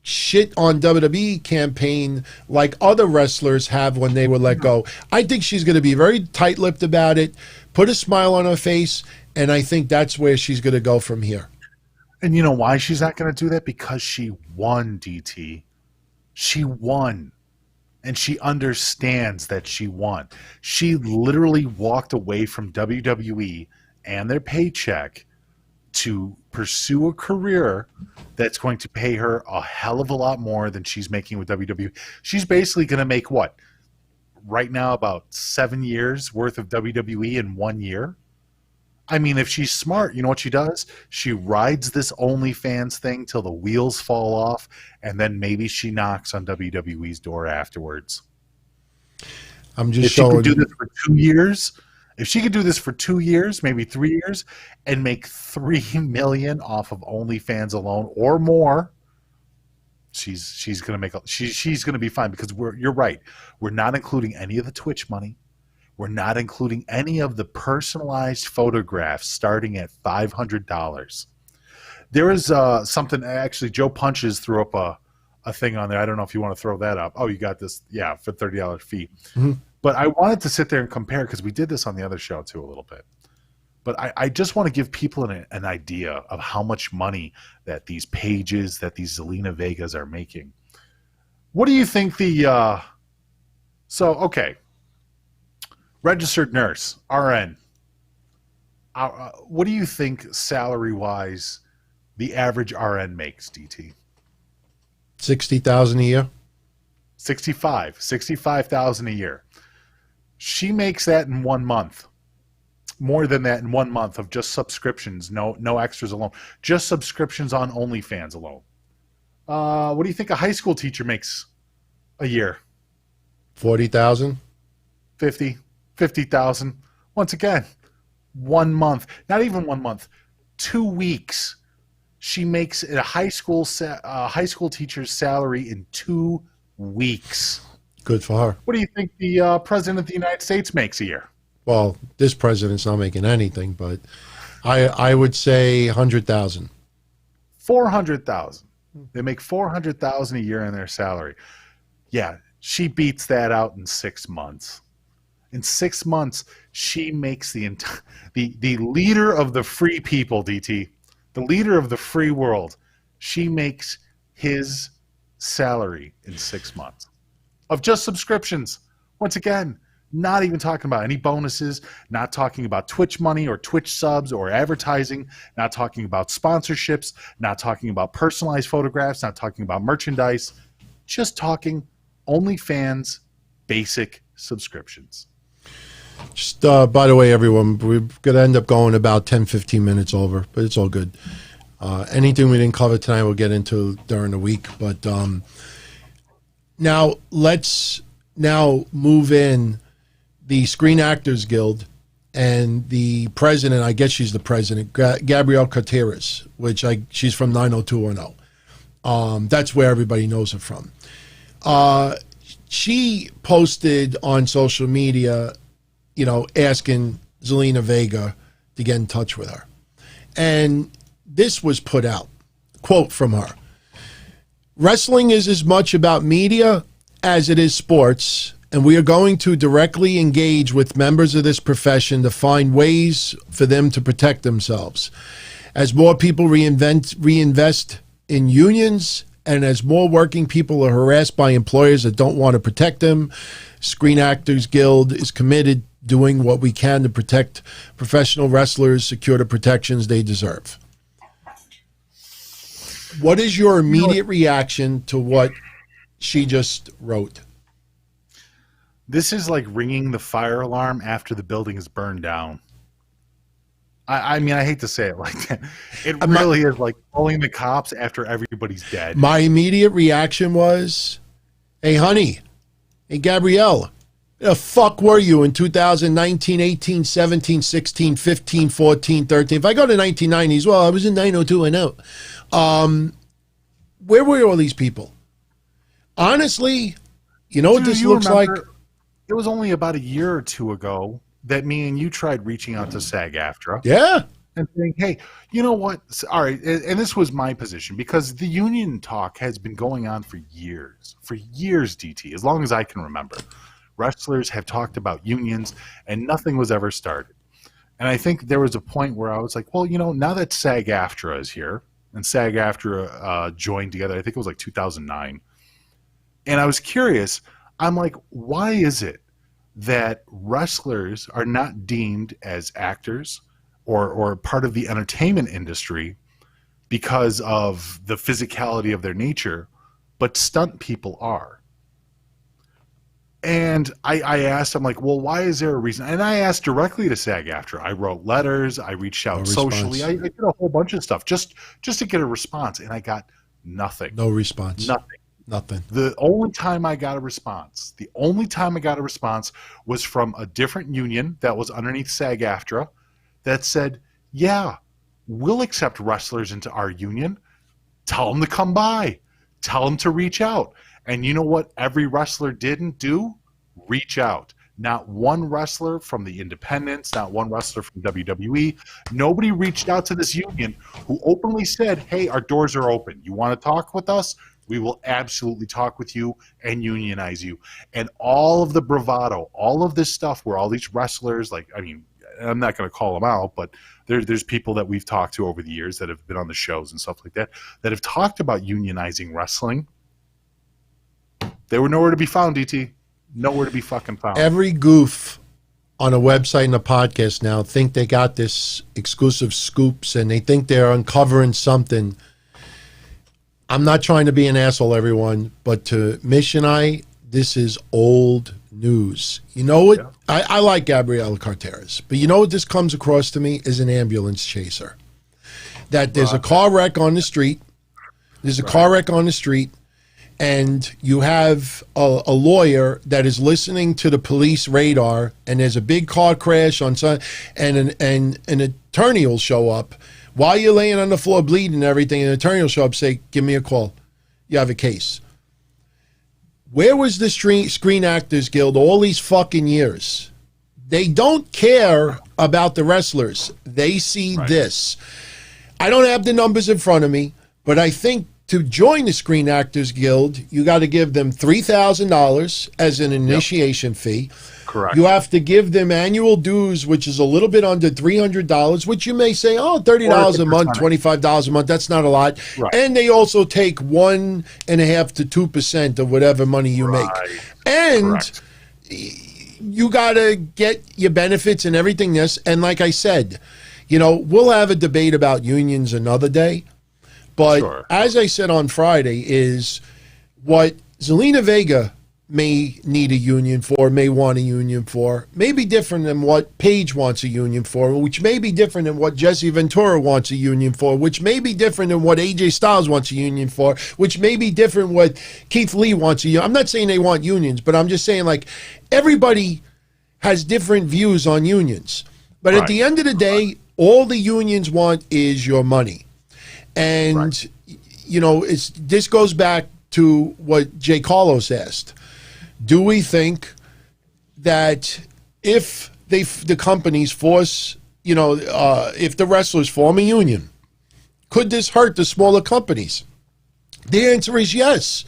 shit on WWE campaign like other wrestlers have when they were let go. I think she's going to be very tight-lipped about it, put a smile on her face, and I think that's where she's going to go from here. And you know why she's not going to do that? Because she won, DT. She won. and she understands that she won. She literally walked away from WWE and their paycheck to pursue a career that's going to pay her a hell of a lot more than she's making with WWE. She's basically going to make what? Right now, about 7 years worth of WWE in 1 year. I mean, if she's smart, you know what she does? She rides this OnlyFans thing till the wheels fall off, and then maybe she knocks on WWE's door afterwards. I'm just if showing. She could do this for 2 years, if she could do this for 2 years, maybe 3 years, and make $3 million off of OnlyFans alone or more, she's gonna make she's gonna be fine, because you're right. We're not including any of the Twitch money. We're not including any of the personalized photographs starting at $500. There is something, actually, Joe Punches threw up a thing on there. I don't know if you want to throw that up. Oh, you got this. Yeah, for $30 fee. Mm-hmm. But I wanted to sit there and compare, because we did this on the other show too a little bit. But I just want to give people an idea of how much money that these pages, that these Zelina Vegas are making. What do you think okay. Registered nurse, RN. What do you think salary-wise the average RN makes, DT? $60,000 a year. $65,000 a year. She makes that in 1 month. More than that in 1 month of just subscriptions, no extras alone. Just subscriptions on OnlyFans alone. What do you think a high school teacher makes a year? 40,000. 50,000. Once again, 1 month. Not even 1 month. 2 weeks. She makes a high school teacher's salary in 2 weeks. Good for her. What do you think the president of the United States makes a year? Well, this president's not making anything, but I would say 100,000. 400,000. They make 400,000 a year in their salary. Yeah, she beats that out in 6 months. In 6 months, she makes the leader of the free people, DT, the leader of the free world. She makes his salary in 6 months of just subscriptions. Once again, not even talking about any bonuses, not talking about Twitch money or Twitch subs or advertising, not talking about sponsorships, not talking about personalized photographs, not talking about merchandise, just talking OnlyFans basic subscriptions. Just by the way, everyone, we're going to end up going about 10, 15 minutes over, but it's all good. Anything we didn't cover tonight, we'll get into during the week. But now let's move in the Screen Actors Guild and the president. I guess she's the president, Gabrielle Carteris, which she's from 90210. That's where everybody knows her from. She posted on social media, asking Zelina Vega to get in touch with her. And this was put out, quote from her: "Wrestling is as much about media as it is sports, and we are going to directly engage with members of this profession to find ways for them to protect themselves. As more people reinvest in unions, and as more working people are harassed by employers that don't want to protect them, Screen Actors Guild is committed doing what we can to protect professional wrestlers, secure the protections they deserve." What is your immediate reaction to what she just wrote? This is like ringing the fire alarm after the building is burned down. I mean, I hate to say it like that. It really is like calling the cops after everybody's dead. My immediate reaction was, hey, honey, hey, Gabrielle, the fuck were you in 2019, 18, 17, 16, 15, 14, 13? If I go to 1990s, well, I was in 90210. Where were all these people? Honestly, you know what this looks like? It was only about a year or two ago that me and you tried reaching out to SAG-AFTRA. Yeah. And saying, hey, you know what? All right. And this was my position, because the union talk has been going on for years, DT, as long as I can remember. Wrestlers have talked about unions and nothing was ever started. And I think there was a point where I was like, well, now that SAG-AFTRA is here, and SAG-AFTRA joined together, I think it was like 2009. And I was curious, I'm like, why is it that wrestlers are not deemed as actors or part of the entertainment industry because of the physicality of their nature, but stunt people are? And I asked, I'm like, well, why is there a reason? And I asked directly to SAG-AFTRA. I wrote letters. I reached out socially. I did a whole bunch of stuff just to get a response, and I got nothing. No response. Nothing. The only time I got a response, was from a different union that was underneath SAG-AFTRA that said, yeah, we'll accept wrestlers into our union. Tell them to come by. Tell them to reach out. And you know what every wrestler didn't do? Reach out. Not one wrestler from the independents, not one wrestler from WWE. Nobody reached out to this union who openly said, hey, our doors are open. You want to talk with us? We will absolutely talk with you and unionize you. And all of the bravado, all of this stuff where all these wrestlers, like, I mean, I'm not going to call them out, but there's people that we've talked to over the years that have been on the shows and stuff like that have talked about unionizing wrestling. They were nowhere to be found, DT. Nowhere to be fucking found. Every goof on a website and a podcast now think they got this exclusive scoops and they think they're uncovering something. I'm not trying to be an asshole, everyone, but to Mish and I, this is old news. You know what? Yeah. I like Gabrielle Carteris, but you know what this comes across to me is an ambulance chaser. That there's a car wreck on the street. There's a car wreck on the street. And you have a lawyer that is listening to the police radar, and there's a big car crash on some, and an attorney will show up while you're laying on the floor bleeding and everything. And an attorney will show up and say, "Give me a call. You have a case." Where was the Screen Actors Guild all these fucking years? They don't care about the wrestlers. They see this. I don't have the numbers in front of me, but I think to join the Screen Actors Guild, you got to give them $3,000 as an initiation fee. Correct. You have to give them annual dues, which is a little bit under $300, which you may say, oh, $30 a month, $25 a month, that's not a lot. Right. And they also take 1.5% to 2% of whatever money you make. And you got to get your benefits and everything else. And like I said, you know, we'll have a debate about unions another day. But as I said on Friday, is what Zelina Vega may need a union for, may want a union for, may be different than what Paige wants a union for, which may be different than what Jesse Ventura wants a union for, which may be different than what AJ Styles wants a union for, which may be different than what Keith Lee wants a union. I'm not saying they want unions, but I'm just saying, like, everybody has different views on unions. But at the end of the day, all the unions want is your money. And, you know, this goes back to what Jay Carlos asked. Do we think that if the companies force, you know, if the wrestlers form a union, could this hurt the smaller companies? The answer is yes.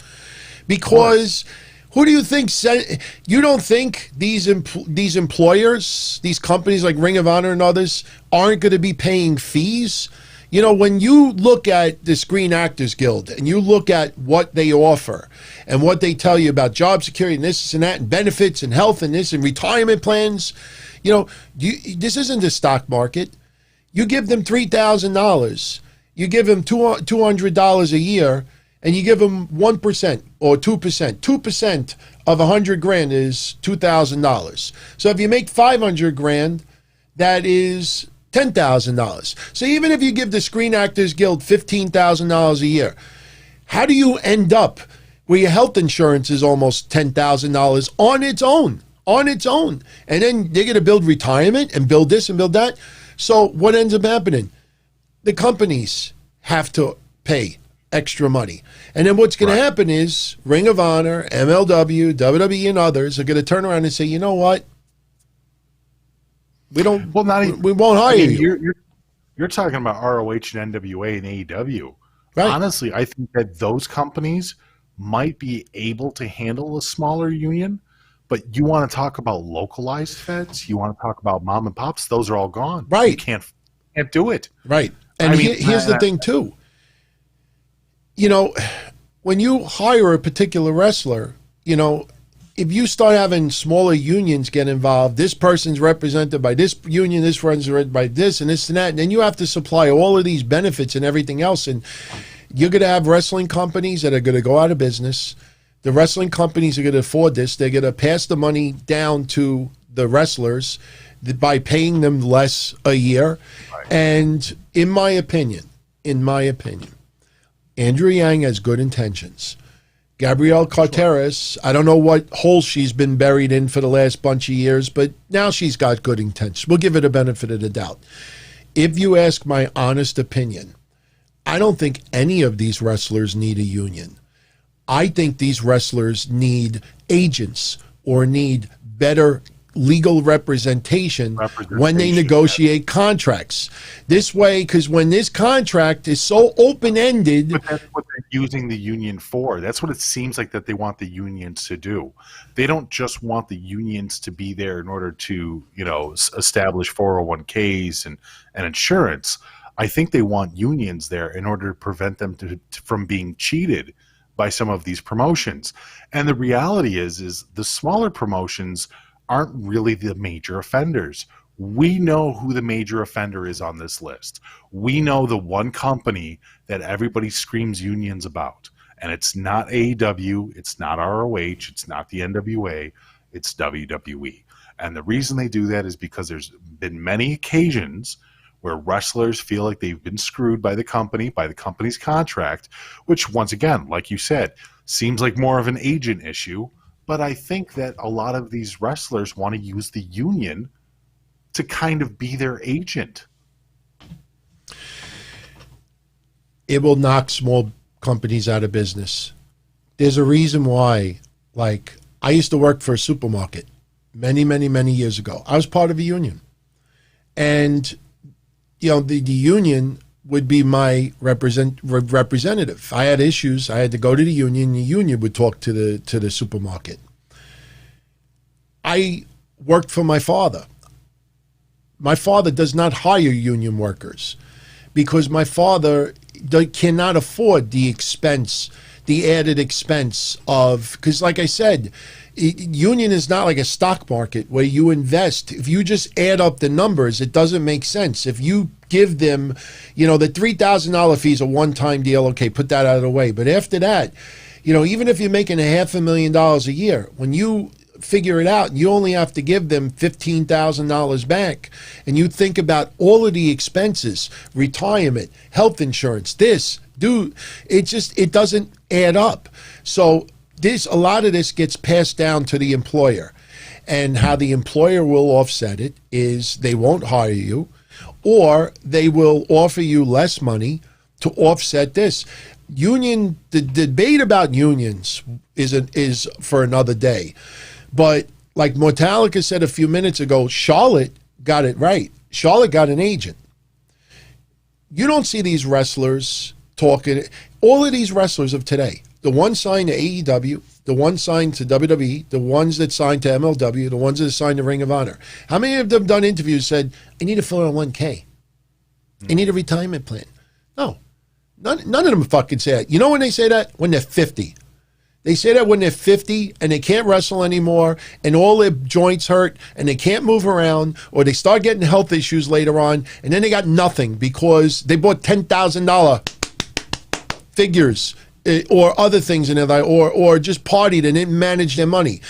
Because who do you think said, you don't think these employers, these companies like Ring of Honor and others aren't going to be paying fees? You know, when you look at the Screen Actors Guild and you look at what they offer and what they tell you about job security and this and that and benefits and health and this and retirement plans, you know, this isn't the stock market. You give them $3,000, you give them $200 a year, and you give them 1% or 2%. 2% of $100,000 is $2,000. So if you make $500,000, that is $10,000. So even if you give the Screen Actors Guild $15,000 a year, how do you end up where your health insurance is almost $10,000 on its own? On its own. And then they're going to build retirement and build this and build that. So what ends up happening? The companies have to pay extra money. And then what's going to happen is Ring of Honor, MLW, WWE, and others are going to turn around and say, you know what? We don't. Well, we won't hire you. You're talking about ROH and NWA and AEW. Right. Honestly, I think that those companies might be able to handle a smaller union, but you want to talk about localized feds, you want to talk about mom and pops, those are all gone. Right. You can't do it. Right. And here's the thing too. You know, when you hire a particular wrestler, you know, if you start having smaller unions get involved, this person's represented by this union, this one's represented by this and this and that, and then you have to supply all of these benefits and everything else, and you're going to have wrestling companies that are going to go out of business. The wrestling companies are going to afford this. They're going to pass the money down to the wrestlers by paying them less a year. Right. And in my opinion, Andrew Yang has good intentions. Gabrielle Carteris, I don't know what hole she's been buried in for the last bunch of years, but now she's got good intentions. We'll give her the benefit of the doubt. If you ask my honest opinion, I don't think any of these wrestlers need a union. I think these wrestlers need agents or need better legal representation when they negotiate contracts. This way, because when this contract is so open-ended... But that's what they're using the union for. That's what it seems like that they want the unions to do. They don't just want the unions to be there in order to, establish 401ks and insurance. I think they want unions there in order to prevent them from being cheated by some of these promotions. And the reality is the smaller promotions aren't really the major offenders. We know who the major offender is on this list. We know the one company that everybody screams unions about. And it's not AEW, it's not ROH, it's not the NWA, it's WWE. And the reason they do that is because there's been many occasions where wrestlers feel like they've been screwed by the company's contract, which, once again, like you said, seems like more of an agent issue. But I think that a lot of these wrestlers want to use the union to kind of be their agent. It will knock small companies out of business. There's a reason why. Like, I used to work for a supermarket many, many, many years ago. I was part of a union. And the union would be my representative. I had issues. I had to go to the union. The union would talk to the supermarket. I worked for my father. My father does not hire union workers because my father cannot afford the expense, the added expense of, because like I said, union is not like a stock market where you invest. If you just add up the numbers, it doesn't make sense. If you give them, the $3,000 fee is a one-time deal, okay, put that out of the way. But after that, even if you're making $500,000 a year, when you figure it out, you only have to give them $15,000 back. And you think about all of the expenses, retirement, health insurance, it doesn't add up. So a lot of this gets passed down to the employer, and how the employer will offset it is they won't hire you, or they will offer you less money to offset this. The debate about unions is for another day. But like Mortalica said a few minutes ago, Charlotte got it right. Charlotte got an agent. You don't see these wrestlers talking. All of these wrestlers of today, the ones signed to AEW, the ones signed to WWE, the ones that signed to MLW, the ones that signed to Ring of Honor. How many of them done interviews said, I need a 401k. I need a retirement plan? No. None of them fucking say that. You know when they say that? When they're 50. They say that when they're 50 and they can't wrestle anymore and all their joints hurt and they can't move around, or they start getting health issues later on, and then they got nothing because they bought $10,000 figures or other things in their life, or just partied and didn't manage their money.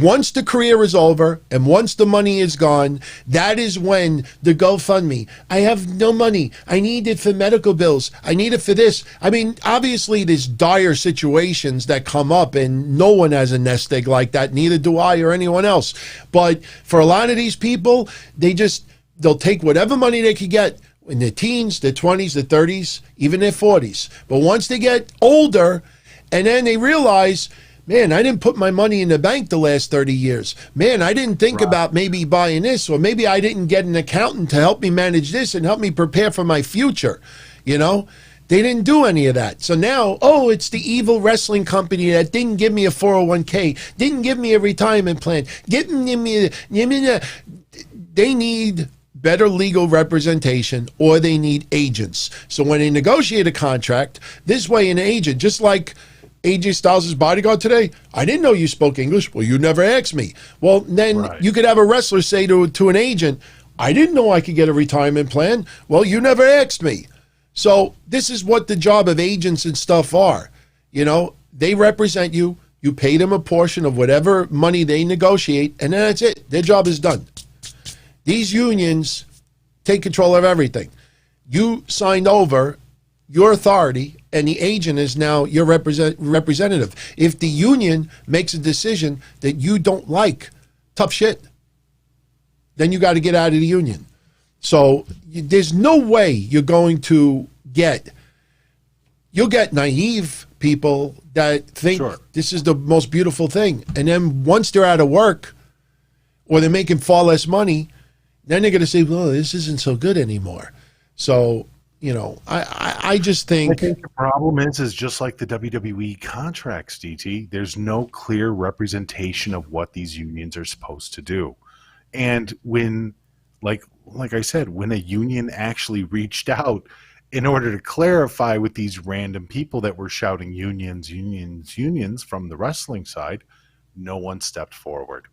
Once the career is over and once the money is gone, that is when the GoFundMe, I have no money, I need it for medical bills, I need it for this. I mean, obviously there's dire situations that come up and no one has a nest egg like that, neither do I or anyone else. But for a lot of these people, they'll take whatever money they could get in their teens, their 20s, their 30s, even their 40s. But once they get older and then they realize, man, I didn't put my money in the bank the last 30 years. Man, I didn't think about maybe buying this, or maybe I didn't get an accountant to help me manage this and help me prepare for my future. They didn't do any of that. So now, it's the evil wrestling company that didn't give me a 401k, didn't give me a retirement plan, they need better legal representation, or they need agents. So when they negotiate a contract, this way an agent, just like AJ Styles' bodyguard today? I didn't know you spoke English. Well, you never asked me. Well, then you could have a wrestler say to an agent, I didn't know I could get a retirement plan. Well, you never asked me. So this is what the job of agents and stuff are. You know, they represent you. You pay them a portion of whatever money they negotiate, and then that's it. Their job is done. These unions take control of everything. You signed over your authority, and the agent is now your representative. If the union makes a decision that you don't like, tough shit, then you got to get out of the union. So there's no way you're going to you'll get naive people that think this is the most beautiful thing. And then once they're out of work or they're making far less money, then they're going to say, well, this isn't so good anymore. So, you know, I just think... I think the problem is just like the WWE contracts, DT, there's no clear representation of what these unions are supposed to do. And when, like I said, when a union actually reached out in order to clarify with these random people that were shouting unions, unions, unions from the wrestling side, no one stepped forward.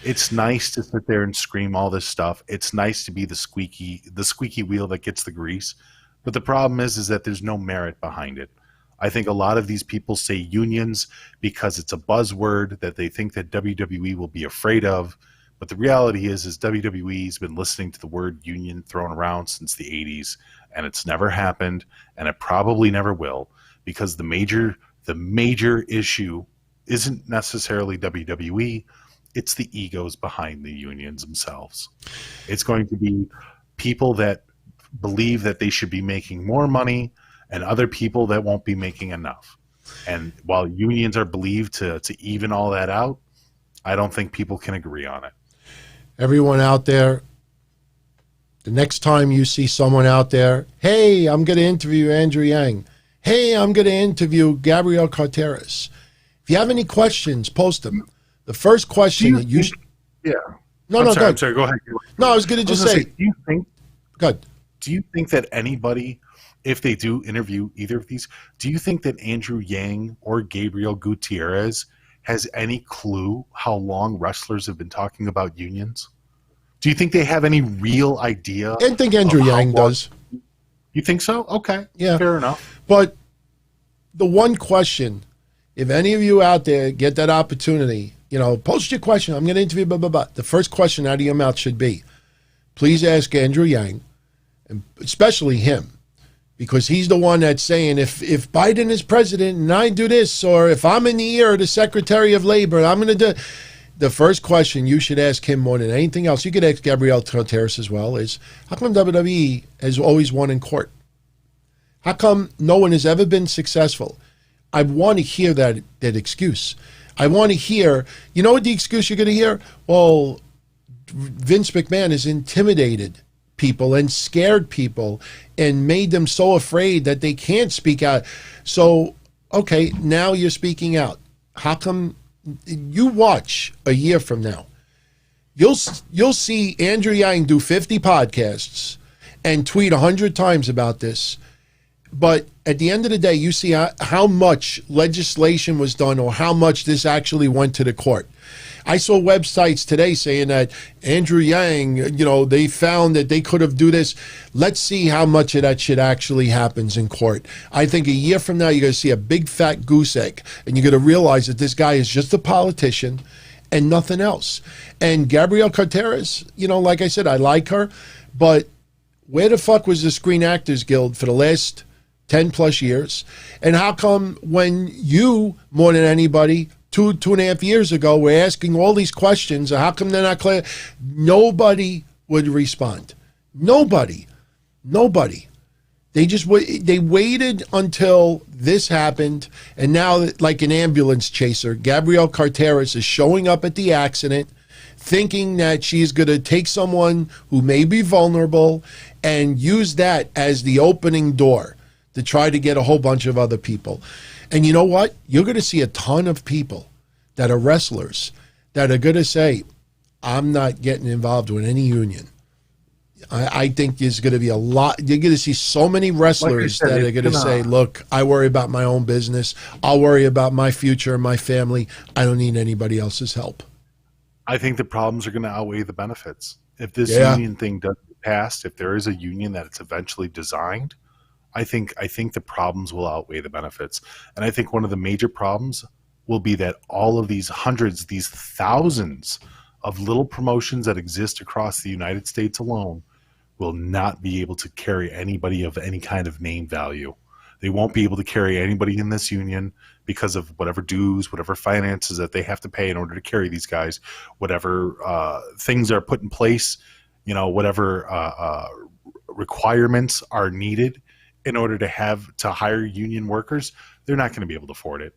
It's nice to sit there and scream all this stuff. It's nice to be the squeaky wheel that gets the grease. But the problem is that there's no merit behind it. I think a lot of these people say unions because it's a buzzword that they think that WWE will be afraid of. But the reality is WWE's been listening to the word union thrown around since the 80s, and it's never happened, and it probably never will, because the major issue isn't necessarily WWE, it's the egos behind the unions themselves. It's going to be people that believe that they should be making more money and other people that won't be making enough. And while unions are believed to even all that out, I don't think people can agree on it. Everyone out there, the next time you see someone out there, hey, I'm going to interview Andrew Yang. Hey, I'm going to interview Gabrielle Carteris. If you have any questions, post them. The first question that you yeah. No, I'm sorry, sorry, go ahead. No, I was going to just say, do you think that anybody, if they do interview either of these, do you think that Andrew Yang or Gabriel Gutierrez has any clue how long wrestlers have been talking about unions? Do you think they have any real idea? I think Andrew Yang does. You think so? Okay. Yeah. Fair enough. But the one question, if any of you out there get that opportunity, you know, post your question. I'm going to interview, blah, blah, blah. The first question out of your mouth should be, please ask Andrew Yang, and especially him, because he's the one that's saying, if Biden is president and I do this, or if I'm in the ear of the Secretary of Labor, I'm going to do... The first question you should ask him more than anything else, you could ask Gabrielle Carteris as well, is how come WWE has always won in court? How come no one has ever been successful? I want to hear that excuse. I want to hear, you know what the excuse you're going to hear? Well, Vince McMahon has intimidated people and scared people and made them so afraid that they can't speak out. So, okay, now you're speaking out. How come? You watch a year from now, you'll see Andrew Yang do 50 podcasts and tweet 100 times about this. But at the end of the day, you see how much legislation was done or how much this actually went to the court. I saw websites today saying that Andrew Yang, you know, they found that they could have do this. Let's see how much of that shit actually happens in court. I think a year from now, you're going to see a big fat goose egg, and you're going to realize that this guy is just a politician and nothing else. And Gabrielle Carteris, you know, like I said, I like her, but where the fuck was the Screen Actors Guild for the last 10 plus years? And how come when you, more than anybody, two and a half years ago, we're asking all these questions, how come they're not clear? Nobody would respond. Nobody. They waited until this happened, and now, like an ambulance chaser, Gabrielle Carteris is showing up at the accident, thinking that she's going to take someone who may be vulnerable and use that as the opening door to try to get a whole bunch of other people. And you know what? You're going to see a ton of people that are wrestlers that are going to say, I'm not getting involved with any union. I think there's going to be a lot. You're going to see so many wrestlers that are going to say, look, I worry about my own business. I'll worry about my future and my family. I don't need anybody else's help. I think the problems are going to outweigh the benefits. If this union thing doesn't pass, if there is a union that it's eventually designed, I think the problems will outweigh the benefits. And I think one of the major problems will be that all of these hundreds, these thousands of little promotions that exist across the United States alone will not be able to carry anybody of any kind of name value. They won't be able to carry anybody in this union because of whatever dues, whatever finances that they have to pay in order to carry these guys, whatever things are put in place, whatever requirements are needed in order to hire union workers. They're not going to be able to afford it.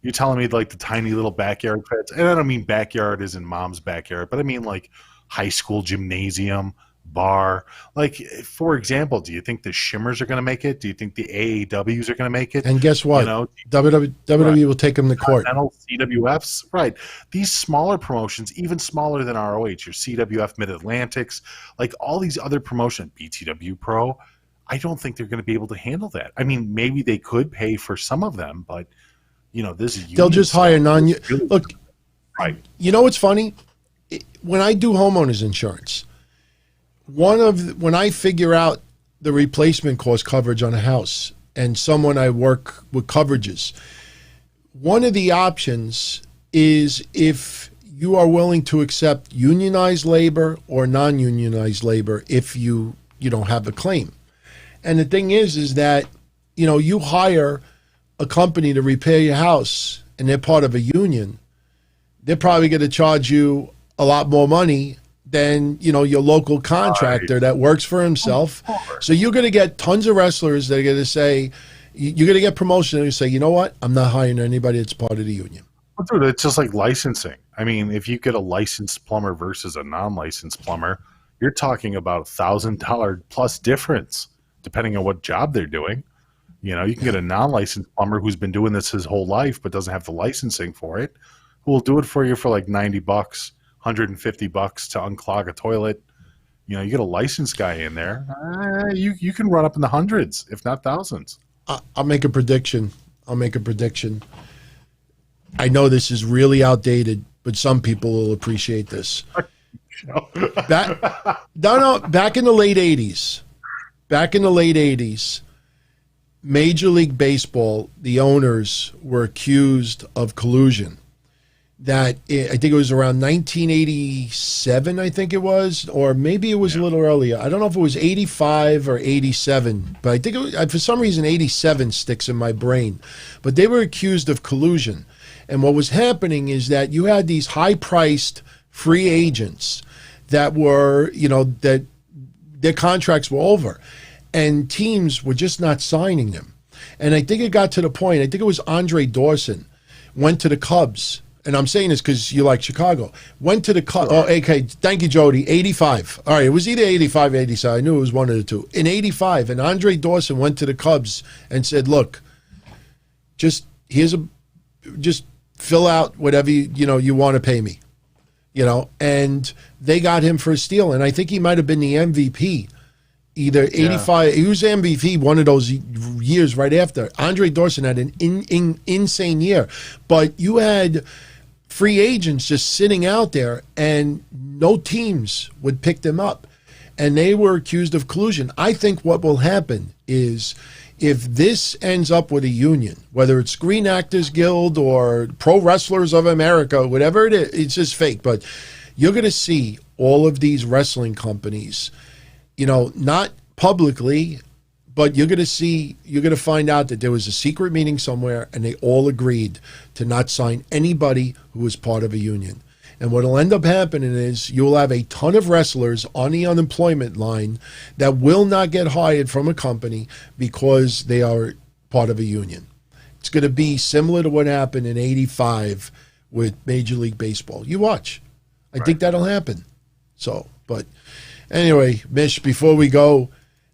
You're telling me like the tiny little backyard pits, and I don't mean backyard as in mom's backyard, but I mean like high school gymnasium, bar. Like, for example, do you think the Shimmers are going to make it? Do you think the AAWs are going to make it? And guess what? WWE will take them to court. CWFs, right. These smaller promotions, even smaller than ROH, your CWF Mid-Atlantics, like all these other promotions, BTW Pro, I don't think they're going to be able to handle that. I mean, maybe they could pay for some of them, but they'll just hire look, right. You know what's funny? When I do homeowners insurance, when I figure out the replacement cost coverage on a house and someone I work with coverages, one of the options is if you are willing to accept unionized labor or non-unionized labor if you don't have a claim. And the thing is that, you hire a company to repair your house and they're part of a union, they're probably going to charge you a lot more money than, your local contractor that works for himself. So you're going to get tons of wrestlers that are going to say, you're going to get promotion and you say, you know what? I'm not hiring anybody that's part of the union. Well, dude, it's just like licensing. I mean, if you get a licensed plumber versus a non-licensed plumber, you're talking about $1,000 plus difference, depending on what job they're doing. You can get a non-licensed plumber who's been doing this his whole life but doesn't have the licensing for it, who will do it for you for like $90, $150 to unclog a toilet. You get a licensed guy in there, you can run up in the hundreds, if not thousands. I'll make a prediction. I know this is really outdated, but some people will appreciate this. Back in the late 80s, Major League Baseball, the owners were accused of collusion. That I think it was around 1987, I think it was, or maybe it was a little earlier. I don't know if it was 85 or 87, but I think it was, for some reason 87 sticks in my brain. But they were accused of collusion. And what was happening is that you had these high-priced free agents that were, that their contracts were over. And teams were just not signing them. And I think it got to the point, I think it was Andre Dawson went to the Cubs. And I'm saying this because you like Chicago. Went to the Cubs. Oh, okay. Thank you, Jody. 85. All right. It was either 85 or 87. I knew it was one of the two. In 85, and Andre Dawson went to the Cubs and said, look, just fill out whatever you want to pay me. And they got him for a steal. And I think he might have been the MVP. Either 85, he was MVP one of those years right after. Andre Dawson had an insane year. But you had free agents just sitting out there and no teams would pick them up. And they were accused of collusion. I think what will happen is if this ends up with a union, whether it's Screen Actors Guild or Pro Wrestlers of America, whatever it is, it's just fake. But you're going to see all of these wrestling companies, not publicly, but you're going to find out that there was a secret meeting somewhere and they all agreed to not sign anybody who was part of a union. And what will end up happening is you'll have a ton of wrestlers on the unemployment line that will not get hired from a company because they are part of a union. It's going to be similar to what happened in 85 with Major League Baseball. You watch. I think that'll happen. So, but anyway, Mish, before we go,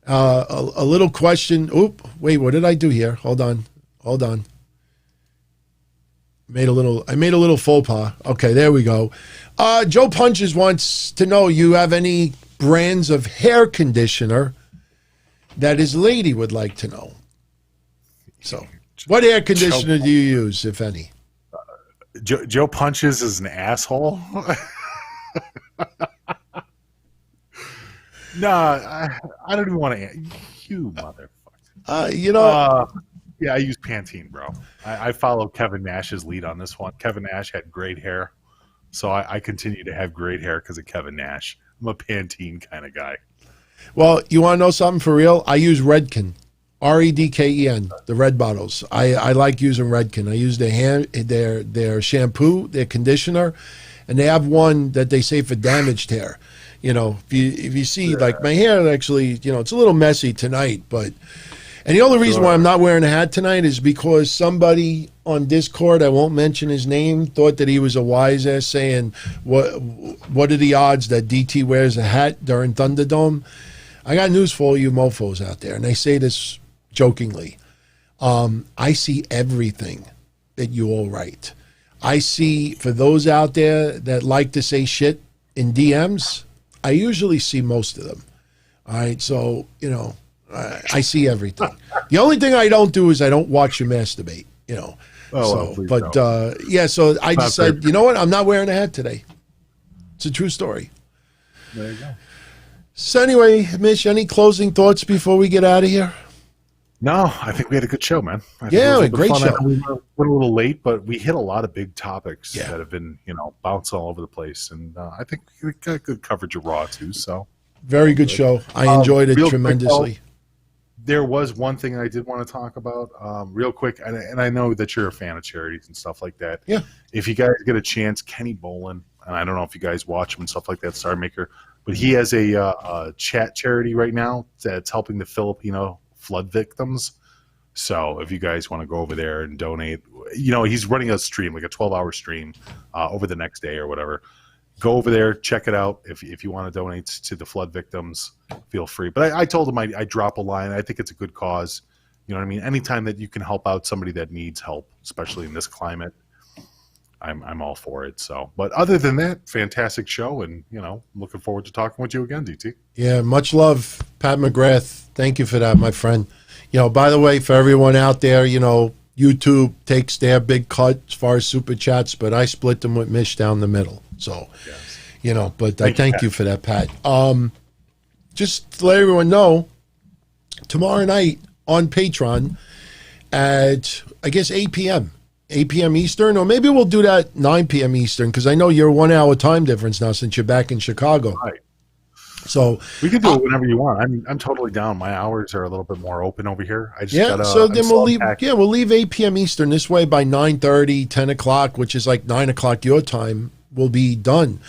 a little question. Oop, wait, what did I do here? Hold on. I made a little faux pas. Okay, there we go. Joe Punches wants to know, you have any brands of hair conditioner that his lady would like to know. So, what hair conditioner do you use, if any? Joe Punches is an asshole. No, I don't even want to. You motherfucker. Yeah, I use Pantene, bro. I follow Kevin Nash's lead on this one. Kevin Nash had great hair, so I continue to have great hair because of Kevin Nash. I'm a Pantene kind of guy. Well, you want to know something for real? I use Redken, Redken, the red bottles. I like using Redken. I use their shampoo, their conditioner, and they have one that they say for damaged hair. You know, if you see, like, my hair actually, you know, it's a little messy tonight, but, and the only reason why I'm not wearing a hat tonight is because somebody on Discord, I won't mention his name, thought that he was a wise ass saying, what are the odds that DT wears a hat during Thunderdome? I got news for all you mofos out there, and I say this jokingly. I see everything that you all write. I see, for those out there that like to say shit in DMs, I usually see most of them. All right, so, you know, I see everything. The only thing I don't do is I don't watch you masturbate, you know. Yeah, so I just said, you know what? I'm not wearing a hat today. It's a true story. There you go. So anyway, Mish, any closing thoughts before we get out of here? No, I think we had a good show, man. Yeah, a great show. We were a little late, but we hit a lot of big topics that have been, you know, bouncing all over the place. And I think we got good coverage of Raw, too. So very good show. I enjoyed it tremendously. There was one thing I did want to talk about real quick, and I know that you're a fan of charities and stuff like that. Yeah. If you guys get a chance, Kenny Bolin, and I don't know if you guys watch him and stuff like that, Star Maker, but he has a chat charity right now that's helping the Filipino flood victims. So if you guys want to go over there and donate, you know, he's running a stream, like a 12-hour stream over the next day or whatever. Go over there, check it out. If you want to donate to the flood victims, feel free. But I told him I drop a line. I think it's a good cause. You know what I mean? Anytime that you can help out somebody that needs help, especially in this climate, I'm all for it. So, but other than that, fantastic show, and you know, looking forward to talking with you again, DT. Yeah, much love, Pat McGrath. Thank you for that, my friend. You know, by the way, for everyone out there, you know, YouTube takes their big cut as far as super chats, but I split them with Mish down the middle. So, yes. You know, but I thank you for that, Pat. Just to let everyone know, tomorrow night on Patreon at, I guess, 8 p.m. 8 p.m. Eastern, or maybe we'll do that 9 p.m. Eastern, because I know you're 1 hour time difference now since you're back in Chicago. Right. So we can do it whenever you want. I'm totally down. My hours are a little bit more open over here. I just gotta, so then we'll leave. Yeah, we'll leave 8 p.m. Eastern. This way, by 9:30, 10 o'clock, which is like 9 o'clock your time, we'll be done.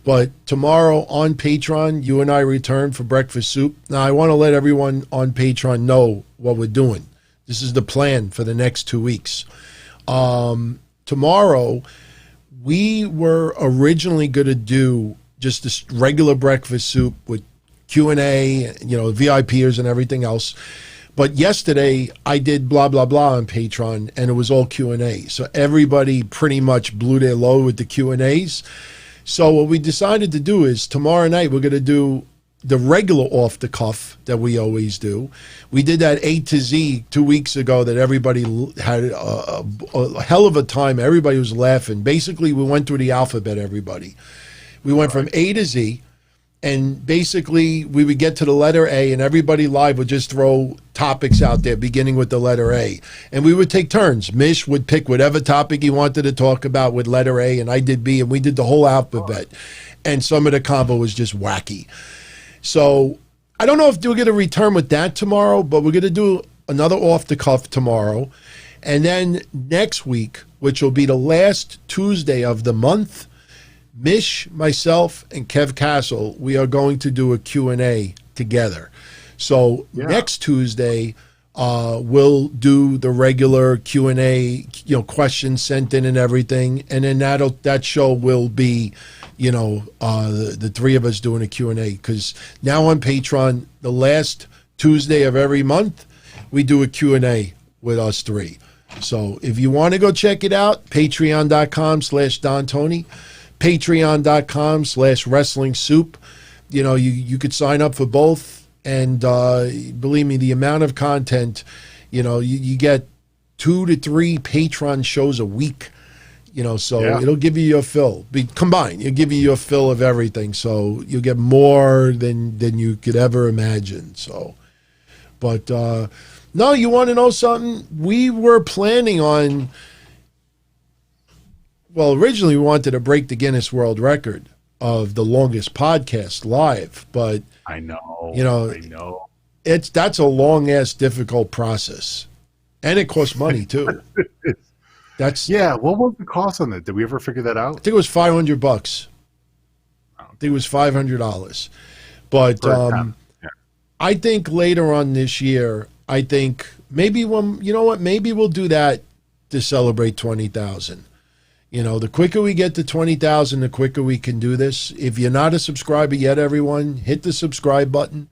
But tomorrow on Patreon, you and I return for breakfast soup. Now, I want to let everyone on Patreon know what we're doing. This is the plan for the next 2 weeks. Tomorrow, we were originally going to do just this regular breakfast soup with Q&A, you know, VIPers and everything else. But yesterday, I did blah, blah, blah on Patreon, and it was all Q&A. So everybody pretty much blew their load with the Q&As. So what we decided to do is tomorrow night, we're going to do the regular off the cuff that we always do. We did that A to Z 2 weeks ago that everybody had a hell of a time. Everybody was laughing. Basically, we went through the alphabet, everybody. We went from A to Z, and basically we would get to the letter A, and everybody live would just throw topics out there beginning with the letter A. And we would take turns. Mish would pick whatever topic he wanted to talk about with letter A, and I did B, and we did the whole alphabet. And some of the combo was just wacky. So I don't know if we're going to return with that tomorrow, but we're going to do another off the cuff tomorrow. And then next week, which will be the last Tuesday of the month, Mish, myself, and Kev Castle, we are going to do a Q&A together. So next Tuesday, we'll do the regular Q&A, you know, questions sent in and everything. And then that show will be, you know, the three of us doing a Q&A. Because now on Patreon, the last Tuesday of every month, we do a Q&A with us three. So if you want to go check it out, patreon.com/Don Tony. Patreon.com/Wrestling Soup. you could sign up for both, and believe me, the amount of content, you get 2 to 3 Patreon shows a week. So it'll give you your fill. Combined, it'll give you your fill of everything. So you'll get more than you could ever imagine. So, but no, you want to know something? We were planning on. Well, originally we wanted to break the Guinness World Record of the longest podcast live, but I know. That's a long ass difficult process, and it costs money too. What was the cost on it? Did we ever figure that out? I think it was $500. I think it was $500. But I think later on this year, I think maybe maybe we'll do that to celebrate 20,000. The quicker we get to 20,000, the quicker we can do this. If you're not a subscriber yet, everyone, hit the subscribe button.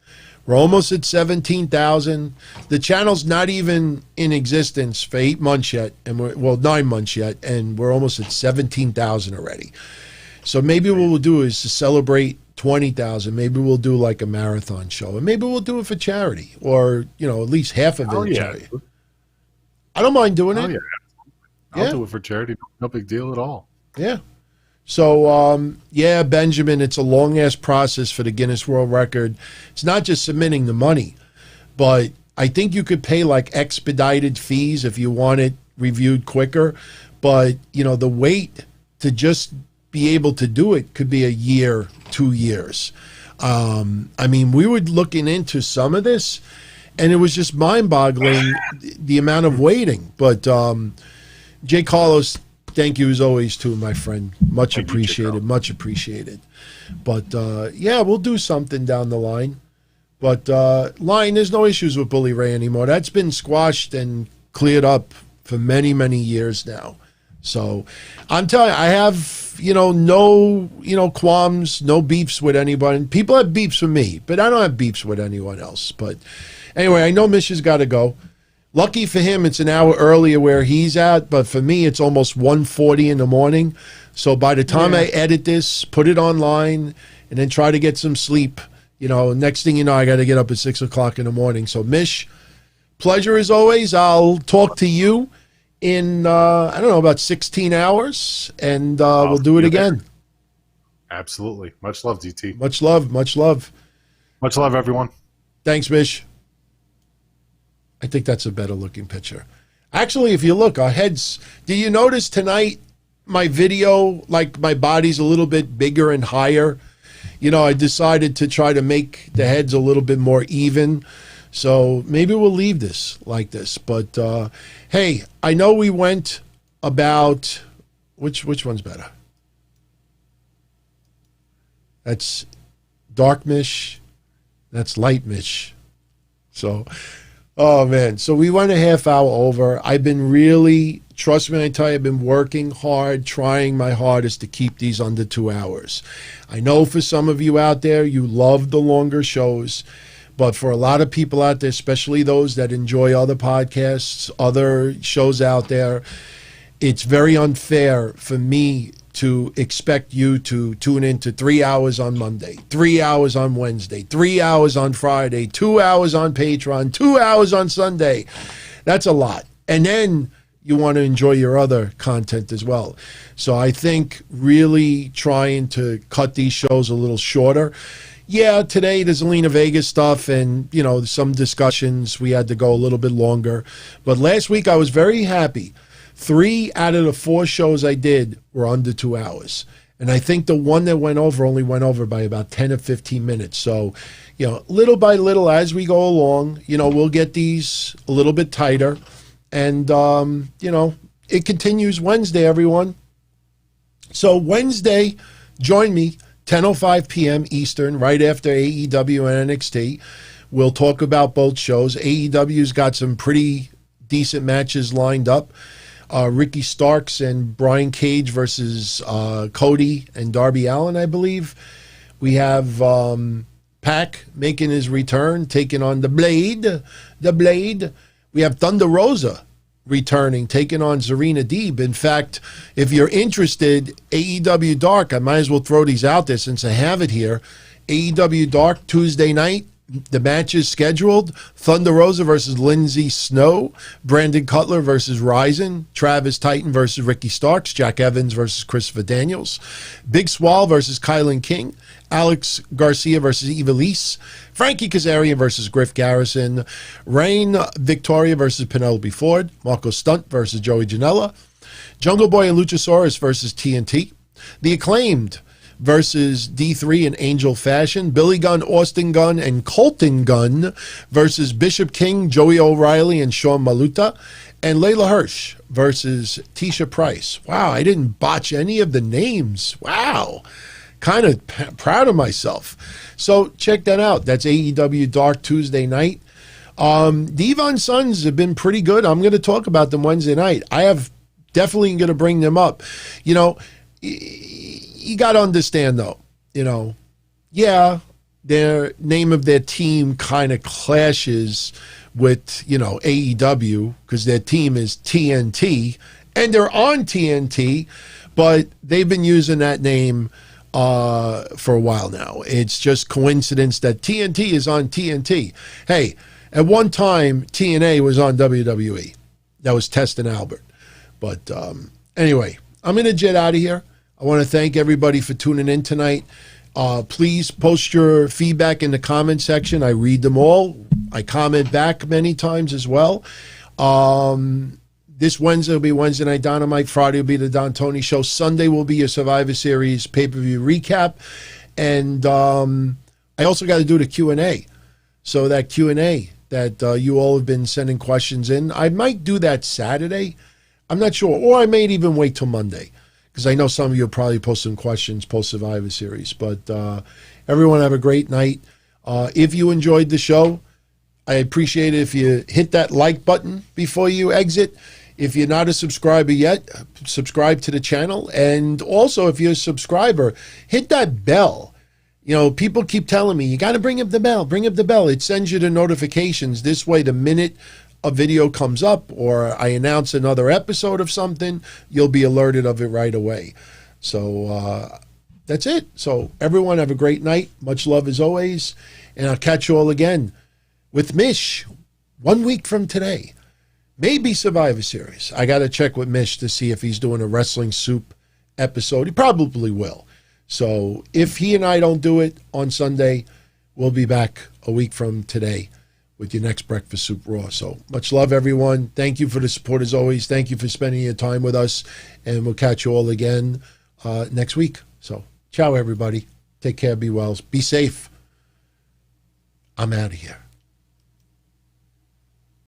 We're almost at 17,000. The channel's not even in existence for 8 months yet, and 9 months yet, and we're almost at 17,000 already. So maybe what we'll do is to celebrate 20,000. Maybe we'll do like a marathon show, and maybe we'll do it for charity, or at least half of it charity. I don't mind doing it. I'll do it for charity. No big deal at all. Yeah. So, Benjamin, it's a long-ass process for the Guinness World Record. It's not just submitting the money, but I think you could pay like expedited fees if you want it reviewed quicker. But, the wait to just be able to do it could be a year, 2 years. We were looking into some of this, and it was just mind-boggling the amount of waiting. But Jay Carlos, thank you as always, too, my friend. Much appreciated. Much appreciated. But, we'll do something down the line. But, Lion, there's no issues with Bully Ray anymore. That's been squashed and cleared up for many, many years now. So, I'm telling you, I have, no, qualms, no beefs with anybody. People have beefs with me, but I don't have beefs with anyone else. But, anyway, I know Mish has got to go. Lucky for him, it's an hour earlier where he's at, but for me, it's almost 1:40 in the morning. So by the time I edit this, put it online, and then try to get some sleep, next thing you know, I got to get up at 6 o'clock in the morning. So, Mish, pleasure as always. I'll talk to you in, about 16 hours, and we'll do it again. Absolutely. Much love, DT. Much love. Much love. Much love, everyone. Thanks, Mish. I think that's a better looking picture. Actually, if you look, our heads, do you notice tonight my video, like my body's a little bit bigger and higher? I decided to try to make the heads a little bit more even. So maybe we'll leave this like this. But, hey, I know we went about, which one's better? That's dark Mish. That's light Mish. So... oh, man. So we went a half hour over. I've been really, trust me, I tell you, I've been working hard, trying my hardest to keep these under 2 hours. I know for some of you out there, you love the longer shows. But for a lot of people out there, especially those that enjoy other podcasts, other shows out there, it's very unfair for me to expect you to tune into 3 hours on Monday, 3 hours on Wednesday, 3 hours on Friday, 2 hours on Patreon, 2 hours on Sunday. That's a lot. And then you want to enjoy your other content as well. So I think really trying to cut these shows a little shorter. Yeah, today the Zelina Vega stuff and, some discussions, we had to go a little bit longer. But last week I was very happy. 3 out of the 4 shows I did were under 2 hours. And I think the one that only went over by about 10 or 15 minutes. So, little by little as we go along, we'll get these a little bit tighter. And, it continues Wednesday, everyone. So Wednesday, join me, 10:05 p.m. Eastern, right after AEW and NXT. We'll talk about both shows. AEW's got some pretty decent matches lined up. Ricky Starks and Brian Cage versus Cody and Darby Allin, I believe. We have Pac making his return, taking on the Blade. We have Thunder Rosa returning, taking on Serena Deeb. In fact, if you're interested, AEW Dark, I might as well throw these out there since I have it here. AEW Dark Tuesday night. The match is scheduled. Thunder Rosa versus Lindsay Snow. Brandon Cutler versus Ryzen. Travis Titan versus Ricky Starks. Jack Evans versus Christopher Daniels. Big Swall versus Kylan King. Alex Garcia versus Ivelisse. Frankie Kazarian versus Griff Garrison. Reign Victoria versus Penelope Ford. Marco Stunt versus Joey Janela. Jungle Boy and Luchasaurus versus TNT. The Acclaimed versus D3 and Angel Fashion. Billy Gunn, Austin Gunn, and Colton Gunn versus Bishop King, Joey O'Reilly, and Sean Maluta. And Layla Hirsch versus Tisha Price. Wow, I didn't botch any of the names. Wow. Kind of proud of myself. So check that out. That's AEW Dark Tuesday night. Devon Sons have been pretty good. I'm going to talk about them Wednesday night. I have definitely going to bring them up. You know, you got to understand, though, you know, yeah, their name of their team kind of clashes with, you know, AEW because their team is TNT and they're on TNT, but they've been using that name for a while now. It's just coincidence that TNT is on TNT. Hey, at one time, TNA was on WWE. That was Test and Albert. But anyway, I'm going to jet out of here. I want to thank everybody for tuning in tonight. Please post your feedback in the comment section. I read them all. I comment back many times as well. This Wednesday will be Wednesday Night Dynamite. Friday will be the Don Tony Show. Sunday will be your Survivor Series pay-per-view recap. And I also got to do the Q&A. So that Q&A that you all have been sending questions in, I might do that Saturday. I'm not sure. Or I may even wait till Monday, because I know some of you will probably post some questions post-Survivor Series. But everyone have a great night. If you enjoyed the show, I appreciate it if you hit that like button before you exit. If you're not a subscriber yet, subscribe to the channel. And also, if you're a subscriber, hit that bell. You know, people keep telling me, you got to bring up the bell, bring up the bell. It sends you the notifications. This way, the minute a video comes up or I announce another episode of something, you'll be alerted of it right away. So that's it. So everyone have a great night. Much love as always. And I'll catch you all again with Mish 1 week from today. Maybe Survivor Series. I got to check with Mish to see if he's doing a Wrestling Soup episode. He probably will. So if he and I don't do it on Sunday, we'll be back a week from today with your next Breakfast Soup Raw. So much love, everyone. Thank you for the support as always. Thank you for spending your time with us. And we'll catch you all again next week. So ciao, everybody. Take care. Be well. Be safe. I'm out of here.